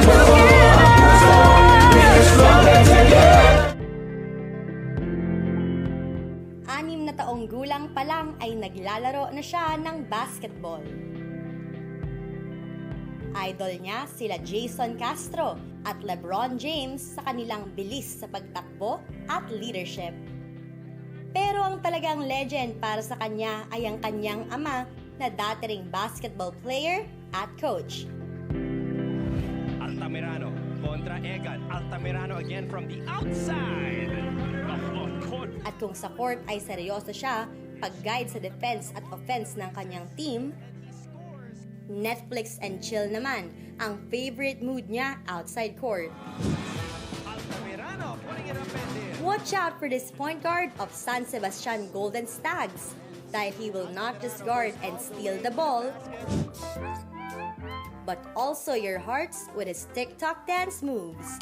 We're stronger together. 6 na taong gulang pa lang ay naglalaro na siya ng basketball. Idol niya sila Jason Castro at LeBron James sa kanilang bilis sa pagtakbo at leadership. Pero ang talagang legend para sa kanya ay ang kanyang ama na dati ring basketball player at coach. Altamirano kontra Egan. Altamirano again from the outside. At kung sa court ay seryoso siya, pag-guide sa defense at offense ng kanyang team, Netflix and chill naman ang favorite mood niya outside court. Watch out for this point guard of San Sebastian Golden Stags dahil he will not just guard and steal the ball, but also your hearts with his TikTok dance moves.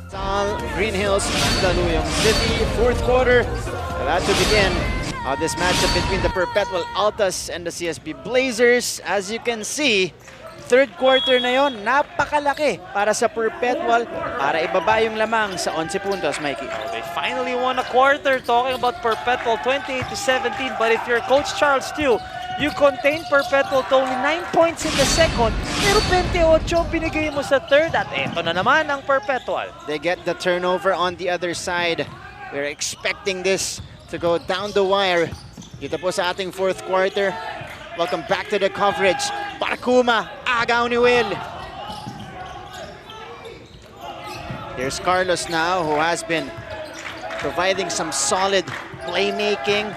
Salle, Green Hills, Mandaluyong City, fourth quarter. About to begin this matchup between the Perpetual Altas and the CSB Blazers. As you can see, third quarter na yon, napakalaki para sa Perpetual para ibaba yung lamang sa 11 puntos, Mikey. They finally won a quarter, talking about Perpetual 28-17. But if you're Coach Charles Stew, you contain Perpetual to only 9 points in the second, pero 28 binigay mo sa third at eto na naman ang Perpetual. They get the turnover on the other side. We're expecting this to go down the wire. Dito po sa ating fourth quarter. Welcome back to the coverage. Barkuma, agaw ni Will. Here's Carlos now, who has been providing some solid playmaking.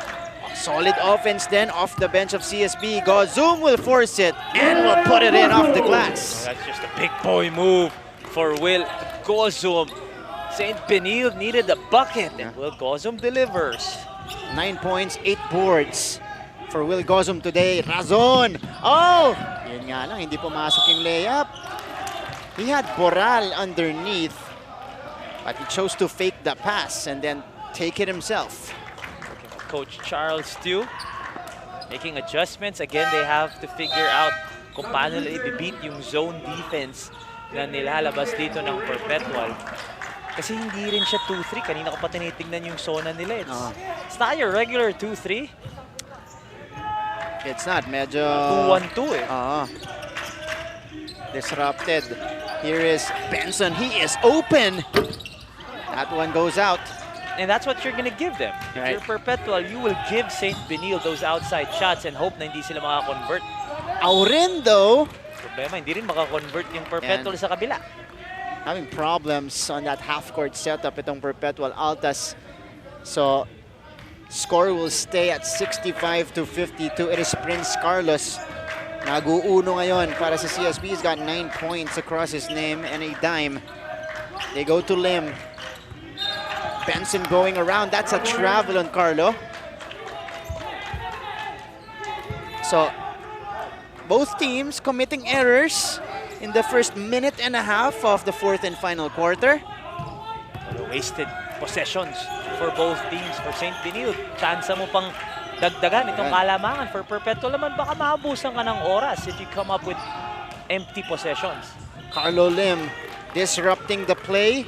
Solid offense then off the bench of CSB. Gozum will force it and will put it in off the glass. That's just a big boy move for Will Gozum. St. Benilde needed a bucket and Will Gozum delivers. 9 points, 8 boards for Will Gozum today. Razon! Oh! Yun nga lang, hindi pumasok yung layup. He had Boral underneath, but he chose to fake the pass and then take it himself. Coach Charles Stew making adjustments. Again, they have to figure out kung paano nila i-beat yung zone defense na nilalabas dito ng Perpetual. Kasi hindi rin siya 2-3. Kanina ko pa tinitignan yung zona nila. It's not your regular 2-3. It's not. Medyo 2-1-2 eh. Disrupted. Here is Benson. He is open. That one goes out. And that's what you're gonna give them. If you're Perpetual, you will give St. Benilde those outside shots and hope na hindi sila makakonvert. Aurin though. Problema, hindi rin makakonvert yung Perpetual sa kabila. Having problems on that half-court setup itong Perpetual Altas. So, score will stay at 65-52. It is Prince Carlos. Nag-uuno ngayon para sa CSB. He's got 9 points across his name and a dime. They go to Lim. Benson going around. That's a travel on Carlo. So, both teams committing errors in the first minute and a half of the fourth and final quarter. Wasted possessions for both teams. For St. Benilde, chance mo pang dagdagan itong kalamangan. For Perpetual naman, baka maabusan ka ng oras if you come up with empty possessions. Carlo Lim disrupting the play.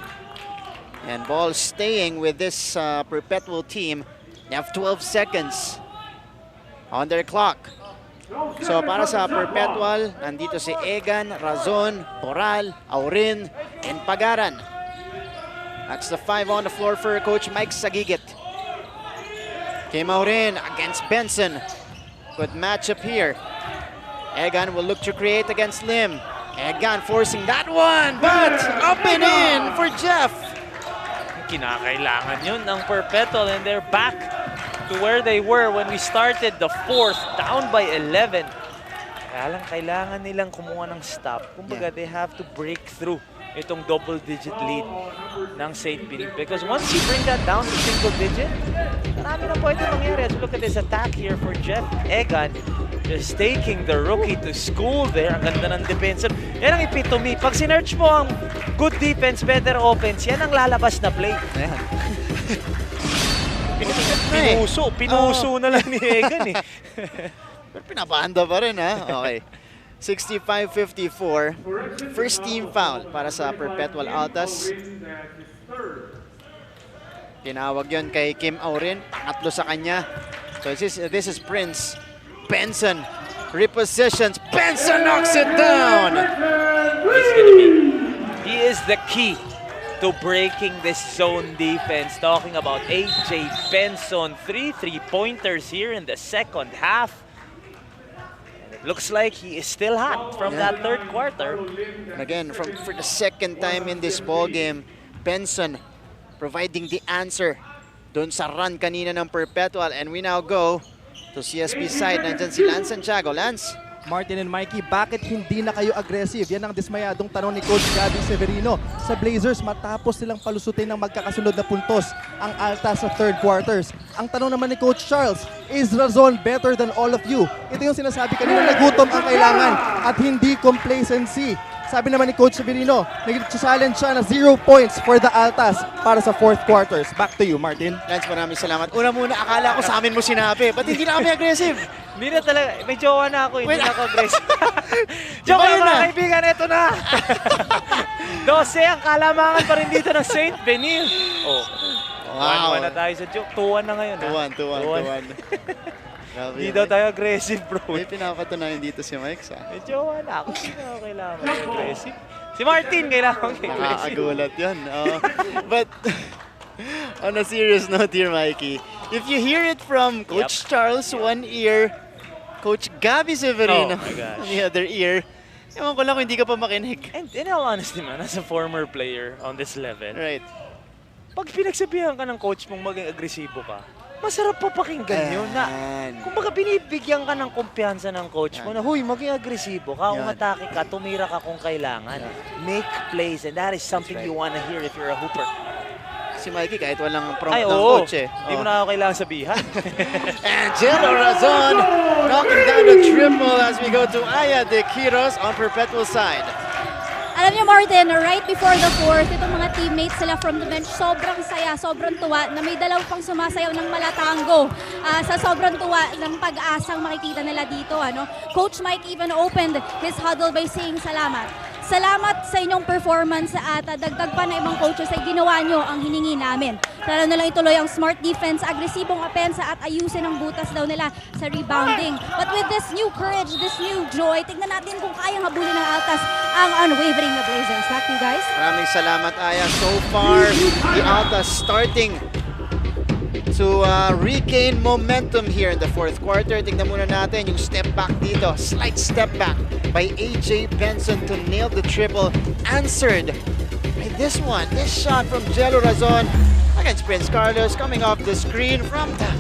And ball staying with this Perpetual team. They have 12 seconds on their clock. So para sa Perpetual, nandito si Egan, Razon, Boral, Aurin, and Pagaran. That's the 5 on the floor for Coach Mike Sagigit. Kim Aurin against Benson. Good matchup here. Egan will look to create against Lim. Egan forcing that one, but up and in for Jeff. Kinakailangan yun ng Perpetual and they're back to where they were when we started the fourth, down by 11. Kaya lang kailangan nilang kumuha ng stop. Kumbaga, they have to break through itong double-digit lead ng St. Benilde. Because once you bring that down to single-digit, marami na pwede mangyari. As we look at this attack here for Jeff Egan, just taking the rookie to school there. Ang ganda ng defensive. Yan ang epitome. Pag sinerch mo ang good defense, better offense, yan ang lalabas na play. Ayan. Pinuso na lang ni Egan eh. Pero pinapahanda pa rin ha. Okay. 65-54. First team foul para sa Perpetual Altas. Tinawag yun kay Kim Aurin. Pangatlo sa kanya. So this is Prince. Benson repositions. Benson knocks it down. He is the key to to breaking this zone defense. Talking about AJ Benson, 3 3-pointers here in the second half. And it looks like he is still hot from that third quarter. And again, for the second time in this ball game, Benson providing the answer doon sa run kanina ng Perpetual. And we now go to CSB side. Nandyan si Lance Santiago. Lance? Martin and Mikey, bakit hindi na kayo aggressive? Yan ang dismayadong tanong ni Coach Gabby Severino sa Blazers matapos silang palusutin ng magkakasunod na puntos ang Altas sa third quarters. Ang tanong naman ni Coach Charles, is Razon better than all of you? Ito yung sinasabi kanina, nagutom ang kailangan at hindi complacency. Sabi naman ni Coach Severino, nag-challenge siya na 0 points for the Altas para sa fourth quarters. Back to you, Martin. Lance, maraming salamat. Una muna, akala ko sa amin mo sinabi. Ba't hindi na kami aggressive? Hindi na talaga. May jowa na ako. Hindi na ako aggressive. Joke na mga kaibigan. Ito na. 12 ang kalamangan pa rin dito ng St. Benilde. Wow. 1-1 na tayo sa joke. 2-1 na ngayon. 2-1. Hindi daw tayo aggressive, bro. May pinapatunayan dito si Mike sa. May jowa na ako. Hindi na ako kailangan aggressive. Si Martin kailangan aggressive. Nakakagulat yun. But on a serious note here, Mikey, if you hear it from Coach Charles one ear, Coach Gabby Severino on the other ear, ewan ko lang kung hindi ka pa makinig. And in all honesty, man, as a former player on this level, right, pag pinagsabihan ka ng coach mong maging agresibo ka, masarap pa pakinggan yun na. Kumbaga binibigyan ka ng kumpiyansa ng coach mo na, huy, maging agresibo ka, umatake ka, tumira ka kung kailangan. Make plays, and that is something you wanna hear if you're a hooper. Si Mikey kahit walang prompt ng coach eh. Hindi mo na ako kailangan sabihan. And Jello Razon knocking down the triple as we go to Aya de Quiros on Perpetual side. Alam niyo, Martin, right before the fourth, itong mga teammates sila from the bench, sobrang saya, sobrang tuwa na may dalaw pang sumasayaw ng malatango sa sobrang tuwa ng pag-asang makikita nila dito. Coach Mike even opened his huddle by saying salamat. Salamat sa inyong performance at dagdag pa na ibang coaches ay ginawa nyo ang hiningi namin. Lalo na lang ituloy ang smart defense, agresibong opensa at ayusin ang butas daw nila sa rebounding. But with this new courage, this new joy, tignan natin kung kayang habulin ng Altas ang unwavering na Blazers. Back to you guys. Maraming salamat, Aya. So far, the Altas starting to regain momentum here in the fourth quarter. Tignan muna natin yung step back dito. Slight step back by AJ Benson to nail the triple. Answered by this one. This shot from Jello Razon against Prince Carlos coming off the screen from the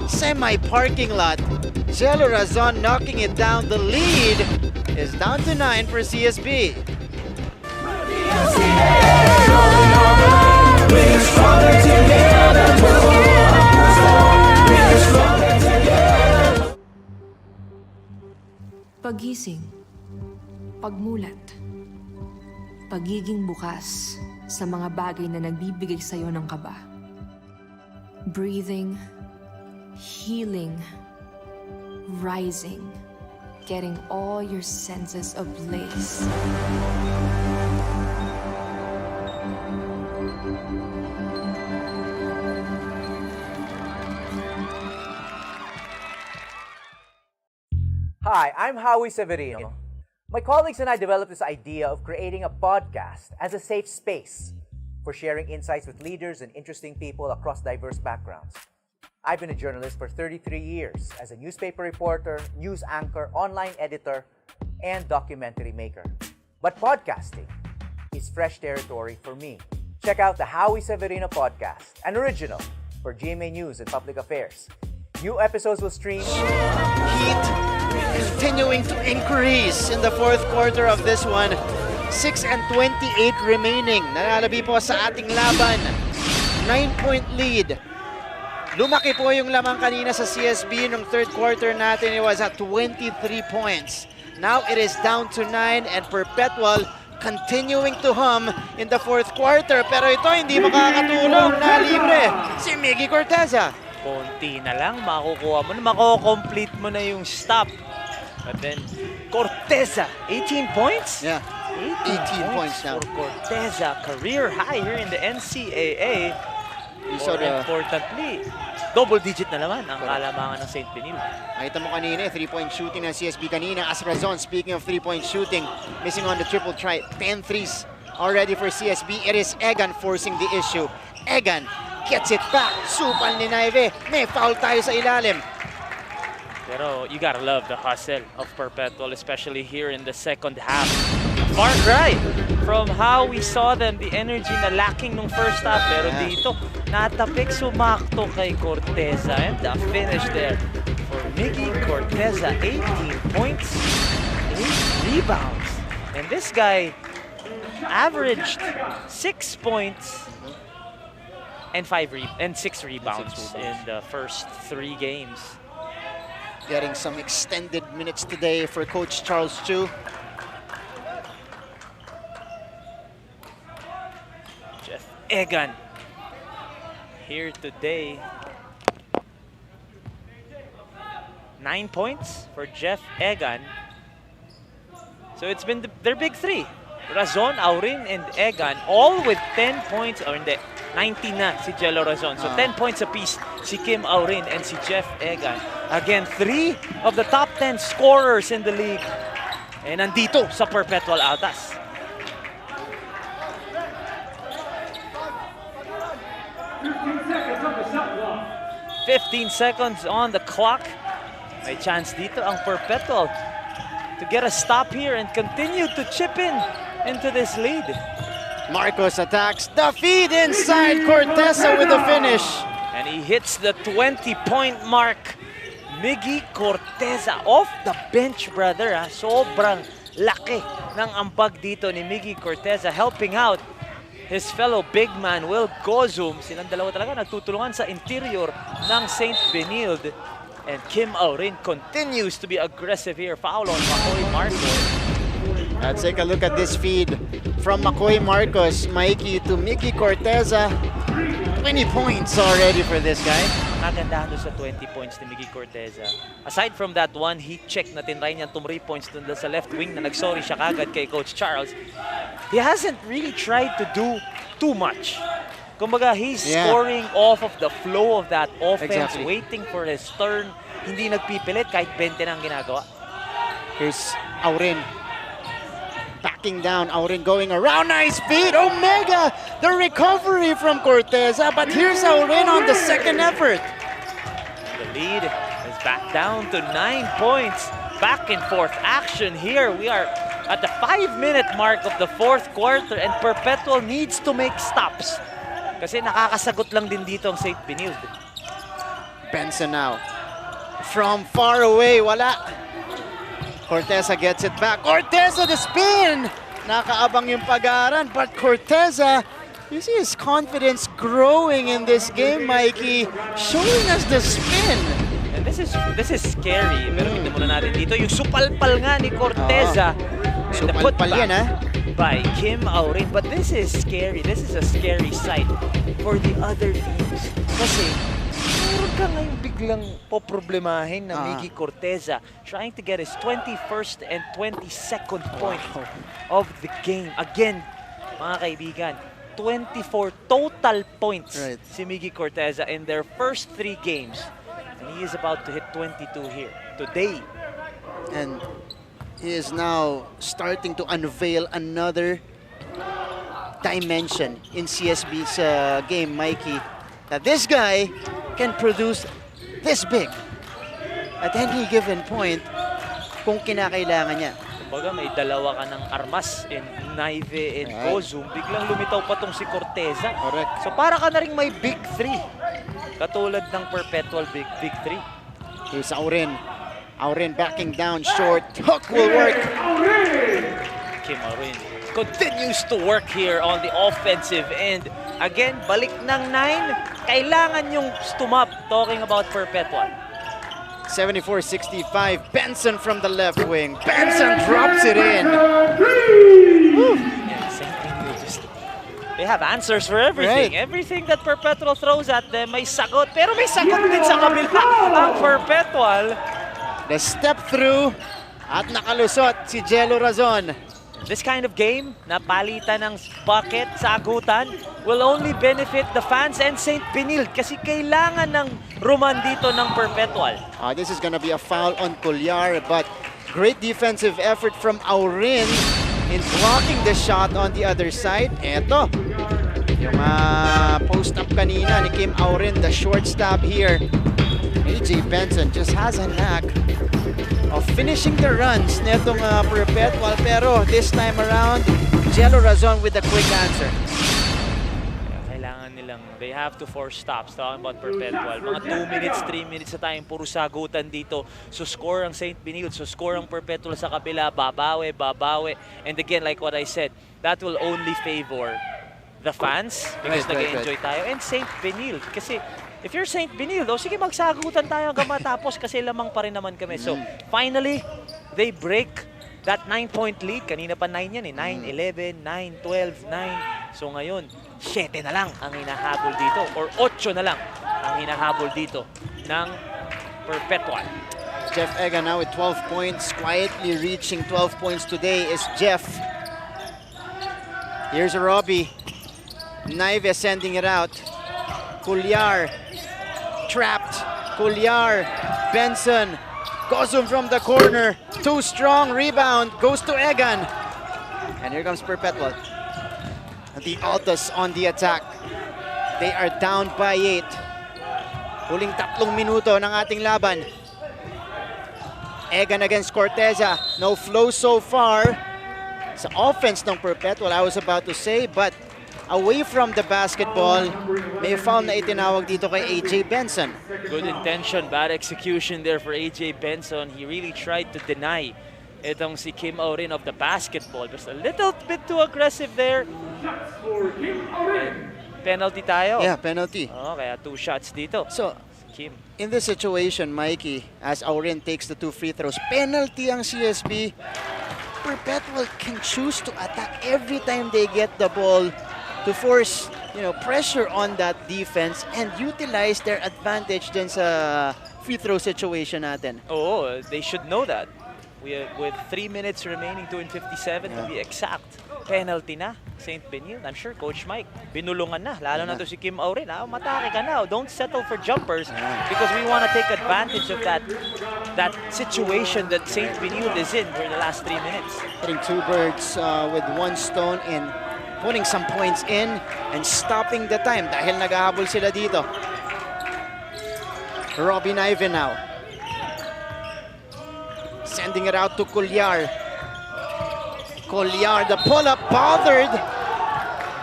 semi-parking lot. Jello Razon knocking it down. The lead is down to 9 for CSB. We're stronger together. Paggising, pagmulat, pagiging bukas sa mga bagay na nagbibigay sa'yo ng kaba. Breathing, healing, rising, getting all your senses ablaze. Hi, I'm Howie Severino. My colleagues and I developed this idea of creating a podcast as a safe space for sharing insights with leaders and interesting people across diverse backgrounds. I've been a journalist for 33 years as a newspaper reporter, news anchor, online editor, and documentary maker. But podcasting is fresh territory for me. Check out the Howie Severino podcast, an original for GMA News and Public Affairs. New episodes will stream. Heat continuing to increase in the fourth quarter of this one. 6:28 remaining. Nanalabi po sa ating laban. 9-point lead. Lumaki po yung lamang kanina sa CSB nung third quarter natin. It was at 23 points. Now it is down to 9 and Perpetual continuing to hum in the fourth quarter. Pero ito hindi makakatulong na libre si Miggy Cortez. Konti na lang, makukuha mo na, mako-complete mo na yung stop. But then, Cortez, 18 points? Yeah, 18 points now. For Cortez, career high here in the NCAA. More importantly, double-digit na naman ang kalamangan ng St. Benilde. Nakita mo kanina, 3-point shooting ng CSB kanina. As Razon, speaking of 3-point shooting, missing on the triple try, 10 threes already for CSB. It is Egan forcing the issue. Egan gets it back. Supal ni Naive. May foul tayo sa ilalim. Pero you gotta love the hustle of Perpetual, especially here in the second half. Far cry from how we saw them, the energy na lacking nung first half. Pero dito, natapik sumakto kay Corteza. And the finish there for Miggy Corteza. 18 points, 8 rebounds. And this guy averaged 6 points and 6 rebounds in the first 3 games. Getting some extended minutes today for Coach Charles Chu. Jeff Egan here today. 9 points for Jeff Egan. So it's been their big 3. Razon, Aurin, and Egan, all with 10 points, or hindi, 19 na si Jello Razon. So 10 points apiece si Kim Aurin and si Jeff Egan. Again, 3 of the top 10 scorers in the league. And nandito sa Perpetual Altas. "15 seconds on the clock. May chance dito ang Perpetual to get a stop here and continue to chip in into this lead. Marcos attacks the feed inside. Corteza with the finish. And he hits the 20-point mark. Miggy Corteza off the bench, brother. Sobrang laki ng ambag dito ni Miggy Corteza, helping out his fellow big man, Will Gozum. Silang dalawa talaga nagtutulungan sa interior ng St. Benilde. And Kim Aurin continues to be aggressive here. Foul on Makoy Marcos. Let's take a look at this feed from Makoy Marcos, Mikey to Miggy Corteza. 20 points already for this guy. Nagandahan doon sa 20 points ni Miggy Corteza. Aside from that one, heat check na tinry niya 3 points doon sa left wing na nagsorry siya kagad kay Coach Charles. He hasn't really tried to do too much. Kumbaga, he's scoring off of the flow of that offense, waiting for his turn. Hindi nagpipilit kahit 20 na ang ginagawa. Here's Aurin. Backing down, Aurin going around, nice feed, Omega! The recovery from Corteza, but here's Aurin on the second effort. The lead is back down to 9 points. Back and forth action here. We are at the 5-minute mark of the 4th quarter and Perpetual needs to make stops. Kasi nakakasagot lang din dito ang St. Benilde. Benson now. From far away, wala. Corteza gets it back. Corteza the spin! Nakaabang yung pag-aaran, but Corteza, you see his confidence growing in this game, Mikey. Showing us the spin. And this is scary. Pero kita muna natin dito. Yung supalpal nga ni Corteza. Supalpal yan, ha? By Kim Aurin. But this is scary. This is a scary sight for the other teams. Kasi meron ka ngayong biglang poproblemahin ng Miggy Corteza trying to get his 21st and 22nd point of the game. Again, mga kaibigan, 24 total points si Miggy Corteza in their first 3 games. And he is about to hit 22 here today. And he is now starting to unveil another dimension in CSB's game, Mikey. That this guy can produce this big at any given point kung kinakailangan niya. Kumbaga may dalawa ka ng armas in Naive and Gozum. Biglang lumitaw pa tong si Corteza. Correct. So para ka na rin may big 3. Katulad ng Perpetual big 3. Here's Aurin. Aurin backing down short. Hook will work. Kim Aurin continues to work here on the offensive end. Again, balik ng 9. Kailangan yung stumap. Talking about Perpetual. 74-65. Benson from the left wing. Benson drops it in. Yeah, same thing. They have answers for everything. Everything that Perpetual throws at them, may sagot. Pero may sagot din sa kabila ang Perpetual. The step through at nakalusot si Jello Razon. This kind of game na palitan ng bucket, sagutan, will only benefit the fans and St. Benilde kasi kailangan ng ruman dito ng Perpetual. This is gonna be a foul on Collar, but great defensive effort from Aurin. in blocking the shot on the other side. Eto, yung post-up kanina ni Kim Aurin, the short stab here. AJ Benson just has a knack of finishing the runs netong Perpetual, pero this time around, Jello Razon with a quick answer. Kailangan nilang, they have to force stops. Talking about Perpetual, mga 2 minutes, 3 minutes na tayong puro sagutan dito. So score ang St. Benilde, so score ang Perpetual sa kabila, babawi. And again, like what I said, that will only favor the fans because nag-enjoy tayo. And St. Benilde, kasi if you're St. Benilde, sige magsagutan tayo hanggang matapos kasi lamang pa rin naman kami. So finally, they break that 9-point lead. Kanina pa 9 yan 9-11, 9-12, 9. So ngayon, 7 na lang ang hinahabol dito or 8 na lang ang hinahabol dito ng Perpetual. Jeff Egan now with 12 points. Quietly reaching 12 points today is Jeff. Here's Robbie. Naive sending it out. Cuellar trapped. Cuellar, Benson goes him from the corner. Too strong, rebound goes to Egan. And here comes Perpetual. The Altas on the attack. They are down by 8. Huling 3 minuto ng ating laban. Egan against Cortez. No flow so far. Sa offense ng Perpetual, I was about to say, but away from the basketball, may foul na itinawag dito kay AJ Benson. Good intention, bad execution there for AJ Benson. He really tried to deny itong si Kim Aurin of the basketball. Just a little bit too aggressive there. And penalty tayo. Yeah, penalty. Oh, kaya 2 shots dito. So, Kim. In this situation, Mikey, as Aurin takes the 2 free throws, penalty ang CSB. Perpetual can choose to attack every time they get the ball to force, pressure on that defense and utilize their advantage din sa free throw situation natin. Oh, they should know that. With 3 minutes remaining, 2:57 to be exact. Penalty na, St. Benilde. I'm sure Coach Mike, binulungan na. Lalo na to si Kim Aurin. Matake ka na. Don't settle for jumpers because we want to take advantage of that situation that St. Benilde is in for the last 3 minutes. Hitting 2 birds with 1 stone in putting some points in and stopping the time dahil naghahabol sila dito. Robbie Ivan now. Sending it out to Cuellar. Cuellar, the pull-up bothered.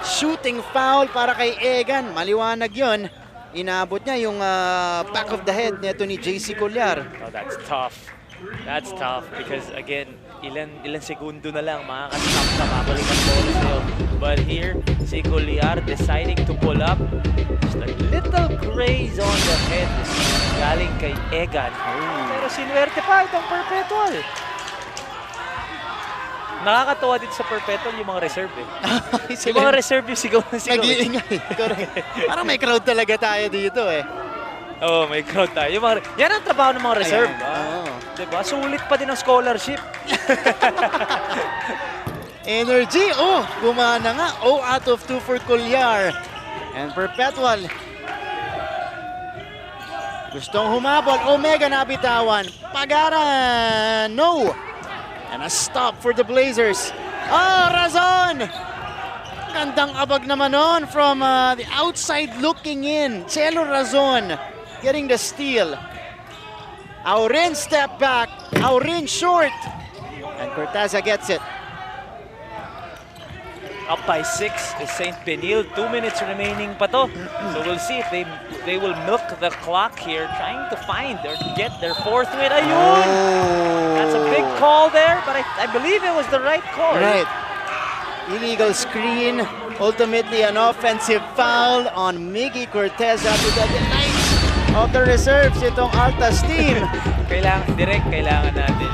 Shooting foul para kay Egan. Maliwanag yun. Inabot niya yung back of the head nito ni JC Cuellar. Oh, that's tough. That's tough because again, ilan segundo na lang makaka-stop na mabalik ang bola sa'yo. But here, si Cuellar deciding to pull up. Just a little graze on the head. Galing kay Egan. Pero sinuwerte pa itong Perpetual. Nakakatawa din sa Perpetual yung mga reserve yung mga reserve yung sigaw na sigaw. Nag-iingay. Parang may crowd talaga tayo dito Oo, may crowd tayo. Yan ang trabaho ng mga reserve. Diba? Sulit pa din ang scholarship. Energy. Gumana nga. 0 out of 2 for Cuellar. And Perpetual. Gustong humabol. Omega nabitawan. Pagara. No. And a stop for the Blazers. Razon. Gandang abag naman nun from the outside looking in. Jello Razon getting the steal. Aurin step back. Aurin short. And Cortez gets it. Up by 6 is St. Benilde. 2 minutes remaining pa to. So we'll see if they will milk the clock here, trying to find or get their 4th win. Ayun! That's a big call there, but I believe it was the right call. Right. Illegal screen. Ultimately, an offensive foul on Miggy Cortez to the delight of the reserves itong Altas team. Kailangan natin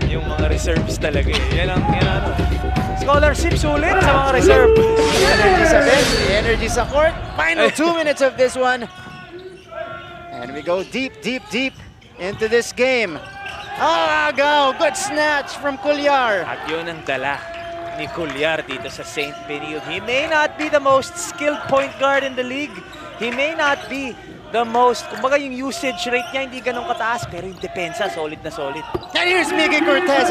yung mga reserves talaga Yan ang scholarship sulit sa mga reserve. Energy sa bench, energy sa court. Final 2 minutes of this one. And we go deep into this game. Agaw, good snatch from Cuellar. At yun ang dala ni Cuellar dito sa St. Benilde. He may not be the most skilled point guard in the league. He may not be the most, kumbaga yung usage rate niya hindi ganun kataas, pero yung depensa solid na solid. And here's Miggy Cortez.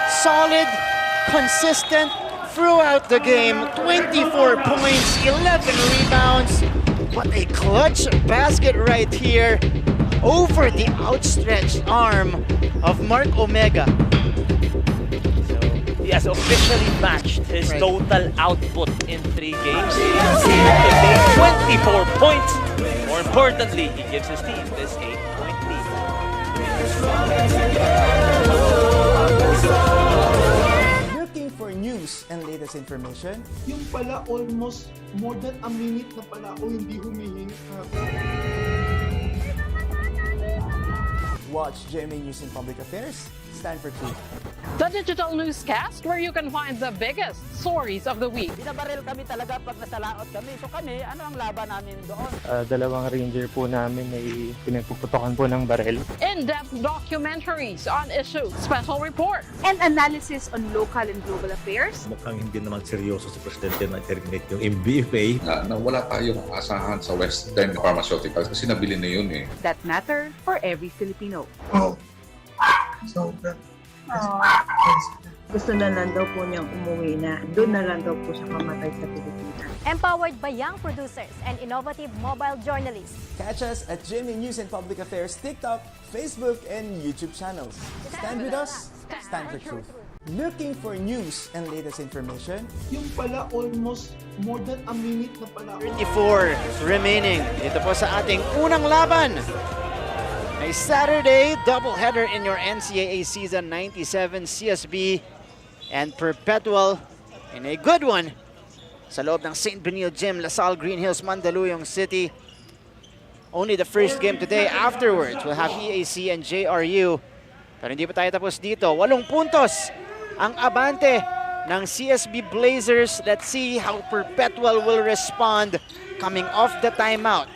Solid, consistent throughout the game. 24 points, 11 rebounds. What a clutch basket right here over the outstretched arm of Mark Omega. He has officially matched his total output in 3 games. 24 points. More importantly, he gives his team this 8-point lead. Looking for news and latest information? Yung pala almost more than a minute na pala ako hindi humihinga. Watch GMA News and Public Affairs. Stand for truth. The digital newscast where you can find the biggest stories of the week. Binabaril kami talaga pag nasalaot kami. So kami, ano ang laban namin doon? Dalawang ranger po namin ay pinagpuputokan po ng baril. In-depth documentaries on issues, special reports, and analysis on local and global affairs. Mukhang hindi naman seryoso si Presidente na terminate yung MBFA. Na wala tayong asahan sa Western Pharmaceuticals kasi nabili na yun eh. That matter for every Filipino. Gusto na lang daw po niyang umuwi na. Doon na lang daw po siya mamatay sa Pilipinas. Empowered by young producers and innovative mobile journalists. Catch us at GMA News and Public Affairs TikTok, Facebook, and YouTube channels. Stand with us, stand for truth. Looking for news and latest information? Yung pala almost more than a minute na pala. 34 remaining. Ito po sa ating unang laban. A Saturday doubleheader in your NCAA Season 97 CSB and Perpetual in a good one sa loob ng St. Benilde Gym, Salle Green Hills, Mandaluyong City. Only the first game today. Afterwards, we'll have EAC and JRU. Pero hindi pa tayo tapos dito. 8 puntos ang abante ng CSB Blazers. Let's see how Perpetual will respond coming off the timeout.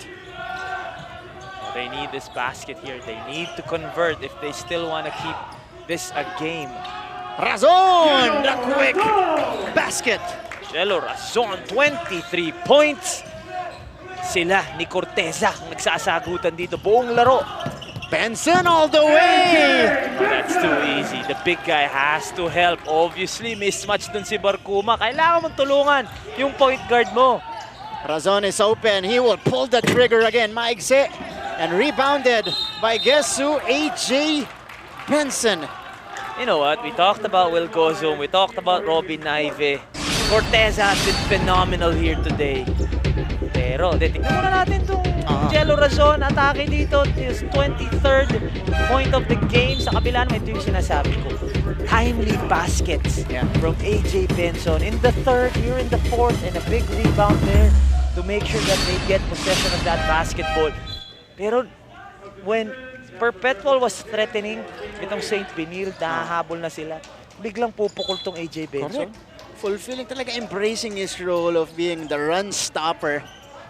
They need this basket here. They need to convert if they still want to keep this a game. Razon! The quick basket. Jello Razon, 23 points. Sila ni Cortez ang nagsasagutan dito buong laro. Benson all the way! That's too easy. The big guy has to help. Obviously, mismatch dun si Barkuma. Kailangan mong tulungan yung point guard mo. Razon is open. He will pull the trigger again. Maigse. And rebounded by guess who? AJ Benson. You know what? We talked about Will Gozum. We talked about Robin Naive. Cortez has been phenomenal here today. Pero, tingnan muna natin itong Jello Razon. Atake dito. His 23rd point of the game. Sa kabila naman, ito yung sinasabi ko. Timely baskets from AJ Benson. In the third, here in the fourth, and a big rebound there to make sure that they get possession of that basketball. Pero when Perpetual was threatening itong St. Benilde, nahahabol na sila, biglang pupukol tong AJ Benson. Correct. Fulfilling talaga, embracing his role of being the run stopper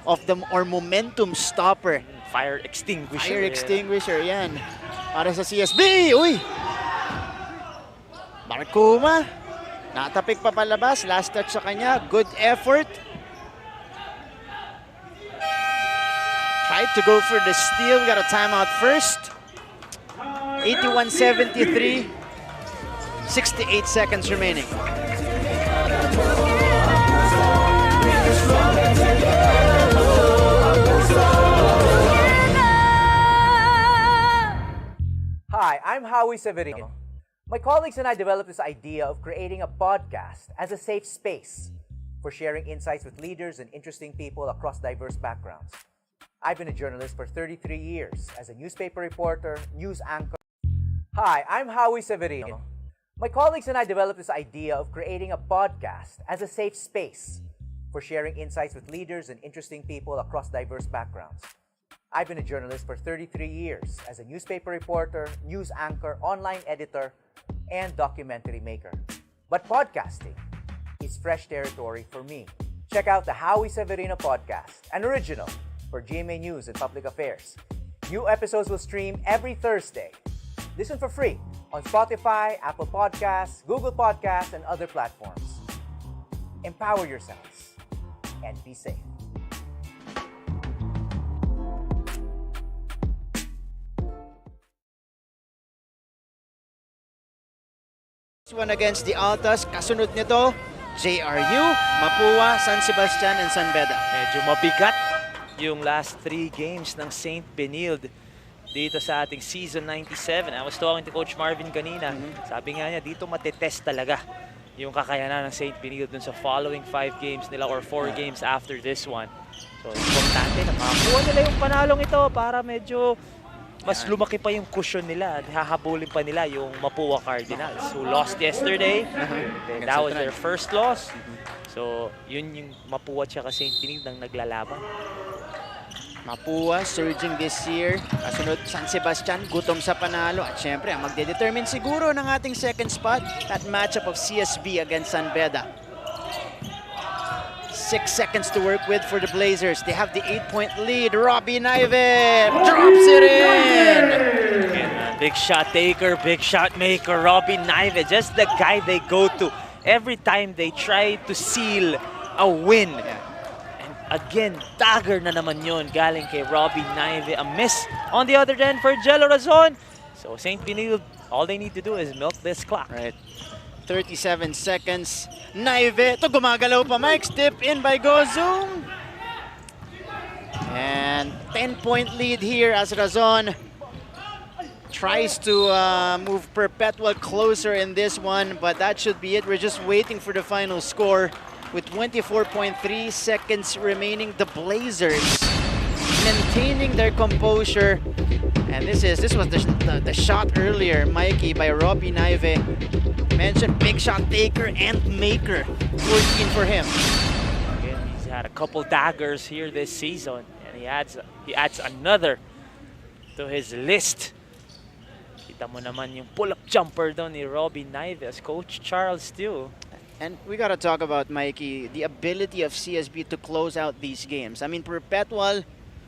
of the or momentum stopper. Fire extinguisher. Fire extinguisher, yan. Para sa CSB, uy! Barkuma, natapik pa palabas, last touch sa kanya, good effort. Tried to go for the steal, got a timeout first. 81-73, 68 seconds remaining. Hi, I'm Howie Severino. My colleagues and I developed this idea of creating a podcast as a safe space for sharing insights with leaders and interesting people across diverse backgrounds. I've been a journalist for 33 years as a newspaper reporter, news anchor. Hi, I'm Howie Severino. My colleagues and I developed this idea of creating a podcast as a safe space for sharing insights with leaders and interesting people across diverse backgrounds. I've been a journalist for 33 years as a newspaper reporter, news anchor, online editor, and documentary maker. But podcasting is fresh territory for me. Check out the Howie Severino podcast, an original for GMA News and Public Affairs. New episodes will stream every Thursday. Listen for free on Spotify, Apple Podcasts, Google Podcasts, and other platforms. Empower yourselves and be safe. This one against the Altas. Kasunod nito, JRU, Mapua, San Sebastian, and San Beda. Medyo mabigat yung last 3 games ng St. Benilde dito sa ating Season 97. I was talking to Coach Marvin kanina. Sabi nga niya, dito matetest talaga yung kakayanan ng St. Benilde dun sa following 5 games nila or 4 games after this one. So, importante na makakuha nila yung panalong ito para medyo mas lumaki pa yung cushion nila at hahabulin pa nila yung Mapua Cardinals who lost yesterday. That was their first loss. So, yun yung Mapua tsaka St. Benilde ang naglalaban. Mapua surging this year. Kasunod, San Sebastian, gutom sa panalo. At syempre, ang magdedetermine siguro ng ating second spot, that matchup of CSB against San Beda. 6 seconds to work with for the Blazers. They have the 8-point lead. Robbie Naive drops it in! Again, big shot taker, big shot maker, Robbie Naive. Just the guy they go to every time they try to seal a win. And again, dagger na naman yun galing kay Robbie Naive. A miss on the other end for Jello Razon. So St. Benilde, all they need to do is milk this clock. Right. 37 seconds. Naive. Ito gumagalaw pa, Mike. Step in by Gozum. And 10-point lead here as Razon tries to move Perpetual closer in this one, but that should be it. We're just waiting for the final score. With 24.3 seconds remaining, the Blazers maintaining their composure. And this was the shot earlier, Mikey, by Robbie Naive. Mentioned big shot taker and maker. 14 for him. Again, he's had a couple daggers here this season, and he adds another to his list. Kita mo naman yung pull-up jumper doon ni Robbie Naive as Coach Charles too. And we gotta talk about, Mikey, the ability of CSB to close out these games. I mean, Perpetual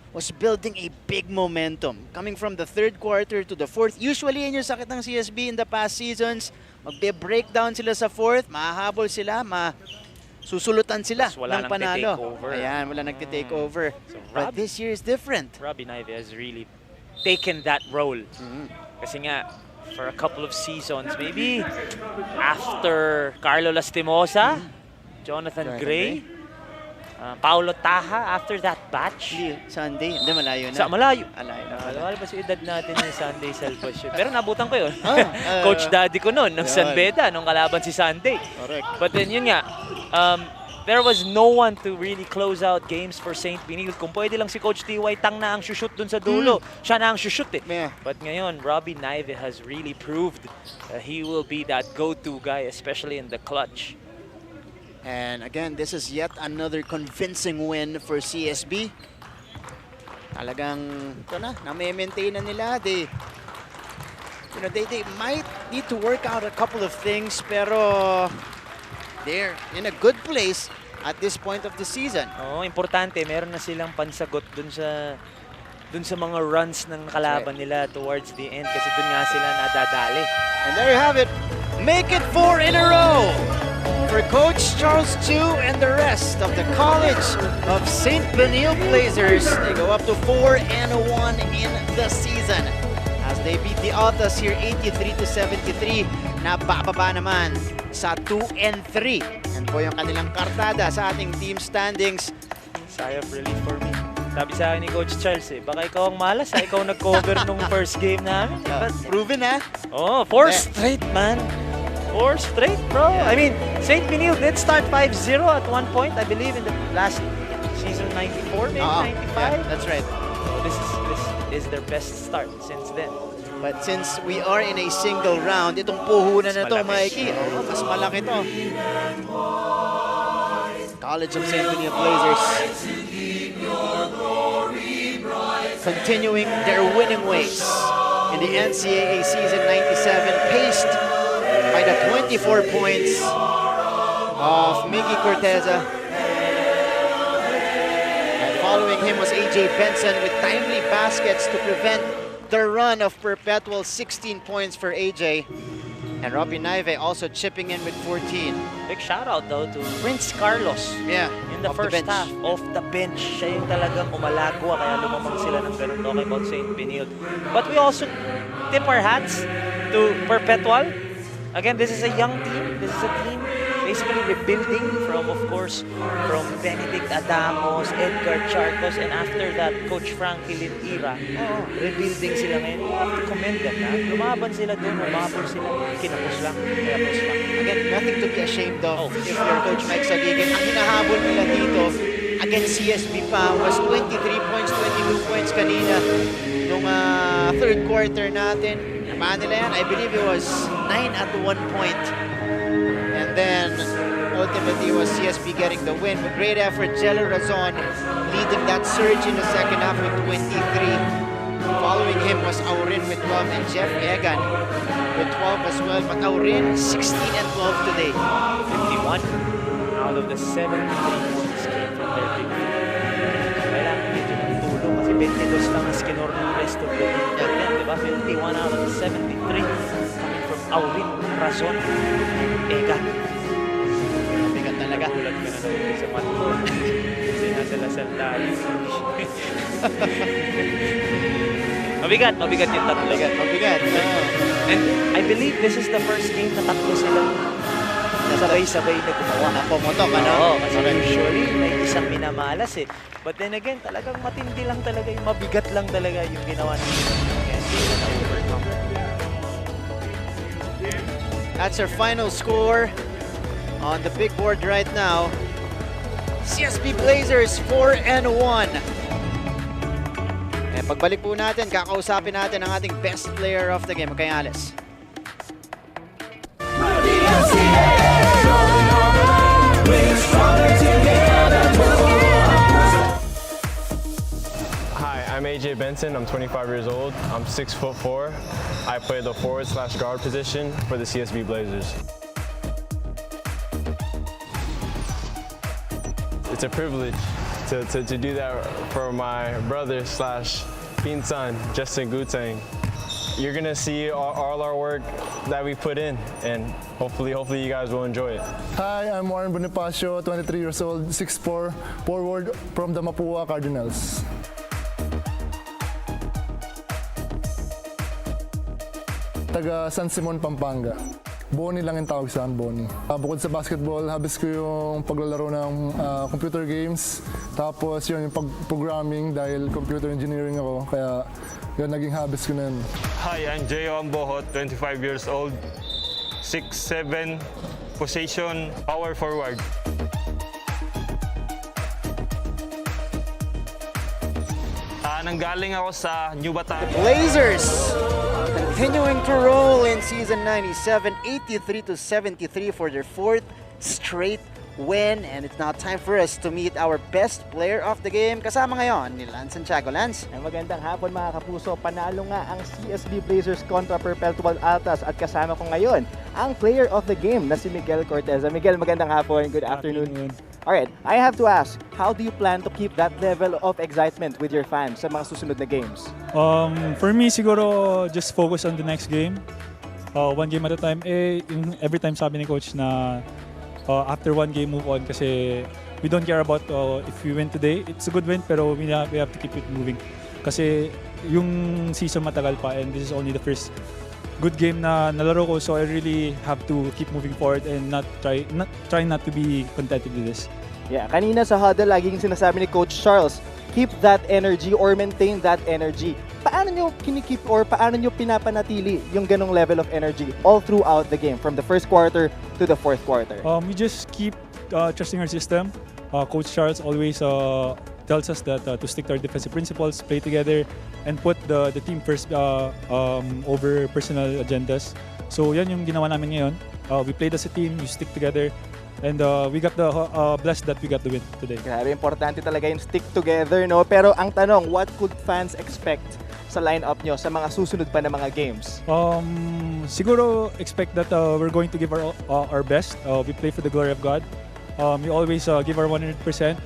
was building a big momentum. Coming from the 3rd quarter to the 4th. Usually, yun yung sakit ng CSB in the past seasons. Magbe-breakdown sila sa 4th, mahahabol sila, susulutan sila ng panalo. Ayan, wala nagtitake over. So, but this year is different. Robbie Naive has really taken that role. Kasi nga, for a couple of seasons, maybe after Carlo Lastimosa, Jonathan Gray, Paulo Taha, after that batch. Sunday, hindi malayo na. Malayo. Malayo ba sa edad natin yung Sunday Salvation? Pero nabutan ko yun. Coach Daddy ko noon, ng San Beda, nung kalaban si Sunday. Correct. But then yun nga, there was no one to really close out games for St. Benilde. Kung pwede lang si Coach T.Y. Tang na ang shoot dun sa dulo. Siya na ang shoot eh. But ngayon, Robbie Naive has really proved that he will be that go-to guy, especially in the clutch. And again, this is yet another convincing win for CSB. Talagang, ito na maintain na nila. They might need to work out a couple of things, pero they're in a good place at this point of the season. Oo, importante. Meron na silang pansagot dun sa mga runs ng kalaban nila towards the end kasi dun nga sila nadadali. And there you have it. Make it 4 in a row for Coach Charles Chu and the rest of the College of St. Benilde Blazers. They go up to 4-1 in the season as they beat the Altas here 83-73. Nabababa naman sa 2-3. Yan po yung kanilang kartada sa ating team standings. Sigh of relief for me. Sabi sa akin ni Coach Charles baka ikaw ang malas ikaw nag-cover nung first game namin. Proven Oh, 4 straight, man. 4 straight, bro. I mean, St. Benilde did start 5-0 at one point, I believe, in the last season 94, maybe 95. Yeah, that's right. So this is their best start since then. But since we are in a single round, itong puhunan na to, Mikey, mas malaki to. College of St. Benilde Blazers continuing their winning ways in the NCAA season 97, paced by the 24 points of Mickey Cortez. And following him was AJ Benson with timely baskets to prevent the run of Perpetual. 16 points for AJ. And Robbie Naive also chipping in with 14. Big shout out though to Prince Carlos. Yeah, in the first half, off the bench. Siya yung talagang umalagwa kaya lumamang sila ng ganun talking about St. Benilde. But we also tip our hats to Perpetual Again, this is a young team. This is a team basically rebuilding from, of course, from Benedict Adamos, Edgar Charcos, and after that, Coach Frankie Lin era. Rebuilding sila ngayon. You have to commend them na. Lumaban sila doon, umabol sila. Kinapos lang. Again, nothing to be ashamed of if you're Coach Mike Sagigin. Ang hinahabol nila dito against CSB pa was 23 points, 22 points kanina nung third quarter natin. Namaan nila yan, I believe it was 9 at 1 point. And then, ultimately, was CSB getting the win. With great effort, Jello Razon leading that surge in the second half with 23. Following him was Aurin with 12 and Jeff Egan with 12 as well. But Aurin, 16 and 12 today. 51 out of the 73 points came from their big team. Kailangan dito ng tulong kasi 22 lang ang skinor ng rest of the team. Diba? 51 out of the 73 coming from Aurin, Razon, Egan. Bigat talaga. Ulat ka na naman sa matko. Kasi nasa Lasal tayo. Mabigat yung tatlo. Mabigat. And I believe this is the first game na tatlo sila sabay-sabay na gumawa. Pumotok, ano? Oo, kasi usually may isang minamalas eh. But then again, talagang matindi lang talaga yung mabigat lang talaga yung ginawa nila. Kaya hindi na overcome. That's our final score on the big board right now. CSB Blazers 4-1. Pagbalik po natin, kakausapin natin ang ating best player of the game, kay Alice. Hi, I'm AJ Benson. I'm 25 years old. I'm 6'4". I play the forward/guard position for the CSB Blazers. It's a privilege to do that for my brother/Benson, Justin Gutang. You're gonna see all our work that we put in, and hopefully you guys will enjoy it. Hi, I'm Warren Bunnipascho, 23 years old, 6'4", forward from the Mapua Cardinals. Taga San Simon, Pampanga. Bonnie lang yung tawag sa akin, Bonnie. Bukod sa basketball, habis ko yung paglalaro ng computer games. Tapos yun, yung pag-programming dahil computer engineering ako. Kaya yun, naging habis ko na yun. Hi, I'm Jeo Ambohot, 25 years old. 6'7", position, power forward. Nanggaling ako sa New Bataan. Blazers continuing to roll in season 97, 83-73 for their fourth straight win. And it's now time for us to meet our best player of the game. Kasama ngayon ni Lance Santiago. Lance. Magandang hapon mga kapuso. Panalo nga ang CSB Blazers kontra Perpetual Altas at kasama ko ngayon ang player of the game na si Miguel Cortez. Miguel, magandang hapon. Good afternoon. Alright, I have to ask, how do you plan to keep that level of excitement with your fans sa mga susunod na games? For me, siguro just focus on the next game. One game at a time. Every time sabi ni coach na after one game, move on kasi we don't care about if we win today. It's a good win pero we have to keep it moving. Kasi yung season matagal pa and this is only the first good game na nalaro ko, so I really have to keep moving forward and try not to be contented with this. Yeah, kanina sa huddle laging sinasabi ni Coach Charles, keep that energy or maintain that energy. Paano nyo kinikip or paano nyo pinapanatili yung ganong level of energy all throughout the game from the first quarter to the fourth quarter? We just keep trusting our system. Coach Charles always tells us that to stick to our defensive principles, play together, and put the team first over personal agendas. So yan yung ginawa namin ngayon. We played as a team, we stick together, and we got the blessed that we got the win today. Grabe, importante talaga yung stick together, no? Pero ang tanong, what could fans expect sa lineup nyo sa mga susunod pa na mga games? Siguro expect that we're going to give our best. We play for the glory of God. We always give our 100%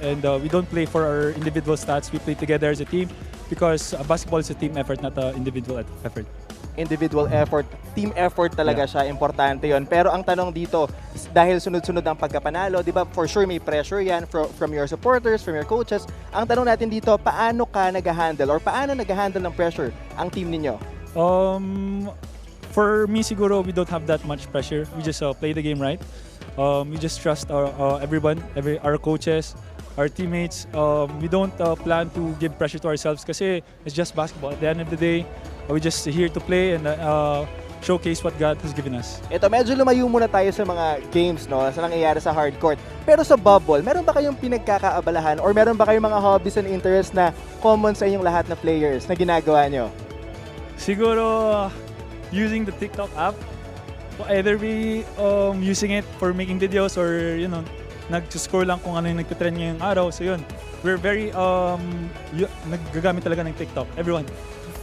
and we don't play for our individual stats. We play together as a team because basketball is a team effort, not an individual effort. Individual effort, team effort talaga siya, importante yon. Pero ang tanong dito, dahil sunod-sunod ang pagkapanalo, di ba for sure may pressure yan from your supporters, from your coaches. Ang tanong natin dito, paano ka nag-handle or paano nag-handle ng pressure ang team ninyo? For me, siguro, we don't have that much pressure. We just play the game right. We just trust everyone, our coaches, our teammates. We don't plan to give pressure to ourselves kasi it's just basketball. At the end of the day, we're just here to play and showcase what God has given us. Ito, medyo lumayo muna tayo sa mga games, no, sa nangyayari sa hard court. Pero sa bubble, meron ba kayong pinagkakaabalahan or meron ba kayong mga hobbies and interests na common sa inyong lahat na players na ginagawa nyo? Siguro, using the TikTok app, either we using it for making videos or, you know, nag-score lang kung ano yung nagtitrend ngayong araw. So yun, we're very, naggagamit talaga ng TikTok, everyone.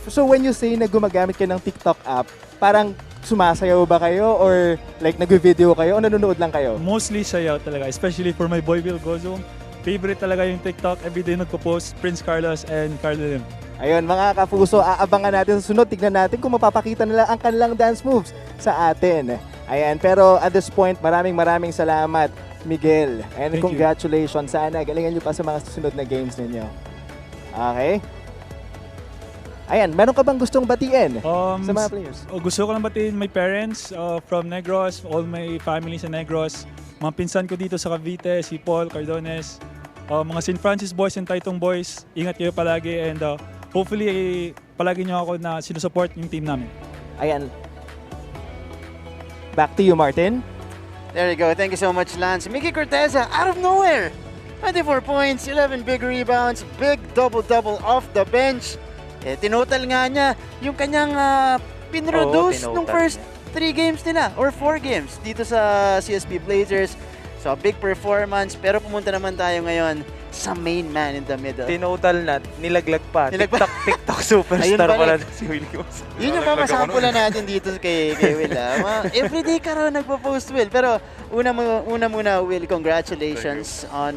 So when you say na gumagamit kayo ng TikTok app, parang sumasayaw ba kayo or like nag-video kayo o nanonood lang kayo? Mostly sayaw talaga, especially for my boy Will Gozo. Favorite talaga yung TikTok. Everyday nagpo-post Prince Carlos and Carlo Lim. Ayun mga kapuso, aabangan natin sa sunod. Tignan natin kung mapapakita nila ang kanilang dance moves sa atin. Ayan, pero at this point, maraming salamat, Miguel. And Thank congratulations. Sana galingan nyo pa sa mga susunod na games ninyo. Okay? Ayan, meron ka bang gustong batiin sa mga players? Gusto ko lang batiin my parents from Negros, all my family sa Negros, mga pinsan ko dito sa Cavite, si Paul, Cardones, mga St. Francis boys and Taitong boys. Ingat kayo palagi and hopefully palagi nyo ako na sinusupport yung team namin. Ayan. Back to you, Martin. There you go. Thank you so much, Lance. Mickey Cortez, out of nowhere. 24 points, 11 big rebounds, big double-double off the bench. Eh, tinotal nga niya yung kanyang pinroduce nung first 3 games nila or 4 games dito sa CSB Blazers. So, big performance. Pero pumunta naman tayo ngayon sa main man in the middle. Tinotal na, nilaglag pa. TikTok superstar pala si Will. Yun yung mamasampulan natin dito kay Will. Everyday ka raw nagpo-post, Will. Pero una muna, Will, congratulations on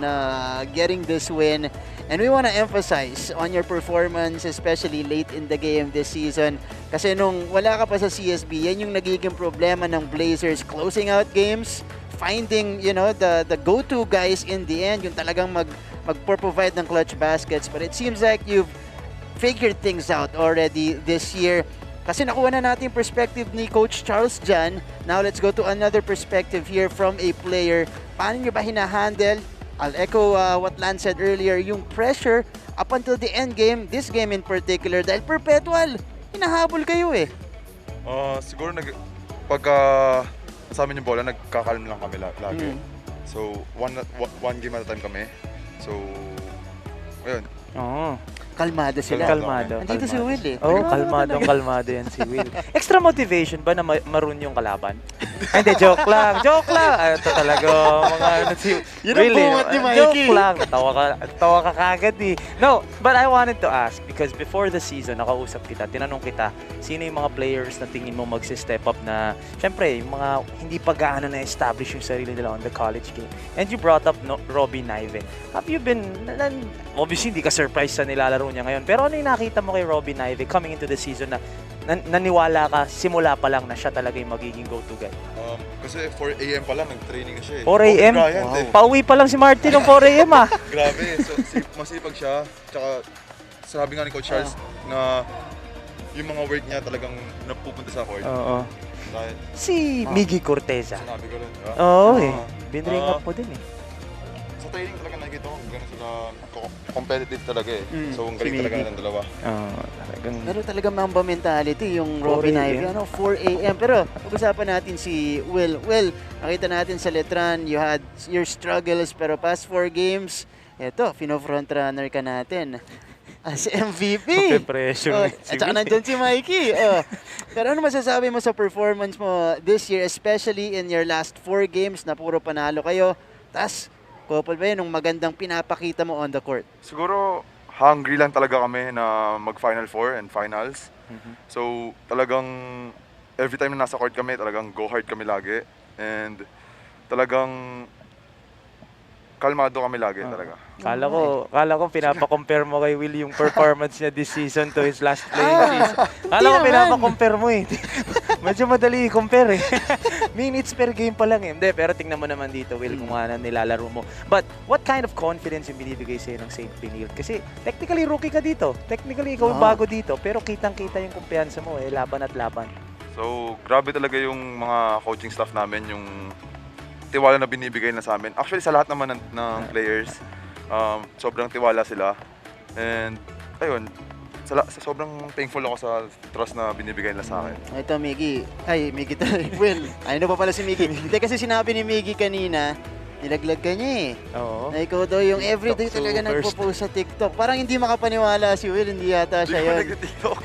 getting this win. And we want to emphasize on your performance, especially late in the game this season. Kasi nung wala ka pa sa CSB, yan yung nagiging problema ng Blazers. Closing out games, finding, you know, the go-to guys in the end, yung talagang mag-provide ng clutch baskets. But it seems like you've figured things out already this year. Kasi nakuha na natin yung perspective ni Coach Charles Jan. Now let's go to another perspective here from a player. Paano nyo ba hinahandle? I'll echo what Lance said earlier, yung pressure up until the end game, this game in particular, dahil Perpetual, hinahabol kayo eh. Siguro pagka sa amin yung bola, nagkakalm lang kami lagi. So, one game at a time kami. So, ayun. Kalmado sila. Kalmado. Andito si Will eh. Kalmado yan si Will. Extra motivation ba na marun yung kalaban? Hindi, joke lang. Ito talaga, mga si Will. Yun ang bungot ni Mikey. Joke lang. Tawa ka kagad eh. No, but I wanted to ask, because before the season, nakausap kita, tinanong kita, sino yung mga players na tingin mo magsi-step up na, syempre, yung mga hindi pa gaano na-establish yung sarili nila on the college game. And you brought up Robbie Naive. Have you been, obviously, hindi ka surprised sa nilalaro niya ngayon. Pero ano yung nakita mo kay Robbie Naive coming into the season na naniwala ka simula pa lang na siya talaga yung magiging go-to guy? Kasi 4 a.m. pa lang, nag-training na siya eh. 4 a.m.? Wow. Pauwi pa lang si Martin ng 4 a.m. ah. Grabe. So, masipag siya. Tsaka, sabi nga ni Coach Charles na yung mga work niya talagang napupunta sa court. Oo. Si Miggy Cortez. Sinabi ko rin. Oo eh. Binring up mo din eh. Sa training talaga nakikita ko, gano'n sila competitive talaga eh. So, ang galing talaga ng dalawa. Meron talaga mamba mentality yung Robbie Naive. 4 a.m. Pero pag-usapan natin si Will. Will, nakita natin sa Letran, you had your struggles, pero past 4 games, eto, fino-front runner ka natin. As MVP. Pressure. At saka nandun si Mikey. Pero ano masasabi mo sa performance mo this year, especially in your last 4 games na puro panalo kayo? Tas, couple ba yun nung magandang pinapakita mo on the court? Siguro, hungry lang talaga kami na mag-Final 4 and finals. So, talagang every time na nasa court kami, talagang go hard kami lagi. And talagang kalmado kami lagi talaga. Kala ko pinapa-compare mo kay Will yung performance niya this season to his last playing season. Kala ko pinapa-compare mo eh. Medyo madali i-compare eh. Minutes per game pa lang eh. Hindi, pero tingnan mo naman dito, Will, kung ano nilalaro mo. But what kind of confidence yung binibigay sa'yo ng St. Benilde? Kasi technically rookie ka dito. Technically ikaw bago dito. Pero kitang-kita yung kumpiyansa mo eh, laban at laban. So, grabe talaga yung mga coaching staff namin, yung tiwala na binibigay na sa amin. Actually, sa lahat naman ng players, sobrang tiwala sila. And, ayun, sobrang thankful ako sa trust na binibigay nila sa akin. Ito, Miggy. Ay, Miggy tayo. Will, ano pa pala si Miggy? Hindi, kasi sinabi ni Miggy kanina, nilaglag ka niya eh. Oo. Na ikaw daw yung everyday TikTok talaga first. nagpo-post sa TikTok. Parang hindi makapaniwala si Will, hindi yata siya yun. TikTok.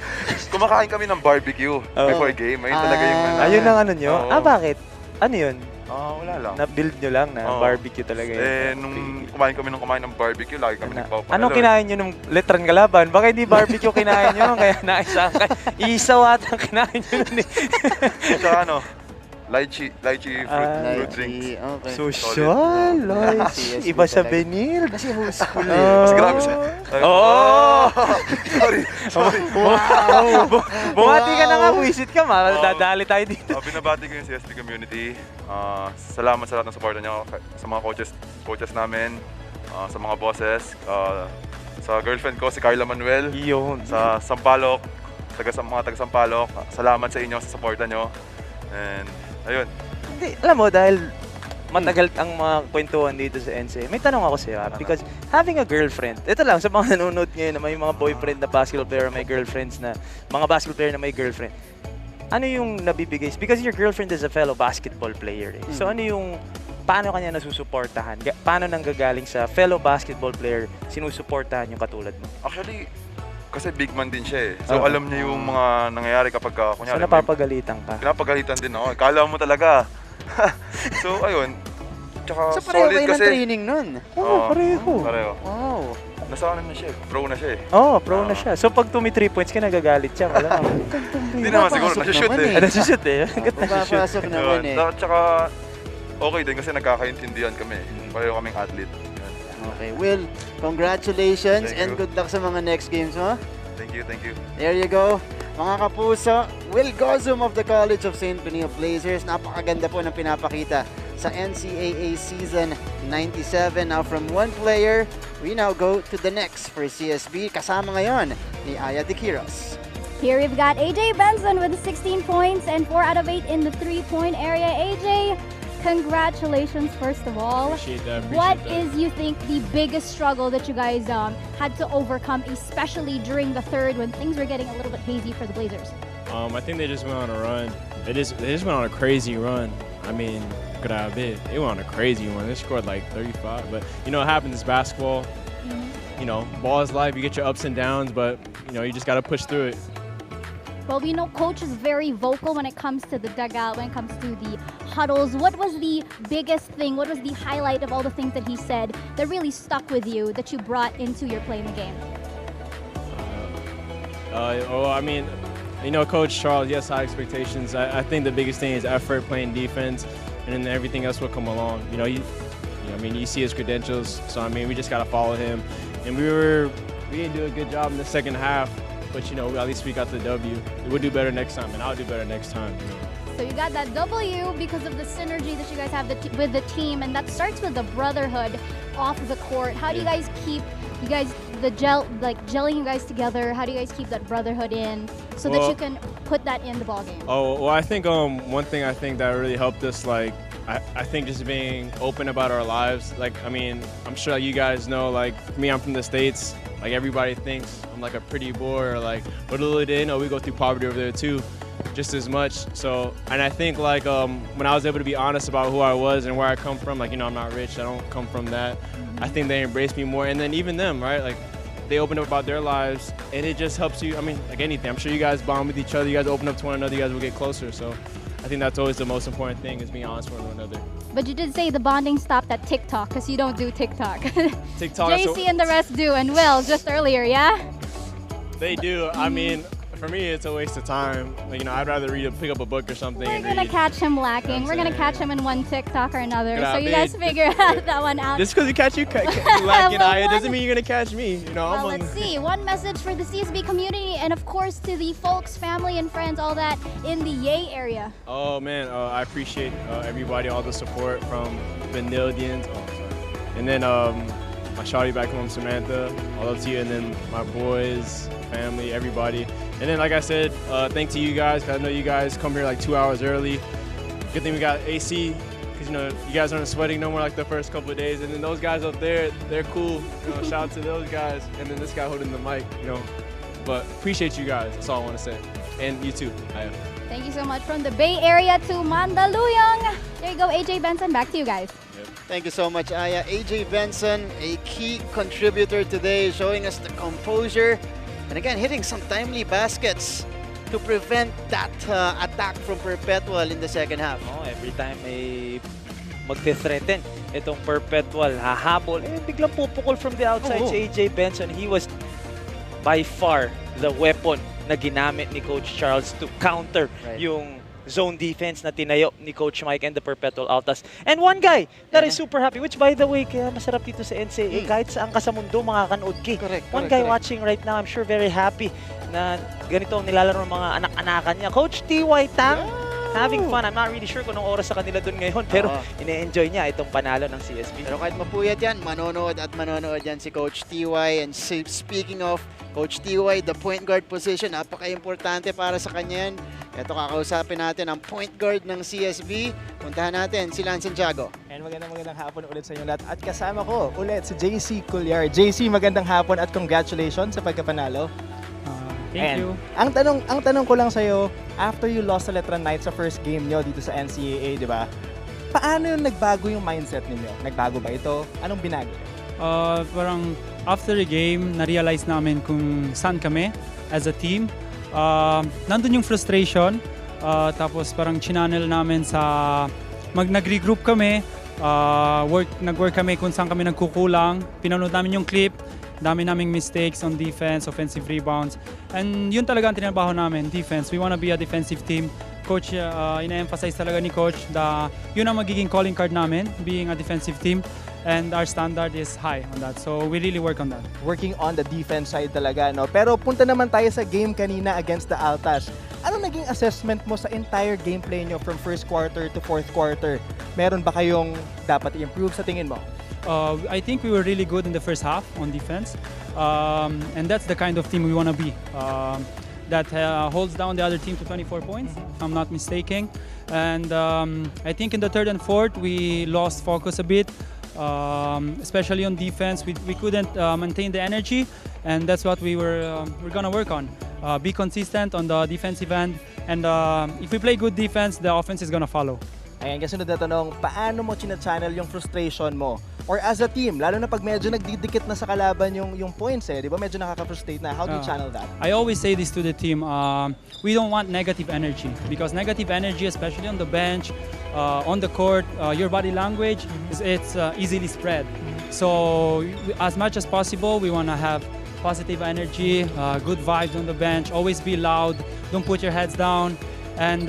Kumakain kami ng barbecue before game. Ayun talaga yung Ayun ang ano nyo? Oo. Bakit? Ano yun? Wala lang. Na-build nyo lang na Oo. barbecue talaga yun. Nung kumain kami ng barbecue, lagi kami nagpapakalo. Anong kinain nyo nung letran kalaban? Baka hindi barbecue kinain nyo, kaya naisa ka. Isaw ata ang kinain nyo nun eh. Tsaka lychee fruit drinks. Okay. Social, lychee. Iba sa Benilde. Kasi hostful eh. Mas grabe sa... Oo! Sorry. Wow! Bumati ka na nga, buwisit ka, dadali tayo dito. Binabati ko yung CSB community. Salamat sa lahat ng supporta nyo sa mga coaches namin, sa mga bosses, sa girlfriend ko, si Carla Manuel. Yun. Sa Sampaloc, mga taga Sampaloc. Salamat sa inyo sa supporta nyo. And ayun. Hindi, alam mo, dahil matagal ang mga kwentuhan dito sa NCAA, may tanong ako sa'yo. Because having a girlfriend, ito lang, sa mga nanonood ngayon na may mga boyfriend na basketball player, may girlfriends na, mga basketball player na may girlfriend, ano yung nabibigay? Because your girlfriend is a fellow basketball player eh. So ano yung, paano kanya nasusuportahan? Paano nanggagaling sa fellow basketball player, sinusuportahan yung katulad mo? Actually, kasi big man din siya eh. So alam niya yung mga nangyayari kapag kunyari. So napapagalitan ka? Pinapagalitan din ako. Kala mo talaga. So ayun. Tsaka so pareho solid kayo kasi. ng training nun? Pareho. Wow. Nasa na siya. Pro na siya eh. Pro na siya. So pag 3 points ka, nagagalit siya. Wala naman. Hindi naman siguro. Nasushoot eh. Nasushoot eh. Papasok naman eh. Tsaka okay din kasi nagkakaintindihan kami. Pareho kaming athlete. Okay, Will, congratulations and good luck sa mga next games mo. Thank you. There you go. Mga kapuso, Will Gozum of the College of St. Benilde Blazers. Napakaganda po ng pinapakita sa NCAA Season 97. Now from one player, we now go to the next for CSB. Kasama ngayon ni Aya Diquiros. Here we've got AJ Benson with 16 points and 4 out of 8 in the three-point area. AJ, congratulations first of all. Appreciate that. What is, you think, the biggest struggle that you guys had to overcome, especially during the third when things were getting a little bit hazy for the Blazers? I think they just went on a run. They just went on a crazy run. I mean, grabe. They went on a crazy one. They scored like 35. But you know what happens is basketball. You know, ball is life. You get your ups and downs, but you know, you just gotta push through it. Well, we know Coach is very vocal when it comes to the dugout, when it comes to the huddles. What was the biggest thing, what was the highlight of all the things that he said that really stuck with you, that you brought into your play in the game? I mean, you know, Coach Charles, yes, high expectations. I think the biggest thing is effort, playing defense, and then everything else will come along. You know, you see his credentials, so I mean, we just got to follow him. And we didn't do a good job in the second half. But you know, at least we got the W. We'll do better next time, and I'll do better next time. You know. So you got that W because of the synergy that you guys have with the team, and that starts with the brotherhood off the court. How do you guys keep gelling you guys together? How do you guys keep that brotherhood in so that you can put that in the ball game? Well, I think one thing I think that really helped us, like I think just being open about our lives. Like, I mean, I'm sure you guys know, like me, I'm from the States. Like everybody thinks I'm like a pretty boy, or like, but little they know we go through poverty over there too, just as much. So, and I think like when I was able to be honest about who I was and where I come from, like, you know, I'm not rich, I don't come from that. I think they embraced me more, and then even them, right? Like, they opened up about their lives, and it just helps you. I mean, like anything, I'm sure you guys bond with each other, you guys open up to one another, you guys will get closer. So, I think that's always the most important thing, is being honest with one another. But you did say the bonding stopped at TikTok, because you don't do TikTok. TikTok. JC and the rest do, and Will just earlier, yeah? They do. I mean, for me, it's a waste of time. Like, you know, I'd rather pick up a book or something. We're gonna catch him lacking. We're gonna catch him in one TikTok or another. Grabe. So you guys figure that one out. Just because you catch you lacking, Aya, doesn't mean you're gonna catch me. You know, well, let's see. One message for the CSB community, and of course to the folks, family, and friends, all that in the Yay area. Oh man, I appreciate everybody, all the support from Benildians. And then my shawty back home, Samantha. All love to you, and then my boys, family, everybody. And then, like I said, thanks to you guys, 'cause I know you guys come here like 2 hours early. Good thing we got AC, because you know you guys aren't sweating no more like the first couple of days. And then those guys up there, they're cool. You know, shout out to those guys. And then this guy holding the mic, you know. But appreciate you guys. That's all I want to say. And you too. Thank you so much. From the Bay Area to Mandaluyong. There you go, AJ Benson. Back to you guys. Thank you so much, Aya. AJ Benson, a key contributor today, showing us the composure and again hitting some timely baskets to prevent that attack from Perpetual in the second half. Oh, every time ay magte-threaten itong Perpetual, hahabol, biglang pupukol from the outside si AJ Benson. He was by far the weapon na ginamit ni Coach Charles to counter yung zone defense na tinayo ni Coach Mike and the Perpetual Altas. And one guy that is super happy, which by the way, kaya masarap dito sa NCAA, kahit saan ka sa mundo, makakanood ka. One guy watching right now, I'm sure very happy na ganito ang nilalaro ng mga anak-anakan niya. Coach T.Y. Tang, having fun. I'm not really sure kung anong oras sa kanila dun ngayon, pero ine-enjoy niya itong panalo ng CSB. Pero kahit mapuyat yan, manonood at manonood yan si Coach T.Y. And speaking of Coach T.Y., the point guard position, napaka-importante para sa kanya yan. Ito, kakausapin natin ang point guard ng CSB. Puntahan natin si Lance Santiago. And magandang hapon ulit sa inyo lahat. At kasama ko ulit si JC Culyar. JC, magandang hapon at congratulations sa pagkapanalo. Thank you. Ang tanong ko lang sa'yo, after you lost sa Letran Knights sa first game nyo dito sa NCAA, di ba? Paano yung nagbago yung mindset ninyo? Nagbago ba ito? Anong binago? Parang after the game, na-realize namin kung saan kami as a team. Nandun yung frustration, tapos parang chinannel namin sa nag-regroup kami, nag-work kami kung saan kami nagkukulang, pinanood namin yung clip, dami naming mistakes on defense, offensive rebounds, and yun talaga ang tinabaho namin, defense. We wanna be a defensive team. Coach, ina-emphasize talaga ni Coach na yun ang magiging calling card namin, being a defensive team. And our standard is high on that. So we really work on that. Working on the defense side talaga, no? Pero punta naman tayo sa game kanina against the Altas. Ano naging assessment mo sa entire gameplay nyo from first quarter to fourth quarter? Meron ba kayong dapat i-improve sa tingin mo? I think we were really good in the first half on defense. And that's the kind of team we want to be. That holds down the other team to 24 points, if I'm not mistaken. And I think in the third and fourth, we lost focus a bit. Especially on defense, we couldn't maintain the energy, and that's what we're gonna work on. Be consistent on the defensive end, and if we play good defense, the offense is gonna follow. Ayan, kasunod na tanong, paano mo china-channel yung frustration mo? Or as a team, lalo na pag medyo nagdidikit na sa kalaban yung points di ba medyo nakaka-frustrate na? How do you channel that? I always say this to the team, we don't want negative energy, because negative energy, especially on the bench, on the court, your body language, it's easily spread. So as much as possible, we want to have positive energy, good vibes on the bench, always be loud, don't put your heads down, and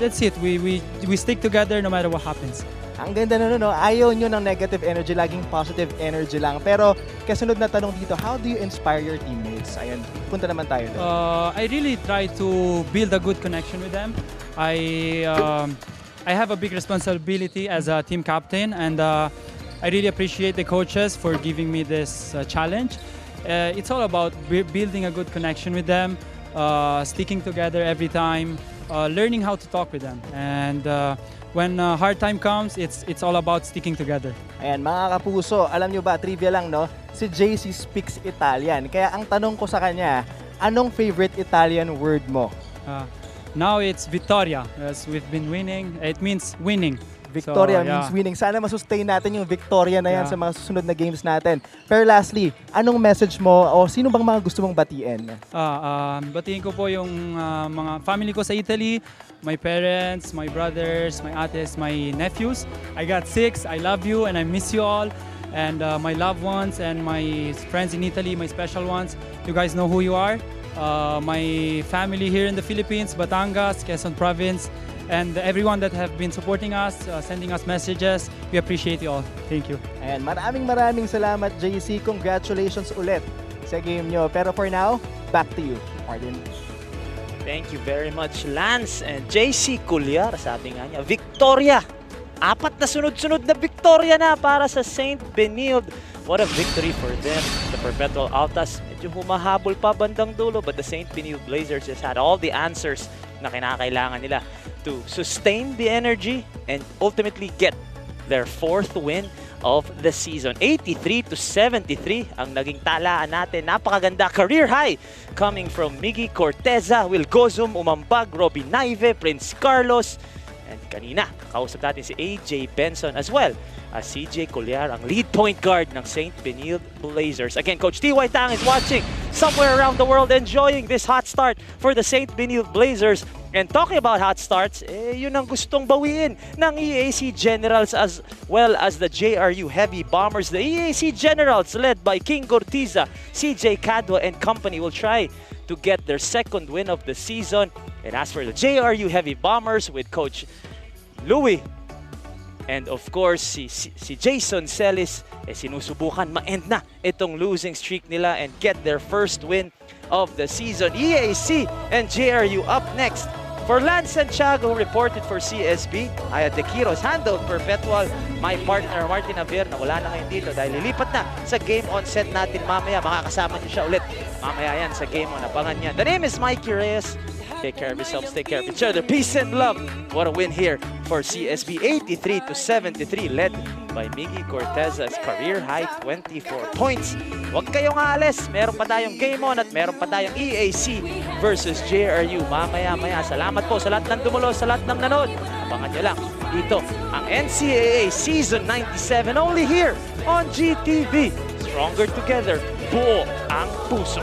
that's it. We stick together no matter what happens. Ang ganda na no, ayaw nyo ng negative energy, laging positive energy lang. Pero kasunod na tanong dito, how do you inspire your teammates? Ayun, punta naman tayo doon. I really try to build a good connection with them. I have a big responsibility as a team captain, and I really appreciate the coaches for giving me this challenge. It's all about building a good connection with them, sticking together every time, learning how to talk with them, and when hard time comes, it's all about sticking together. Ayan, mga kapuso, alam nyo ba, trivia lang, no? Si JC speaks Italian. Kaya ang tanong ko sa kanya, anong favorite Italian word mo? Now it's Vittoria. As we've been winning, it means winning. Victoria means winning. Sana masustain natin yung Victoria na yan sa mga susunod na games natin. Pero lastly, anong message mo o sino bang mga gusto mong batiin? Batiin ko po yung mga family ko sa Italy, my parents, my brothers, my ates, my nephews. I got 6. I love you and I miss you all. And my loved ones and my friends in Italy, my special ones, you guys know who you are. My family here in the Philippines, Batangas, Quezon Province, and everyone that have been supporting us, sending us messages. We appreciate you all. Thank you. And maraming salamat, JC. Congratulations ulit sa game nyo. Pero for now, back to you, Martin. Thank you very much, Lance. And JC Culyar, sabi nga niya, Victoria! 4 na sunod-sunod na Victoria na para sa St. Benilde what a victory for them. The Perpetual Altas, medyo humahabol pa bandang dulo, but the St. Benilde Blazers just had all the answers na kinakailangan nila to sustain the energy and ultimately get their 4th win of the season. 83-73 ang naging talaan natin. Napakaganda. Career high coming from Miggy Corteza, Will Gozum, Umambag, Robin Naive, Prince Carlos, and kanina, kausap natin si AJ Benson as well as CJ Colliar, ang lead point guard ng St. Benilde Blazers. Again, Coach T.Y. Tang is watching somewhere around the world, enjoying this hot start for the St. Benilde Blazers. And talking about hot starts, yun ang gustong bawiin ng EAC Generals as well as the JRU Heavy Bombers. The EAC Generals, led by King Gortiza, CJ Cadwa, and company, will try to get their 2nd win of the season. And as for the JRU Heavy Bombers with Coach Louie and of course si Jason Celis, sinusubukan ma-end na itong losing streak nila and get their 1st win of the season. EAC and JRU up next. For Lance Santiago, who reported for CSB, Aya De Quiros handled Perpetual. My partner Martin Javier na wala na ngayon dito dahil lilipat na sa game on set natin mamaya. Makakasama niyo siya ulit mamaya yan sa game on. Abangan niya. The name is Mikey Reyes. Take care of yourselves, take care of each other. Peace and love. What a win here for CSB. 83-73, led by Miggy Cortez's career high 24 points. Huwag kayong aalis. Meron pa tayong game on at meron pa tayong EAC versus JRU mamaya-maya. Salamat po sa lahat ng dumulo, sa lahat ng nanood. Abangan nyo lang dito ang NCAA Season 97 only here on GTV. Stronger together, buo ang puso.